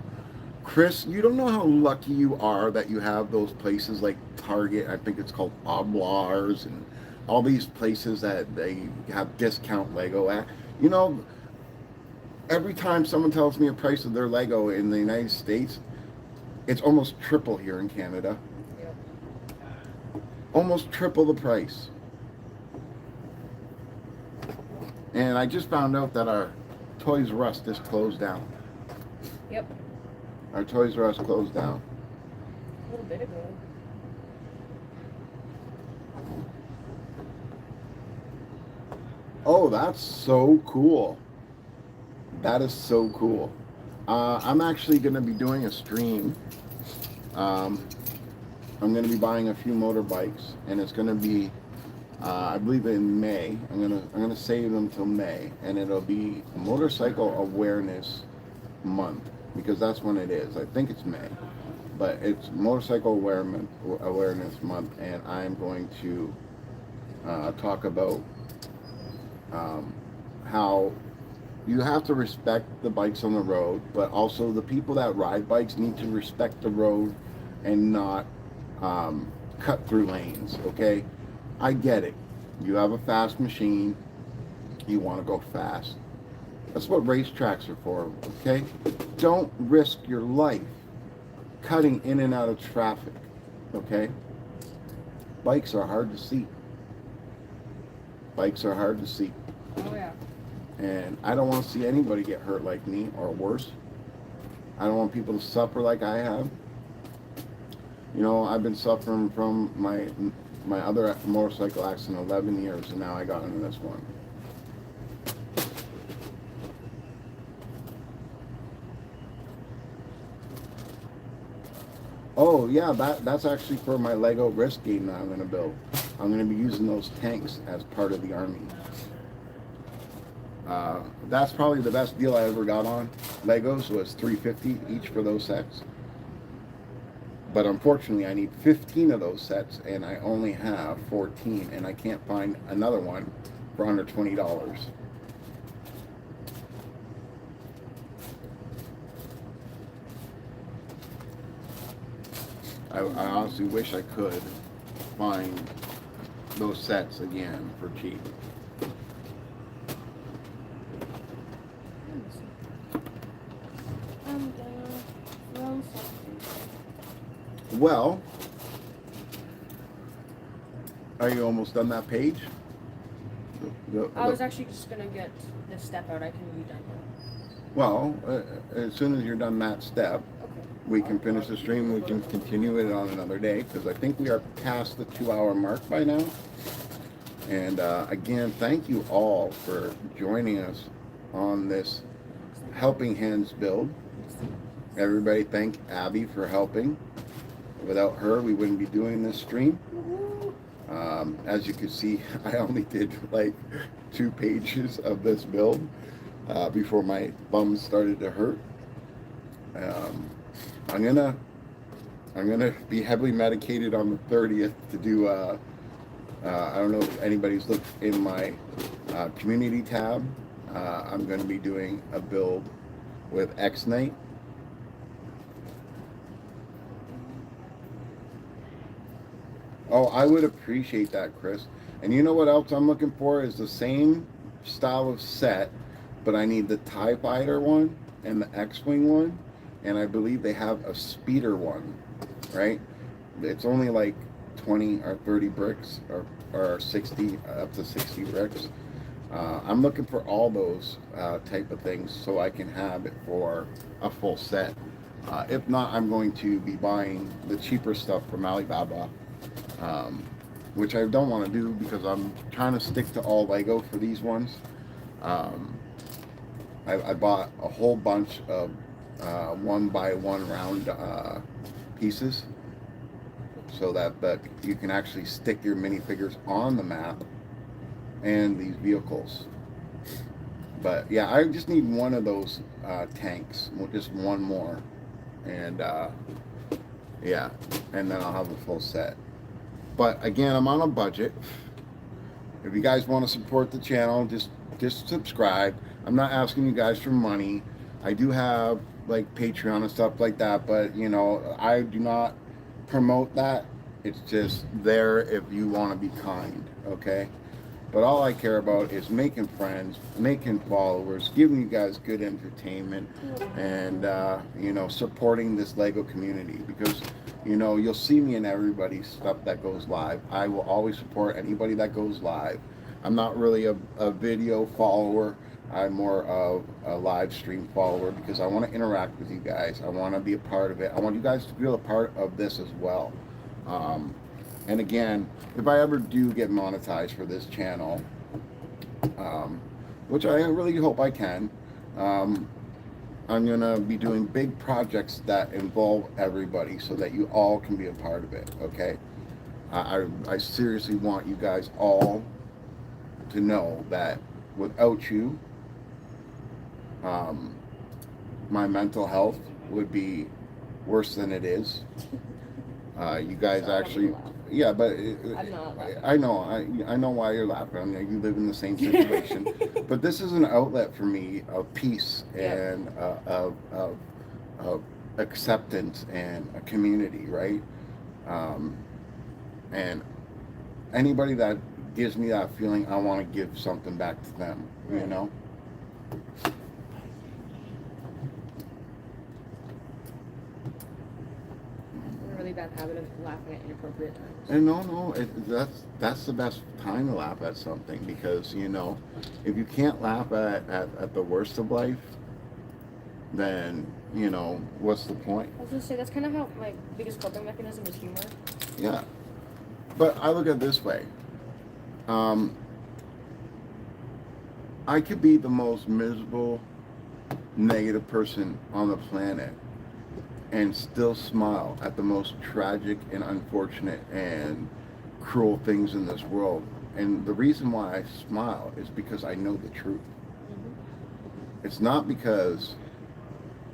Chris, you don't know how lucky you are that you have those places like Target. I think it's called Oblars and all these places that they have discount Lego at. You know, every time someone tells me a price of their Lego in the United States, it's almost triple here in Canada. Yep. Almost triple the price. And I just found out that our Toys R Us just closed down. Yep. Our Toys R Us closed down. A little bit ago. Oh, that's so cool. That is so cool. I'm actually going to be doing a stream. I'm going to be buying a few motorbikes, and it's going to be, I believe in May. I'm gonna save them till May, and it'll be Motorcycle Awareness Month because that's when it is. I think it's May, but it's Motorcycle Awareness Month, and I'm going to talk about how you have to respect the bikes on the road, but also the people that ride bikes need to respect the road and not cut through lanes, okay? I get it. You have a fast machine. You want to go fast. That's what racetracks are for, okay? Don't risk your life cutting in and out of traffic, okay? bikes are hard to see. Bikes are hard to see. Oh yeah. And I don't want to see anybody get hurt like me or worse. I don't want people to suffer like I have. You know, I've been suffering from my other motorcycle accident 11 years, and now I got into this one. Oh yeah, that's actually for my Lego wrist game that I'm going to build. I'm going to be using those tanks as part of the army. That's probably the best deal I ever got on Legos, was $350 each for those sets. But unfortunately, I need 15 of those sets, and I only have 14, and I can't find another one for under $20. I honestly wish I could find those sets again for cheap. I'm gonna throw something. Well, are you almost done that page? I was actually just gonna get this step out. I can be done. Well, as soon as you're done that step, Okay. we can finish the stream. We can continue it on another day, because I think we are past the 2-hour mark by now. And again, thank you all for joining us on this Helping Hands build. Everybody thank Abby for helping. Without her, we wouldn't be doing this stream. As you can see, I only did like 2 pages of this build before my bum started to hurt. I'm gonna be heavily medicated on the 30th to do. I don't know if anybody's looked in my community tab. I'm going to be doing a build with X-Night. Oh, I would appreciate that, Chris. And you know what else I'm looking for is the same style of set, but I need the TIE Fighter one and the X-Wing one, and I believe they have a speeder one, right? It's only like 20 or 30 bricks, or 60, up to 60 bricks. I'm looking for all those type of things so I can have it for a full set. If not, I'm going to be buying the cheaper stuff from Alibaba, which I don't want to do because I'm trying to stick to all Lego for these ones. I bought a whole bunch of 1x1 round pieces, so that you can actually stick your minifigures on the map and these vehicles. But yeah, I just need one of those tanks, just one more, and yeah, and then I'll have a full set. But again, I'm on a budget. If you guys want to support the channel, just subscribe. I'm not asking you guys for money. I do have like Patreon and stuff like that, but you know, I do not promote that. It's just there if you want to be kind, okay? But all I care about is making friends, making followers, giving you guys good entertainment, and you know, supporting this Lego community, because you know, you'll see me in everybody's stuff that goes live. I will always support anybody that goes live. I'm not really a video follower. I'm more of a live stream follower because I want to interact with you guys. I want to be a part of it. I want you guys to feel a part of this as well. And again, if I ever do get monetized for this channel, which I really hope I can, I'm going to be doing big projects that involve everybody so that you all can be a part of it, okay? I seriously want you guys all to know that without you, my mental health would be worse than it is. You guys actually, yeah, but I'm not laughing. I know why you're laughing. I mean, you live in the same situation. But this is an outlet for me of peace and of acceptance and a community, right? And anybody that gives me that feeling, I want to give something back to them, you know? I'm a really bad habit of laughing at inappropriate times. And no, that's the best time to laugh at something, because you know, if you can't laugh at the worst of life, then you know what's the point? I was gonna say that's kind of how my biggest coping mechanism is humor. Yeah, but I look at it this way. I could be the most miserable, negative person on the planet and still smile at the most tragic and unfortunate and cruel things in this world. And the reason why I smile is because I know the truth. It's not because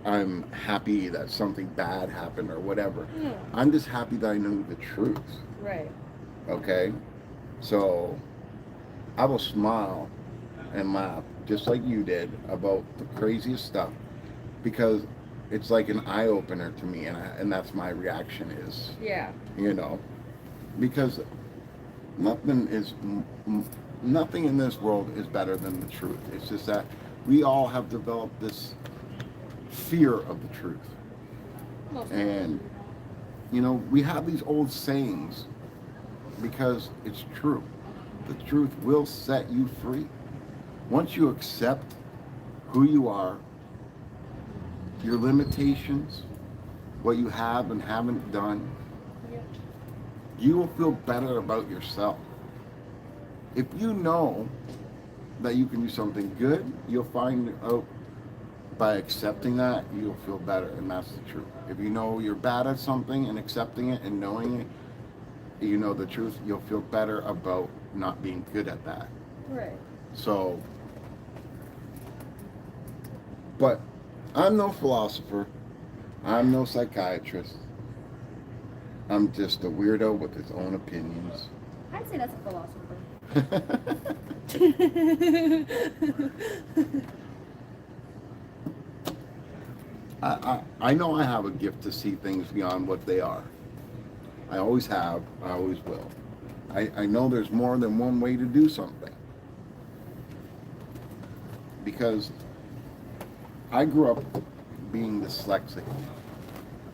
I'm happy that something bad happened or whatever. Yeah. I'm just happy that I know the truth. Right. Okay? So I will smile and laugh just like you did about the craziest stuff, because it's like an eye opener to me, and that's my reaction is, Yeah. you know, because nothing in this world is better than the truth. It's just that we all have developed this fear of the truth. Most And you know, we have these old sayings because it's true. The truth will set you free. Once you accept who you are, your limitations, what you have and haven't done, Yep. you will feel better about yourself. If you know that you can do something good, you'll find out by accepting that, you'll feel better, and that's the truth. If you know you're bad at something and accepting it and knowing it, you know the truth, you'll feel better about not being good at that. Right. So, but I'm no philosopher. I'm no psychiatrist. I'm just a weirdo with his own opinions. I'd say that's a philosopher. I know I have a gift to see things beyond what they are. I always have, I always will. I know there's more than one way to do something. Because I grew up being dyslexic.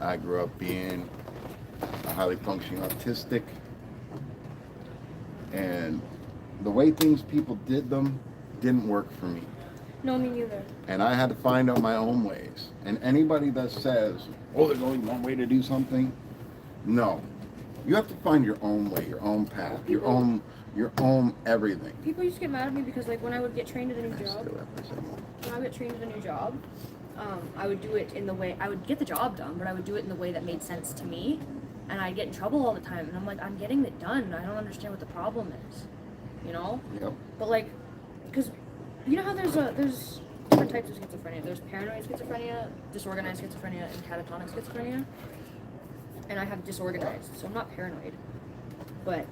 I grew up being a highly functioning autistic. And the way people did them didn't work for me. No, me neither. And I had to find out my own ways. And anybody that says, oh, there's only one way to do something, no. You have to find your own way, your own path, your own everything. People used to get mad at me because, like, when I would get trained at a new I job, still have to say more. when I would get trained at a new job, I would do it in the way, I would get the job done, but I would do it in the way that made sense to me. And I'd get in trouble all the time. And I'm like, I'm getting it done. I don't understand what the problem is. You know? Yep. But, like, because you know how there's different types of schizophrenia. There's paranoid schizophrenia, disorganized schizophrenia, and catatonic schizophrenia. And I have disorganized, so I'm not paranoid. But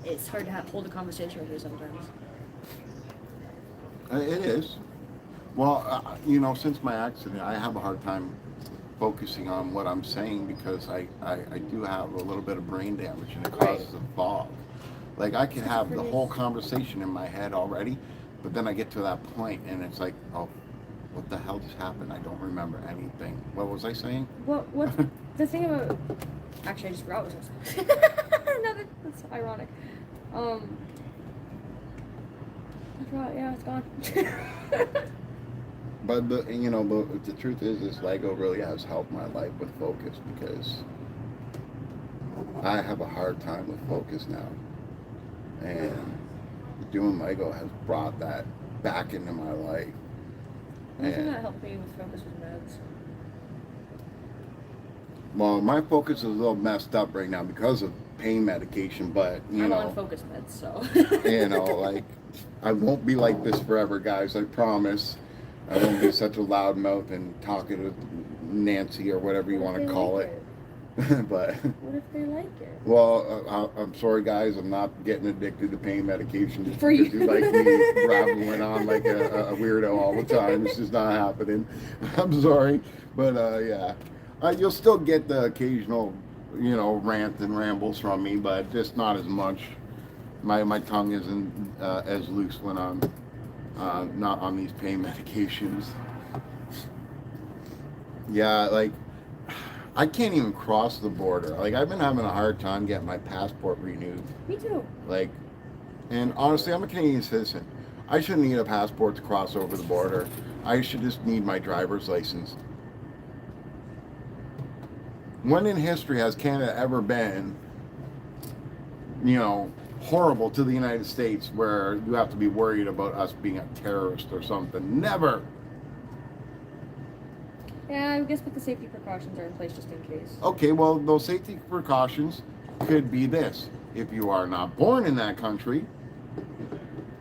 it's hard to hold a conversation with you sometimes. It is. Well, you know, since my accident, I have a hard time focusing on what I'm saying because I do have a little bit of brain damage and it causes a fog. Like I can have the whole conversation in my head already, but then I get to that point and it's like, oh, what the hell just happened? I don't remember anything. What was I saying? What the thing about, actually I just forgot what I was saying. No, that's ironic. I forgot, yeah, it's gone. But the truth is Lego really has helped my life with focus because I have a hard time with focus now. And doing Lego has brought that back into my life. One thing that helped me with focus was meds. Well, my focus is a little messed up right now because of pain medication, but I'm on focus meds, so. like I won't be like this forever, guys. I promise. I won't be such a loud mouth and talking to Nancy or whatever you want to call it. But what if they like it? well, I'm sorry, guys. I'm not getting addicted to pain medication just For because you. you like me rattling on like a weirdo all the time. It's just not happening. I'm sorry, but yeah, you'll still get the occasional, rant and rambles from me, but just not as much. My tongue isn't as loose when I'm not on these pain medications. Yeah, like I can't even cross the border. Like, I've been having a hard time getting my passport renewed. Me too. Like, and honestly, I'm a Canadian citizen. I shouldn't need a passport to cross over the border. I should just need my driver's license. When in history has Canada ever been, horrible to the United States where you have to be worried about us being a terrorist or something? Never. Yeah, I guess, but the safety precautions are in place just in case. Okay, well, those safety precautions could be this. If you are not born in that country,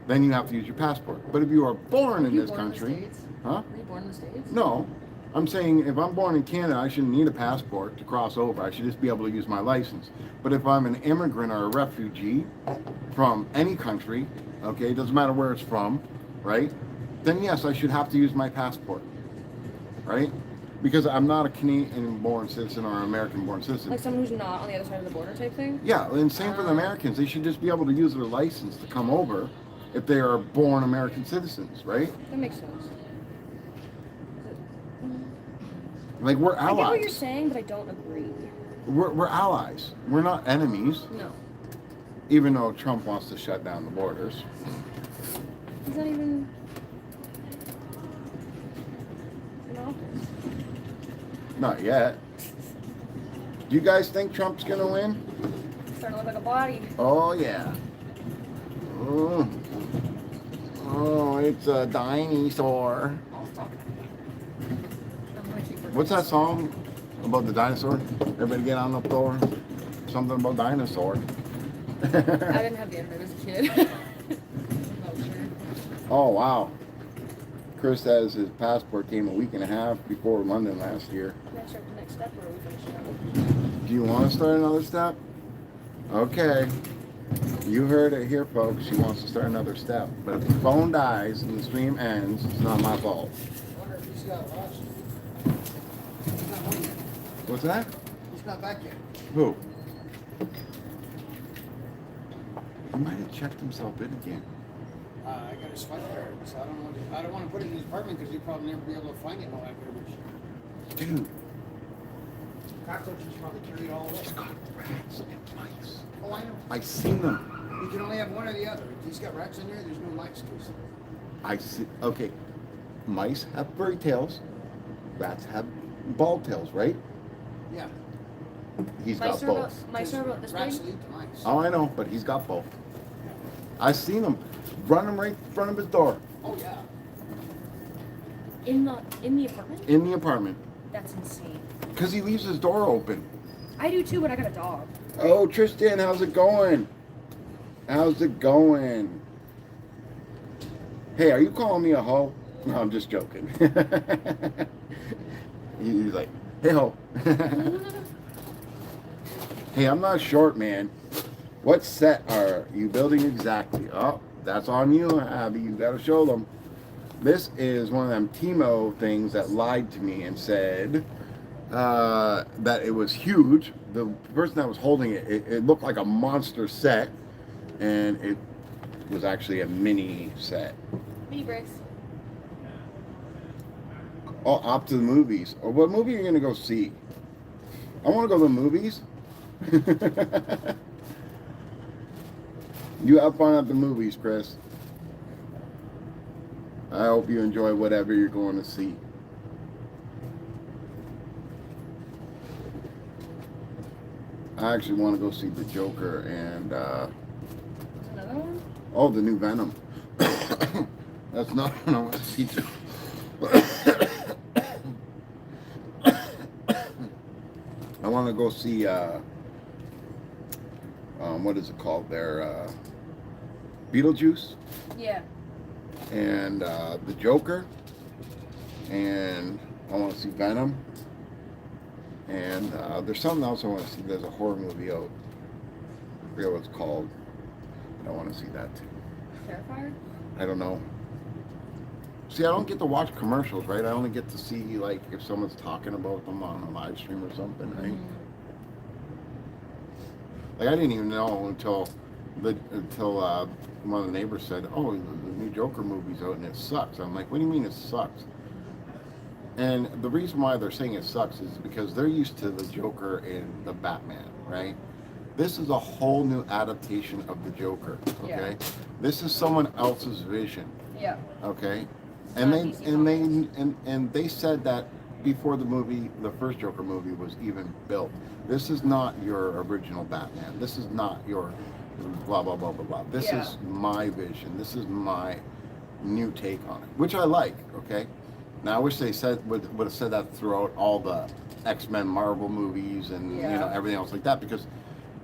then you have to use your passport. But if you are born in this country, huh? Were you born in the States? No. I'm saying if I'm born in Canada, I shouldn't need a passport to cross over. I should just be able to use my license. But if I'm an immigrant or a refugee from any country, okay, it doesn't matter where it's from, right? Then yes, I should have to use my passport, right? Because I'm not a Canadian-born citizen or an American-born citizen. Like someone who's not on the other side of the border type thing? Yeah, and same for the Americans. They should just be able to use their license to come over if they are born American citizens, right? That makes sense. Like, we're allies. I get what you're saying, but I don't agree. We're allies. We're not enemies. No. Even though Trump wants to shut down the borders. He's not even in office. Not yet. Do you guys think Trump's gonna win? It's starting to look like a body. Oh yeah. Oh, it's a dinosaur. What's that song about the dinosaur? Everybody get on the floor. Something about dinosaur. I didn't have the internet as a kid. Oh wow. Chris says his passport came a week and a half before London last year. Can I start the next step or are we finished? Do you want to start another step? Okay. You heard it here, folks. She wants to start another step. But if the phone dies and the stream ends, it's not my fault. What's that? He's not back yet. Who? He might have checked himself in again. I got his flight card, so I don't want to put it in his apartment because he'll probably never be able to find it while I go to Dude, cockroaches probably carry it all he's away. got rats and mice. Oh, I know. I seen them. You can only have one or the other. If he's got rats in there, there's no mice. I see. Okay. Mice have furry tails. Rats have bald tails, right? Yeah. He's got both. Mice are about this Rats big? eat the mice. Oh, I know, but he's got both. I seen him running right in front of his door Oh, yeah. In the apartment? in the apartment That's insane. because he leaves his door open. I do too, but I got a dog. Oh, Tristan, how's it going? How's it going? Hey, are you calling me a hoe? No, I'm just joking. He's like, hey, ho. Hey, I'm not short, man. What set are you building exactly? Oh, that's on you, Abby. You gotta show them. This is one of them Timo things that lied to me and said that it was huge. The person that was holding it, it looked like a monster set, and it was actually a mini set. Mini bricks. Oh, off to the movies. Or what movie are you gonna go see? I want to go to the movies. You have fun at the movies, Chris. I hope you enjoy whatever you're going to see. I actually want to go see the Joker and Another one? oh, the new Venom. That's not no. I want to go see what is it called there? Beetlejuice Yeah. and the Joker, and I want to see Venom, and there's something else I want to see. There's a horror movie out. I forget what it's called, but I want to see that too. Terrifier? I don't know. See, I don't get to watch commercials, right? I only get to see like if someone's talking about them on a live stream or something, right? Mm-hmm. Like I didn't even know until one of the neighbors said, "Oh, the new Joker movie's out and it sucks." I'm like, "What do you mean it sucks?" And the reason why they're saying it sucks is because they're used to the Joker in the Batman, right? This is a whole new adaptation of the Joker, okay? Yeah. This is someone else's vision, Yeah. okay? It's And not they DC and they Comics. and they said that before the movie, the first Joker movie was even built. This is not your original Batman. This is not your blah blah blah blah blah. This Yeah. is my vision. This is my new take on it, which I like, okay? Now I wish they would have said that throughout all the X-Men Marvel movies and Yeah. everything else like that, because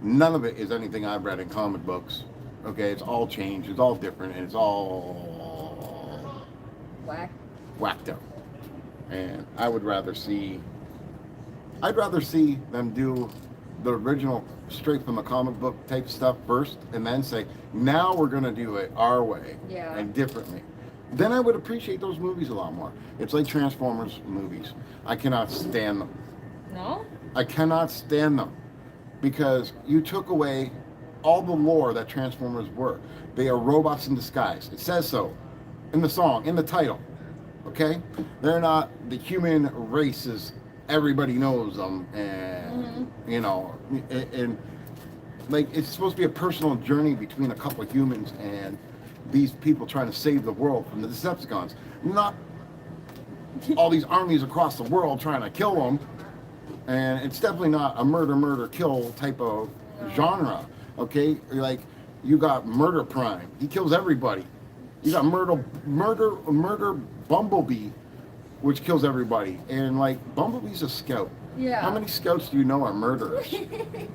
none of it is anything I've read in comic books. Okay, it's all changed, it's all different, and it's all Whack. whacked out. And I'd rather see them do the original straight from the comic book type stuff first, and then say, now we're gonna do it our way Yeah. and differently. Then I would appreciate those movies a lot more. It's like Transformers movies. I cannot stand them. No? I cannot stand them because you took away all the lore that Transformers were. They are robots in disguise. It says so in the song, in the title. Okay? They're not the human races. Everybody knows them, and and like it's supposed to be a personal journey between a couple of humans and these people trying to save the world from the Decepticons. Not all these armies across the world trying to kill them. And it's definitely not a murder, kill type of genre. Okay? Like, you got Murder Prime. He kills everybody. You got murder Bumblebee, which kills everybody. And, like, Bumblebee's a scout. Yeah. How many scouts do you know are murderers?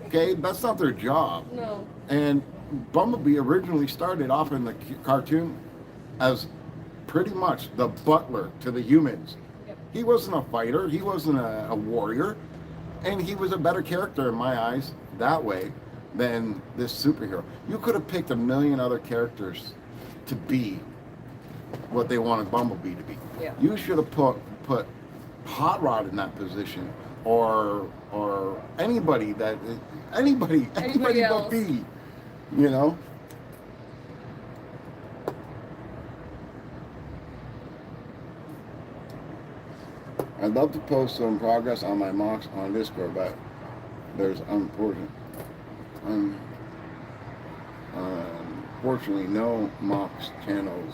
Okay? That's not their job. No. And Bumblebee originally started off in the cartoon as pretty much the butler to the humans. Yep. He wasn't a fighter, he wasn't a warrior, and he was a better character in my eyes that way than this superhero. You could have picked a million other characters to be what they wanted Bumblebee to be. Yeah. You should have put Hot Rod in that position, or anybody Anybody but else. B, you know. I'd love to post some progress on my mocks on Discord, but there's unfortunately no mocks channels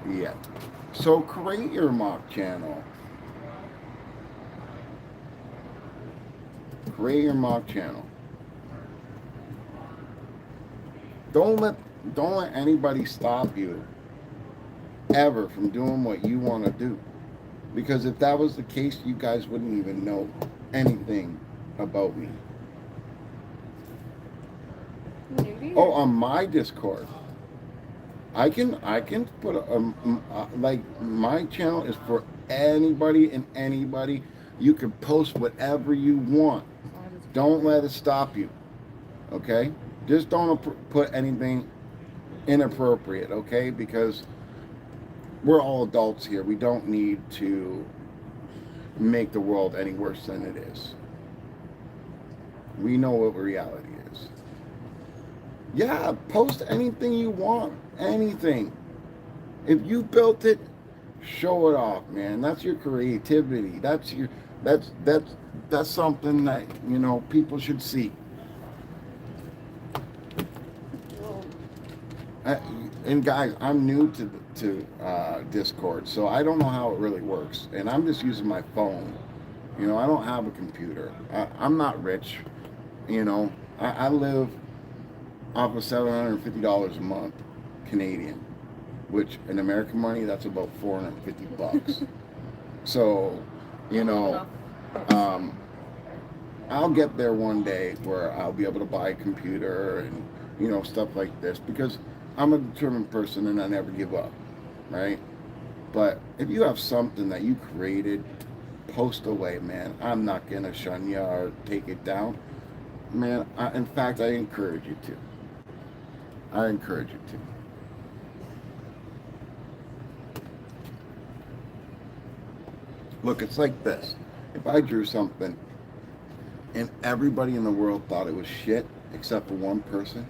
yet. So create your mock channel. Create your mock channel. Don't let anybody stop you ever from doing what you want to do. Because if that was the case, you guys wouldn't even know anything about me. Maybe. Oh, on my Discord, I can put like my channel is for anybody and anybody. You can post whatever you want. Don't let it stop you. Okay? Just don't put anything inappropriate. Okay? Because we're all adults here. We don't need to make the world any worse than it is. We know what reality is. Yeah, post anything you want. Anything. If you built it, show it off, man. That's your creativity. That's something that, people should see. And guys, I'm new to Discord, so I don't know how it really works, and I'm just using my phone. I don't have a computer. I'm not rich. I live off of $750 a month Canadian, which in American money that's about $450. So, I'll get there one day where I'll be able to buy a computer and stuff like this, because I'm a determined person and I never give up, right? But if you have something that you created, post away, man. I'm not gonna shun you or take it down, man. In fact, I encourage you to. I encourage you to. Look, it's like this. If I drew something and everybody in the world thought it was shit except for one person,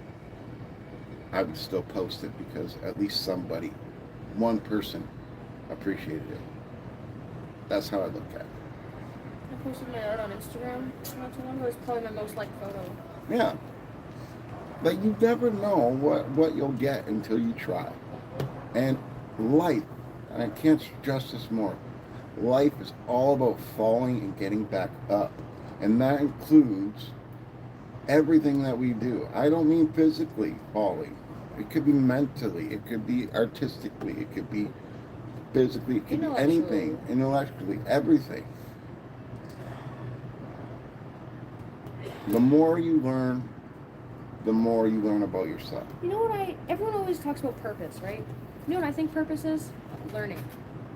I would still post it, because at least one person appreciated it. That's how I look at it. I posted my art on Instagram not too long ago. It's probably my most liked photo. Yeah. Like, you never know what you'll get until you try. And life, and I can't stress this more, life is all about falling and getting back up. And that includes everything that we do. I don't mean physically falling. It could be mentally, it could be artistically, it could be physically, it could be anything, intellectually, everything. The more you learn, the more you learn about yourself. You know what everyone always talks about purpose, right? You know what I think purpose is? Learning.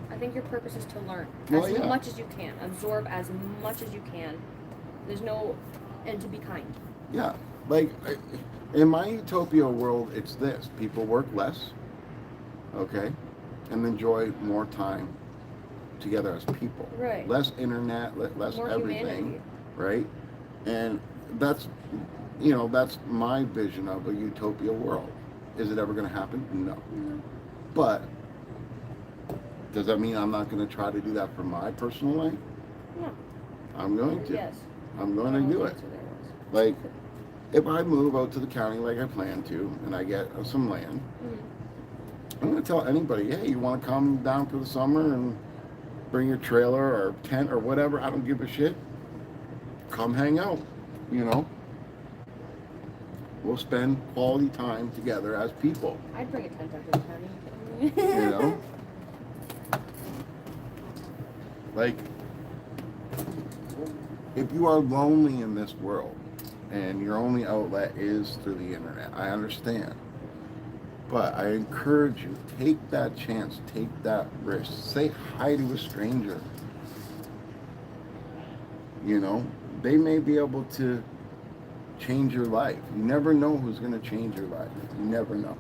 I think your purpose is to learn as much as you can, absorb as much as you can. There's no, and to be kind. Yeah, like in my utopia world, it's this: people work less, okay, and enjoy more time together as people. Right. Less internet, less More everything, humanity. right? And that's, that's my vision of a utopia world. Is it ever going to happen? No. Mm-hmm. But does that mean I'm not going to try to do that for my personal life? No. I'm going to. Yes. I'm going to do it. Like, if I move out to the county like I plan to, and I get some land, I'm going to tell anybody, hey, you want to come down for the summer and bring your trailer or tent or whatever, I don't give a shit. Come hang out, We'll spend quality time together as people, I'd bring a tent up to the county. Like, if you are lonely in this world and your only outlet is through the internet, I understand. But I encourage you, take that chance, take that risk. Say hi to a stranger. They may be able to change your life. You never know who's going to change your life. You never know.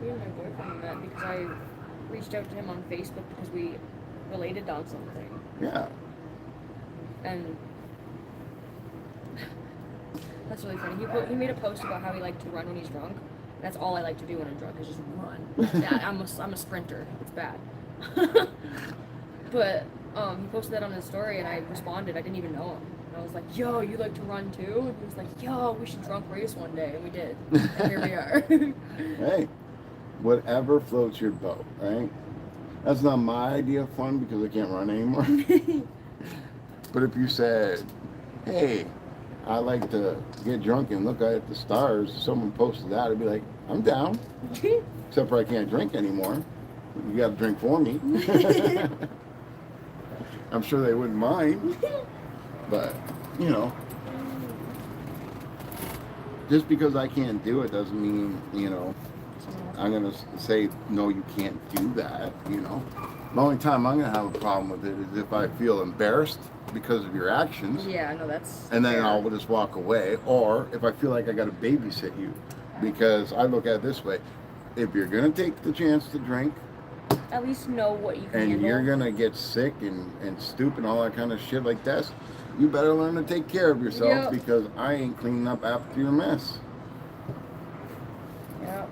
Me and my boyfriend met because I reached out to him on Facebook because we related on something. Yeah. And that's really funny. He made a post about how he liked to run when he's drunk. That's all I like to do when I'm drunk is just run. Yeah, I'm a sprinter. It's bad. But he posted that on his story, and I responded. I didn't even know him. And I was like, "Yo, you like to run too?" And he was like, "Yo, we should drunk race one day," and we did. And here we are. Hey, whatever floats your boat, right? That's not my idea of fun because I can't run anymore. But if you said, hey, I like to get drunk and look at the stars, someone posted that, I'd be like, I'm down. Except for I can't drink anymore. You got to drink for me. I'm sure they wouldn't mind. But, just because I can't do it doesn't mean, I'm going to say, no, you can't do that, The only time I'm going to have a problem with it is if I feel embarrassed because of your actions. Yeah, no, that's And then fair. I'll just walk away. Or if I feel like I got to babysit you. Because I look at it this way. If you're going to take the chance to drink, at least know what you can and handle. you're going to get sick and stoop and all that kind of shit like that, you better learn to take care of yourself. Yep. Because I ain't cleaning up after your mess. Yeah.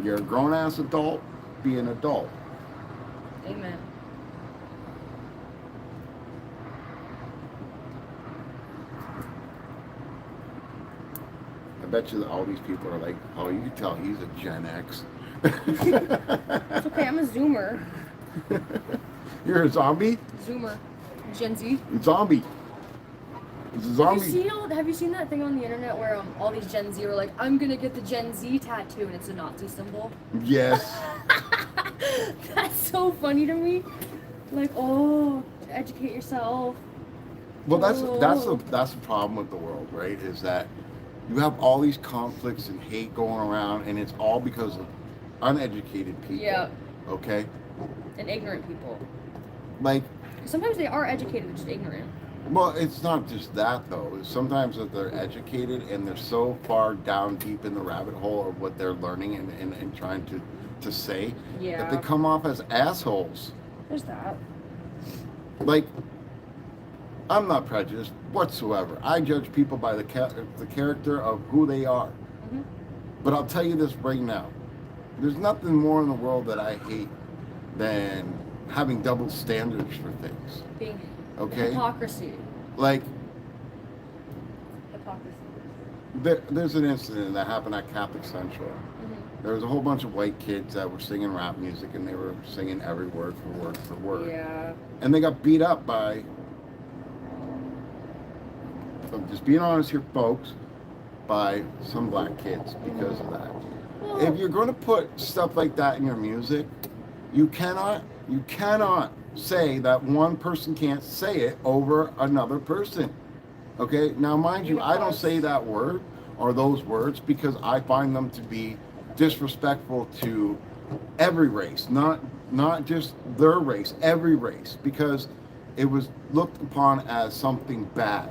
You're a grown-ass adult. Be an adult. Amen. I bet you that all these people are like, oh, you can tell he's a Gen X. It's okay, I'm a Zoomer. You're a zombie? Zoomer. Gen Z. Zombie. It's a zombie. Have you seen that thing on the internet where all these Gen Z are like, I'm gonna get the Gen Z tattoo, and it's a Nazi symbol? Yes. That's so funny to me. Like, oh, educate yourself. Well, that's the problem with the world, right? Is that you have all these conflicts and hate going around, and it's all because of uneducated people. Yeah. Okay. And ignorant people. Like, Sometimes they are educated, they're just ignorant. well, it's not just that though. It's sometimes that they're educated and they're so far down deep in the rabbit hole of what they're learning and trying to say Yeah. that they come off as assholes. There's that. Like, I'm not prejudiced whatsoever. I judge people by the character of who they are. Mm-hmm. But I'll tell you this right now. There's nothing more in the world that I hate than having double standards for things. Being Okay? hypocrisy. Like, Hypocrisy. there's an incident that happened at Catholic Central. Mm-hmm. There was a whole bunch of white kids that were singing rap music, and they were singing every word for word for word. Yeah. And they got beat up by, I'm just being honest here, folks, by some black kids because of that. Well, If you're going to put stuff like that in your music, you cannot say that one person can't say it over another person. Okay? Now, mind you, I don't say that word or those words because I find them to be disrespectful to every race, not just their race, every race, because it was looked upon as something bad.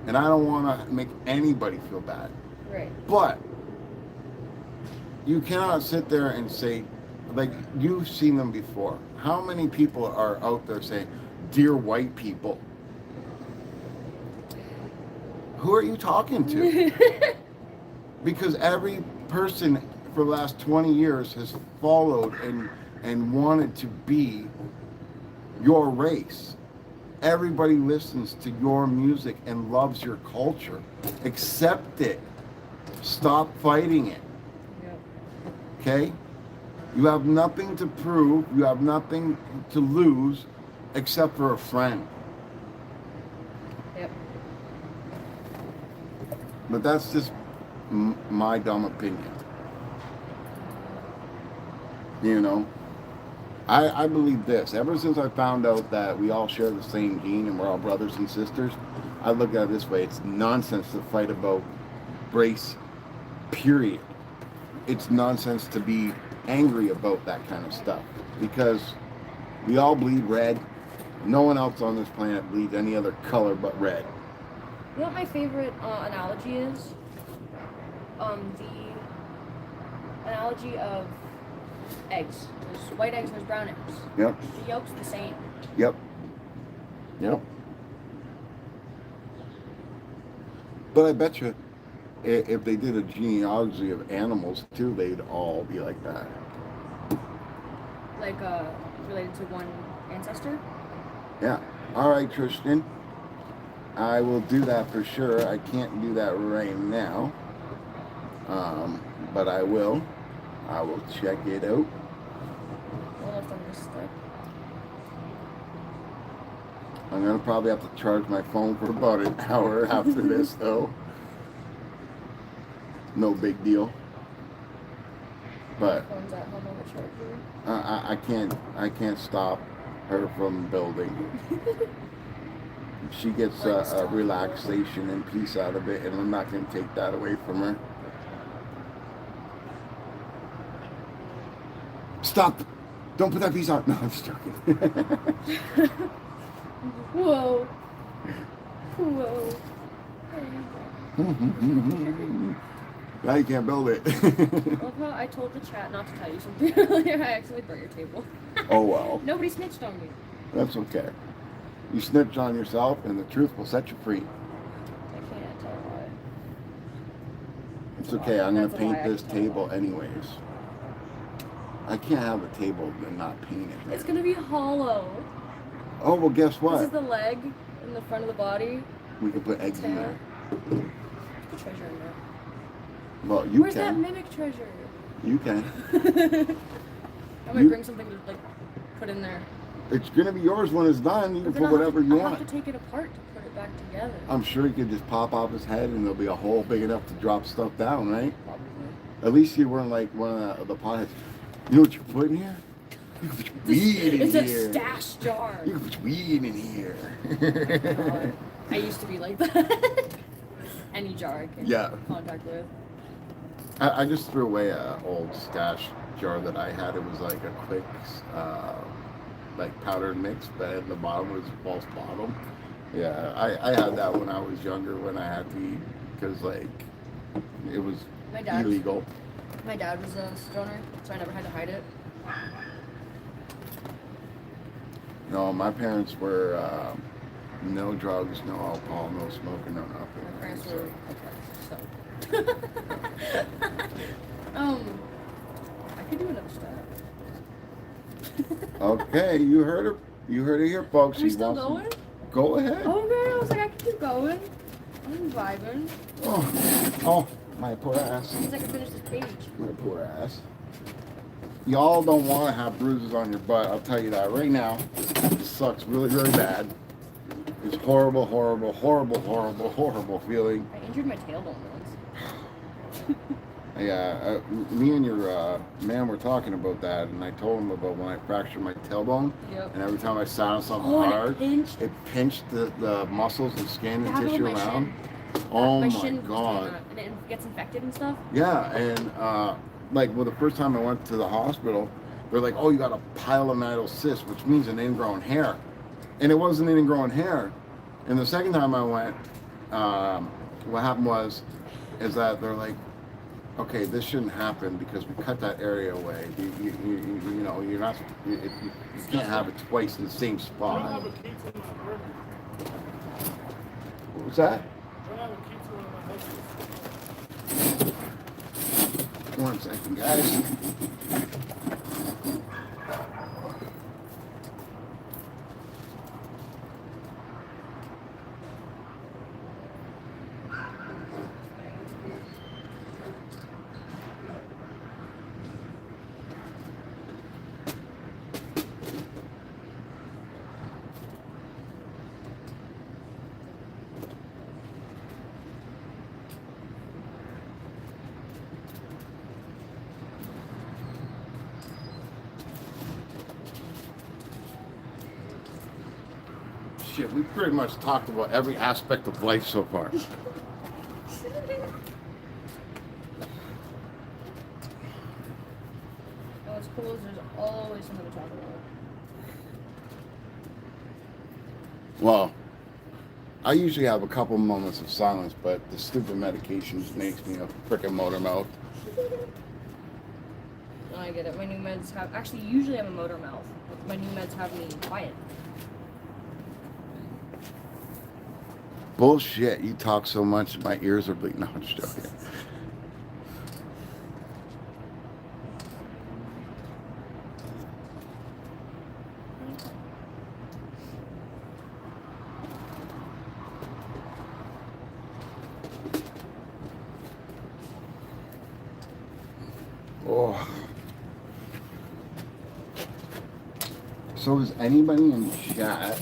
And I don't want to make anybody feel bad. right. But you cannot sit there and say, like, you've seen them before. How many people are out there saying, "Dear white people"? Who are you talking to? Because every person for the last 20 years has followed and wanted to be your race. Everybody listens to your music and loves your culture. Accept it. Stop fighting it. Yep. Okay? You have nothing to prove. You have nothing to lose except for a friend. Yep. But that's just my dumb opinion. You know? I believe this. Ever since I found out that we all share the same gene and we're all brothers and sisters, I look at it this way. It's nonsense to fight about race, period. It's nonsense to be angry about that kind of stuff because we all bleed red. No one else on this planet bleeds any other color but red. You know what my favorite analogy is? The analogy of eggs. There's white eggs, there's brown eggs. Yep. The yolk's the same. Yep. Yep. But I bet you, if they did a genealogy of animals too, they'd all be like that. Like, related to one ancestor. Yeah. All right, Tristan. I will do that for sure. I can't do that right now. But I will. I will check it out. Well, left on this stick. I'm gonna probably have to charge my phone for about an hour after this, though. No big deal. But Phone's at home on the charger. I can't stop her from building. She gets a relaxation and peace out of it, and I'm not gonna take that away from her. Stop! Don't put that piece on. No, I'm just joking. Whoa. Whoa. Now you can't build it. I love how I told the chat not to tell you something earlier. I accidentally broke your table. Oh well. Nobody snitched on me. That's okay. You snitch on yourself, and the truth will set you free. I can't tell why. It's okay. I'm gonna That's a lie, paint I this can tell table why. anyways. I can't have a table and not paint it. It's gonna be hollow. Oh well, guess This what? is the leg in the front of the body. We can put eggs in Tail. there. Put treasure in there. Well, you Where's that can. mimic treasure? You can. I might You- bring something to like put in there. It's gonna be yours when it's done. You can But then put whatever you I'll want. have to take it apart to put it back together. I'm sure you could just pop off his head, and there'll be a hole big enough to drop stuff down, right? Probably. At least you weren't like one of the potheads. You know what you put in here? You can put weed in It's here. a stash jar. You can put weed in here. God. I used to be like that. Any jar I can Yeah. contact with. I just threw away an old stash jar that I had. It was like a quick, like powdered mix, but at the bottom was false bottom. Yeah, I had that when I was younger when I had weed because like it was My dad. illegal. My dad was a stoner, so I never had to hide it. No, my parents were no drugs, no alcohol, no smoking, no nothing. My parents So- were so. I could do another step. Okay, you heard her. You heard it here, folks. Are we He still wants to- going? Go ahead. Okay, I was like, I can keep going. I'm vibing. Oh, my poor ass. As I can finish this page. My poor ass. Y'all don't want to have bruises on your butt. I'll tell you that right now. It sucks really, really bad. It's horrible, horrible, horrible, horrible, horrible feeling. I injured my tailbone once. Yeah, me and your man were talking about that, and I told him about when I fractured my tailbone. Yep. And every time I sat on something Oh, and hard, it pinched. the muscles and skin and It happened tissue with my around. shin. Oh my my shin was doing god. that, and it gets infected and stuff. Yeah, and like, well, the first time I went to the hospital, they're like, "Oh, you got a pilonidal cyst, which means an ingrown hair," and it wasn't an ingrown hair. And the second time I went, what happened is that they're like, "Okay, this shouldn't happen because we cut that area away. You know, you're not, you can't have it twice in the same spot." What was that? One second, guys. Shit, we pretty much talked about every aspect of life so far. And what's cool is there's always something to talk about. Well, I usually have a couple moments of silence, but the stupid medications makes me a frickin' motor mouth. No, I get it. My new meds have actually usually I'm a motor mouth. But my new meds have me quiet. Bullshit, you talk so much, my ears are bleeding. No, I'm just joking. Oh. So is anybody in chat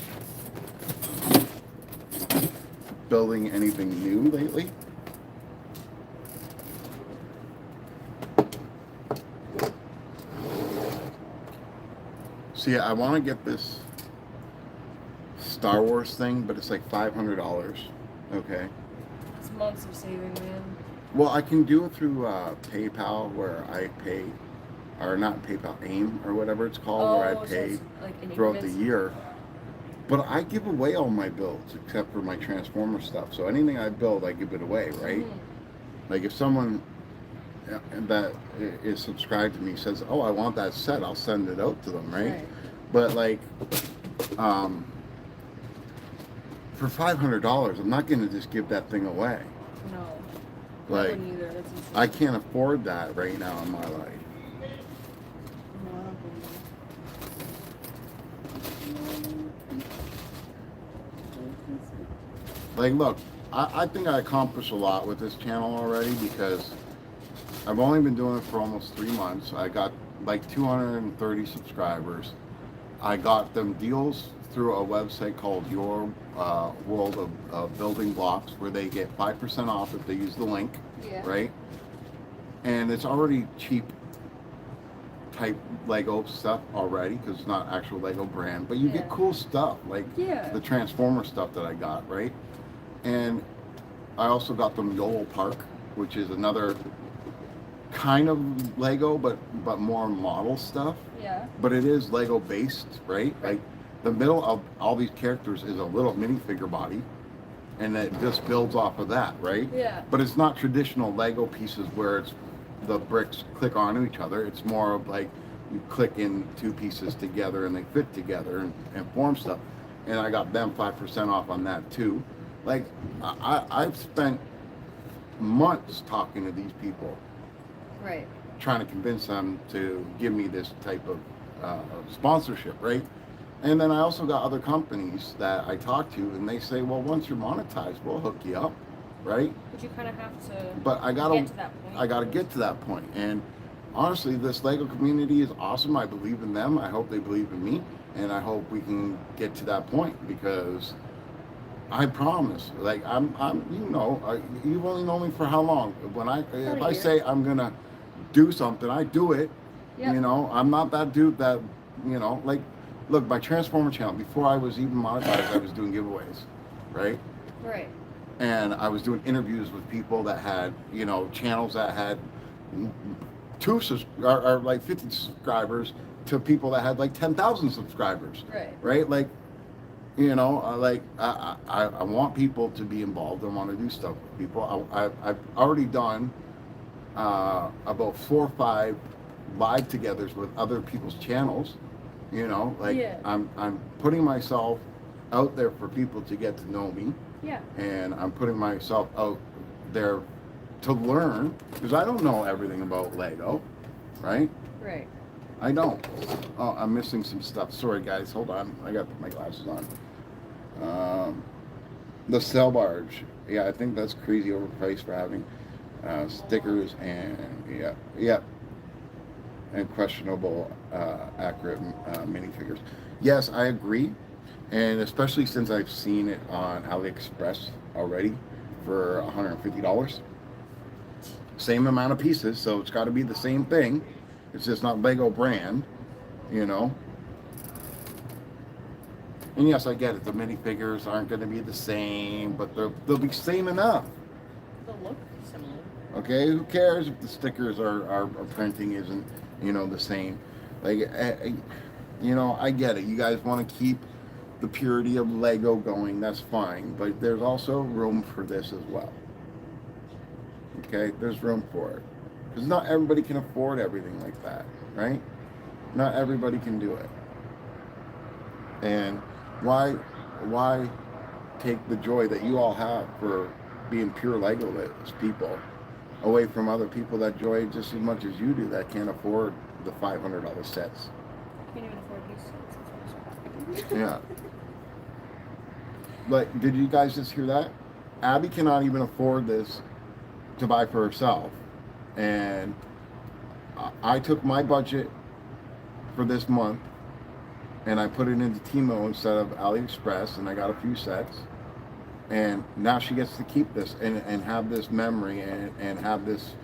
building anything new lately? See, I want to get this Star Wars thing, but it's like $500. Okay. It's months of saving, man. Well, I can do it through PayPal, where I pay, or not PayPal, AIM or whatever it's called, where I so pay it's like in throughout the increments? year. But I give away all my builds except for my Transformer stuff. So anything I build, I give it away, right? Like if someone that is subscribed to me says, "Oh, I want that set," I'll send it out to them, right? But like, for $500, I'm not going to just give that thing away. No. I Like, wouldn't either. That's insane. I can't afford that right now in my life. No, I don't believe Like, look, I think I accomplished a lot with this channel already because I've only been doing it for almost 3 months. I got like 230 subscribers. I got them deals through a website called Your World of Building Blocks, where they get 5% off if they use the link, Yeah. right? And it's already cheap type Lego stuff already because it's not actual Lego brand, but you get Yeah. cool stuff like Yeah. the Transformer stuff that I got, right? And I also got them Yolopark, which is another kind of Lego, but more model stuff. Yeah. But it is Lego based, right? Like the middle of all these characters is a little minifigure body, and it just builds off of that, right? Yeah. But it's not traditional Lego pieces where it's the bricks click onto each other. It's more of like you click in two pieces together and they fit together and form stuff. And I got them 5% off on that too. Like I've spent months talking to these people, Right. trying to convince them to give me this type of sponsorship, right? And then I also got other companies that I talk to, and they say, well, once you're monetized, we'll hook you up, right? But you kind of have to But I get gotta, to that point. I gotta get to that point. And honestly, this Lego community is awesome. I believe in them. I hope they believe in me, and I hope we can get to that point because I promise. Like you know, you've only known me for how long? If I year. say I'm gonna do something, I do it. Yep. You know, I'm not that dude that, you know, like, look, my Transformer channel, before I was even monetized, I was doing giveaways, right? Right. And I was doing interviews with people that had, you know, channels that had or like 50 subscribers to people that had like 10,000 subscribers, Right. right? Like, you know, I want people to be involved. I want to do stuff with people. I've already done about 4 or 5 live togethers with other people's channels. You know, like Yeah. I'm putting myself out there for people to get to know me, Yeah. and I'm putting myself out there to learn because I don't know everything about Lego, right? Right. I don't. Oh, I'm missing some stuff. Sorry, guys. Hold on. I got to put my glasses on. The cell barge. Yeah, I think that's crazy overpriced for having stickers and yeah, and questionable accurate minifigures. Yes, I agree, and especially since I've seen it on AliExpress already for $150. Same amount of pieces, so it's got to be the same thing. It's just not Lego brand, you know. And yes, I get it. The minifigures aren't going to be the same, but they'll be same enough. They'll look similar. Okay, who cares if the stickers are printing isn't, you know, the same? Like, you know, I get it. You guys want to keep the purity of Lego going. That's fine, but there's also room for this as well. Okay, there's room for it because not everybody can afford everything like that, right? Not everybody can do it. And why take the joy that you all have for being pure Lego people away from other people that enjoy it just as much as you do that can't afford the $500 sets? Can't even afford these sets. Yeah. Like, did you guys just hear that? Abby cannot even afford this to buy for herself. And I took my budget for this month and I put it into Timo instead of AliExpress, and I got a few sets. And now she gets to keep this and have this memory and have this,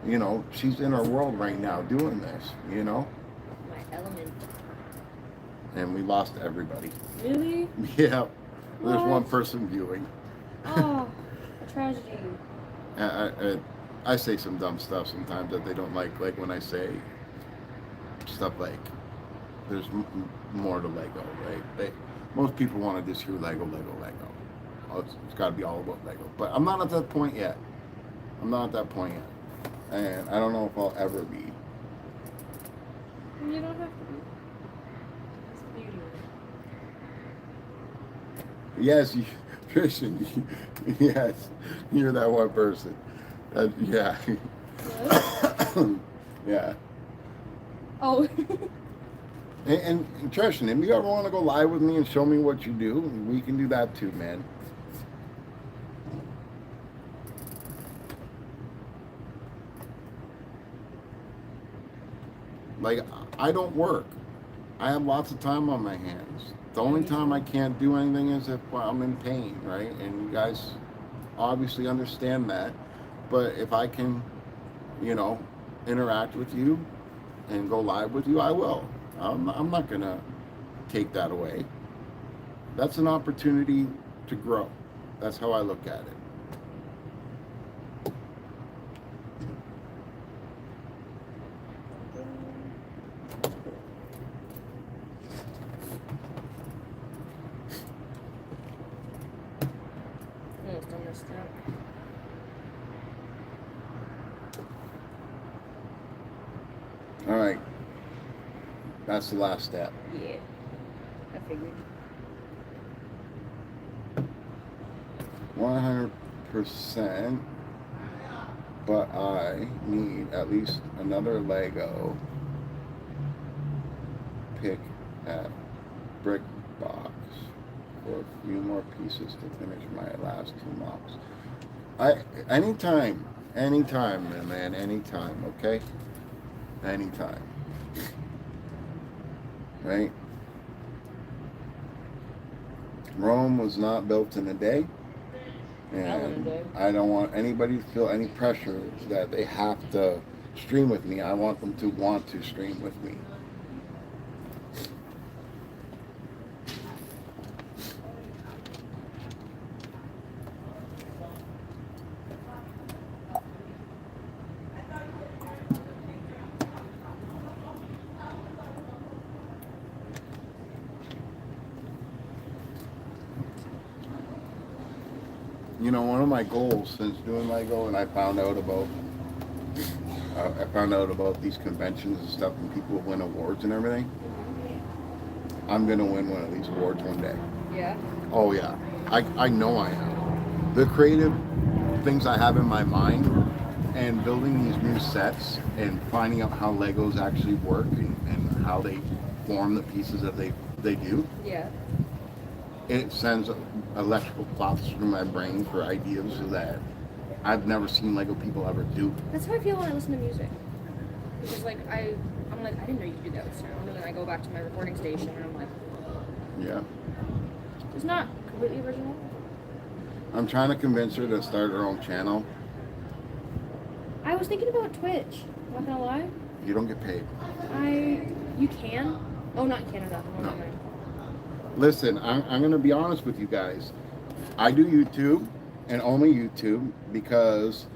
you know, she's in her world right now doing this, you know? My element. And we lost everybody. Really? Yeah. There's What? one person viewing. Oh, a tragedy. I say some dumb stuff sometimes that they don't like when I say stuff like, there's more to Lego, right? Most people want to just hear Lego. Oh, it's got to be all about Lego. But I'm not at that point yet. And I don't know if I'll ever be. You don't have to be. It's beauty. Yes, Christian, yes, you're that one person. Yeah. What? Yeah. Oh. And Tristan, if you ever want to go live with me and show me what you do, we can do that too, man. Like, I don't work. I have lots of time on my hands. The only time I can't do anything is if I'm in pain, right? And you guys obviously understand that. But if I can, you know, interact with you and go live with you, I will. I'm not going to take that away. That's an opportunity to grow. That's how I look at it. Almost done this step. All right. That's the last step. Yeah. I figured. 100%. But I need at least another Lego pick at Brick Box for a few more pieces to finish my last 2 mocks. Anytime, man, anytime, okay? Anytime. Right? Rome was not built in a day. And I don't want anybody to feel any pressure that they have to stream with me. I want them to want to stream with me. You know, one of my goals since doing Lego, and I found out about these conventions and stuff, and people win awards and everything. I'm gonna win one of these awards one day. Yeah. Oh yeah, I know I am. The creative things I have in my mind, and building these new sets, and finding out how Legos actually work, and how they form the pieces that they do. Yeah. It sends electrical thoughts through my brain for ideas that I've never seen Lego people ever do. That's how I feel when I listen to music. Because like I'm like, I didn't know you could do that with sound, and then I go back to my recording station and I'm like, Yeah. it's not completely original. I'm trying to convince her to start her own channel. I was thinking about Twitch. Not gonna lie. You don't get paid. You can. Oh, not in Canada. No. Never mind. Listen, I'm going to be honest with you guys. I do YouTube and only YouTube because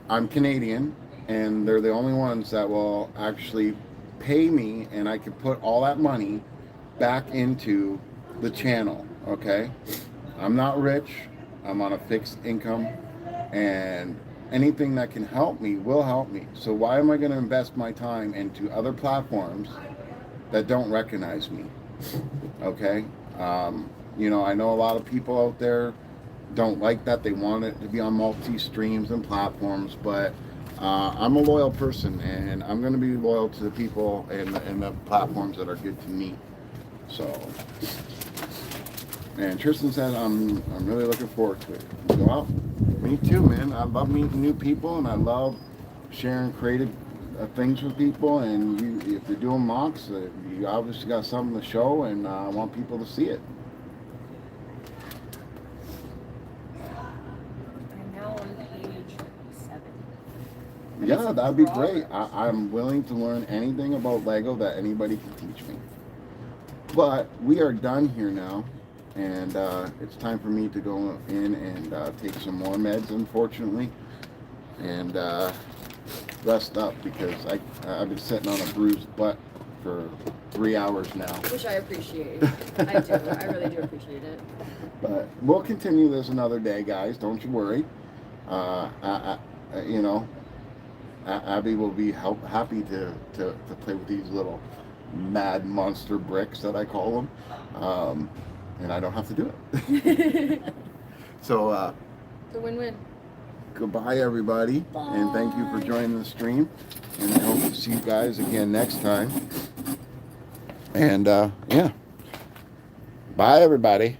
I'm Canadian and they're the only ones that will actually pay me, and I can put all that money back into the channel, okay? I'm not rich. I'm on a fixed income, and anything that can help me will help me. So why am I going to invest my time into other platforms that don't recognize me? Okay? You know, I know a lot of people out there don't like that. They want it to be on multi-streams and platforms, but I'm a loyal person, and I'm going to be loyal to the people and the platforms that are good to me. So, and Tristan said, I'm really looking forward to it. Well, me too, man. I love meeting new people, and I love sharing creative things with people. And if you're doing mocks, you obviously got something to show, and I want people to see it. I'm now on page 7. Yeah, that'd be great. I'm willing to learn anything about Lego that anybody can teach me. But we are done here now, and it's time for me to go in and take some more meds, unfortunately, and rest up, because I've been sitting on a bruised butt for 3 hours now. Which I appreciate. I do. I really do appreciate it. But we'll continue this another day, guys. Don't you worry. You know, Abby will be happy to play with these little mad monster bricks that I call them, and I don't have to do it. So It's a win-win. goodbye, everybody, and thank you for joining the stream, and I hope to see you guys again next time. And yeah, bye, everybody.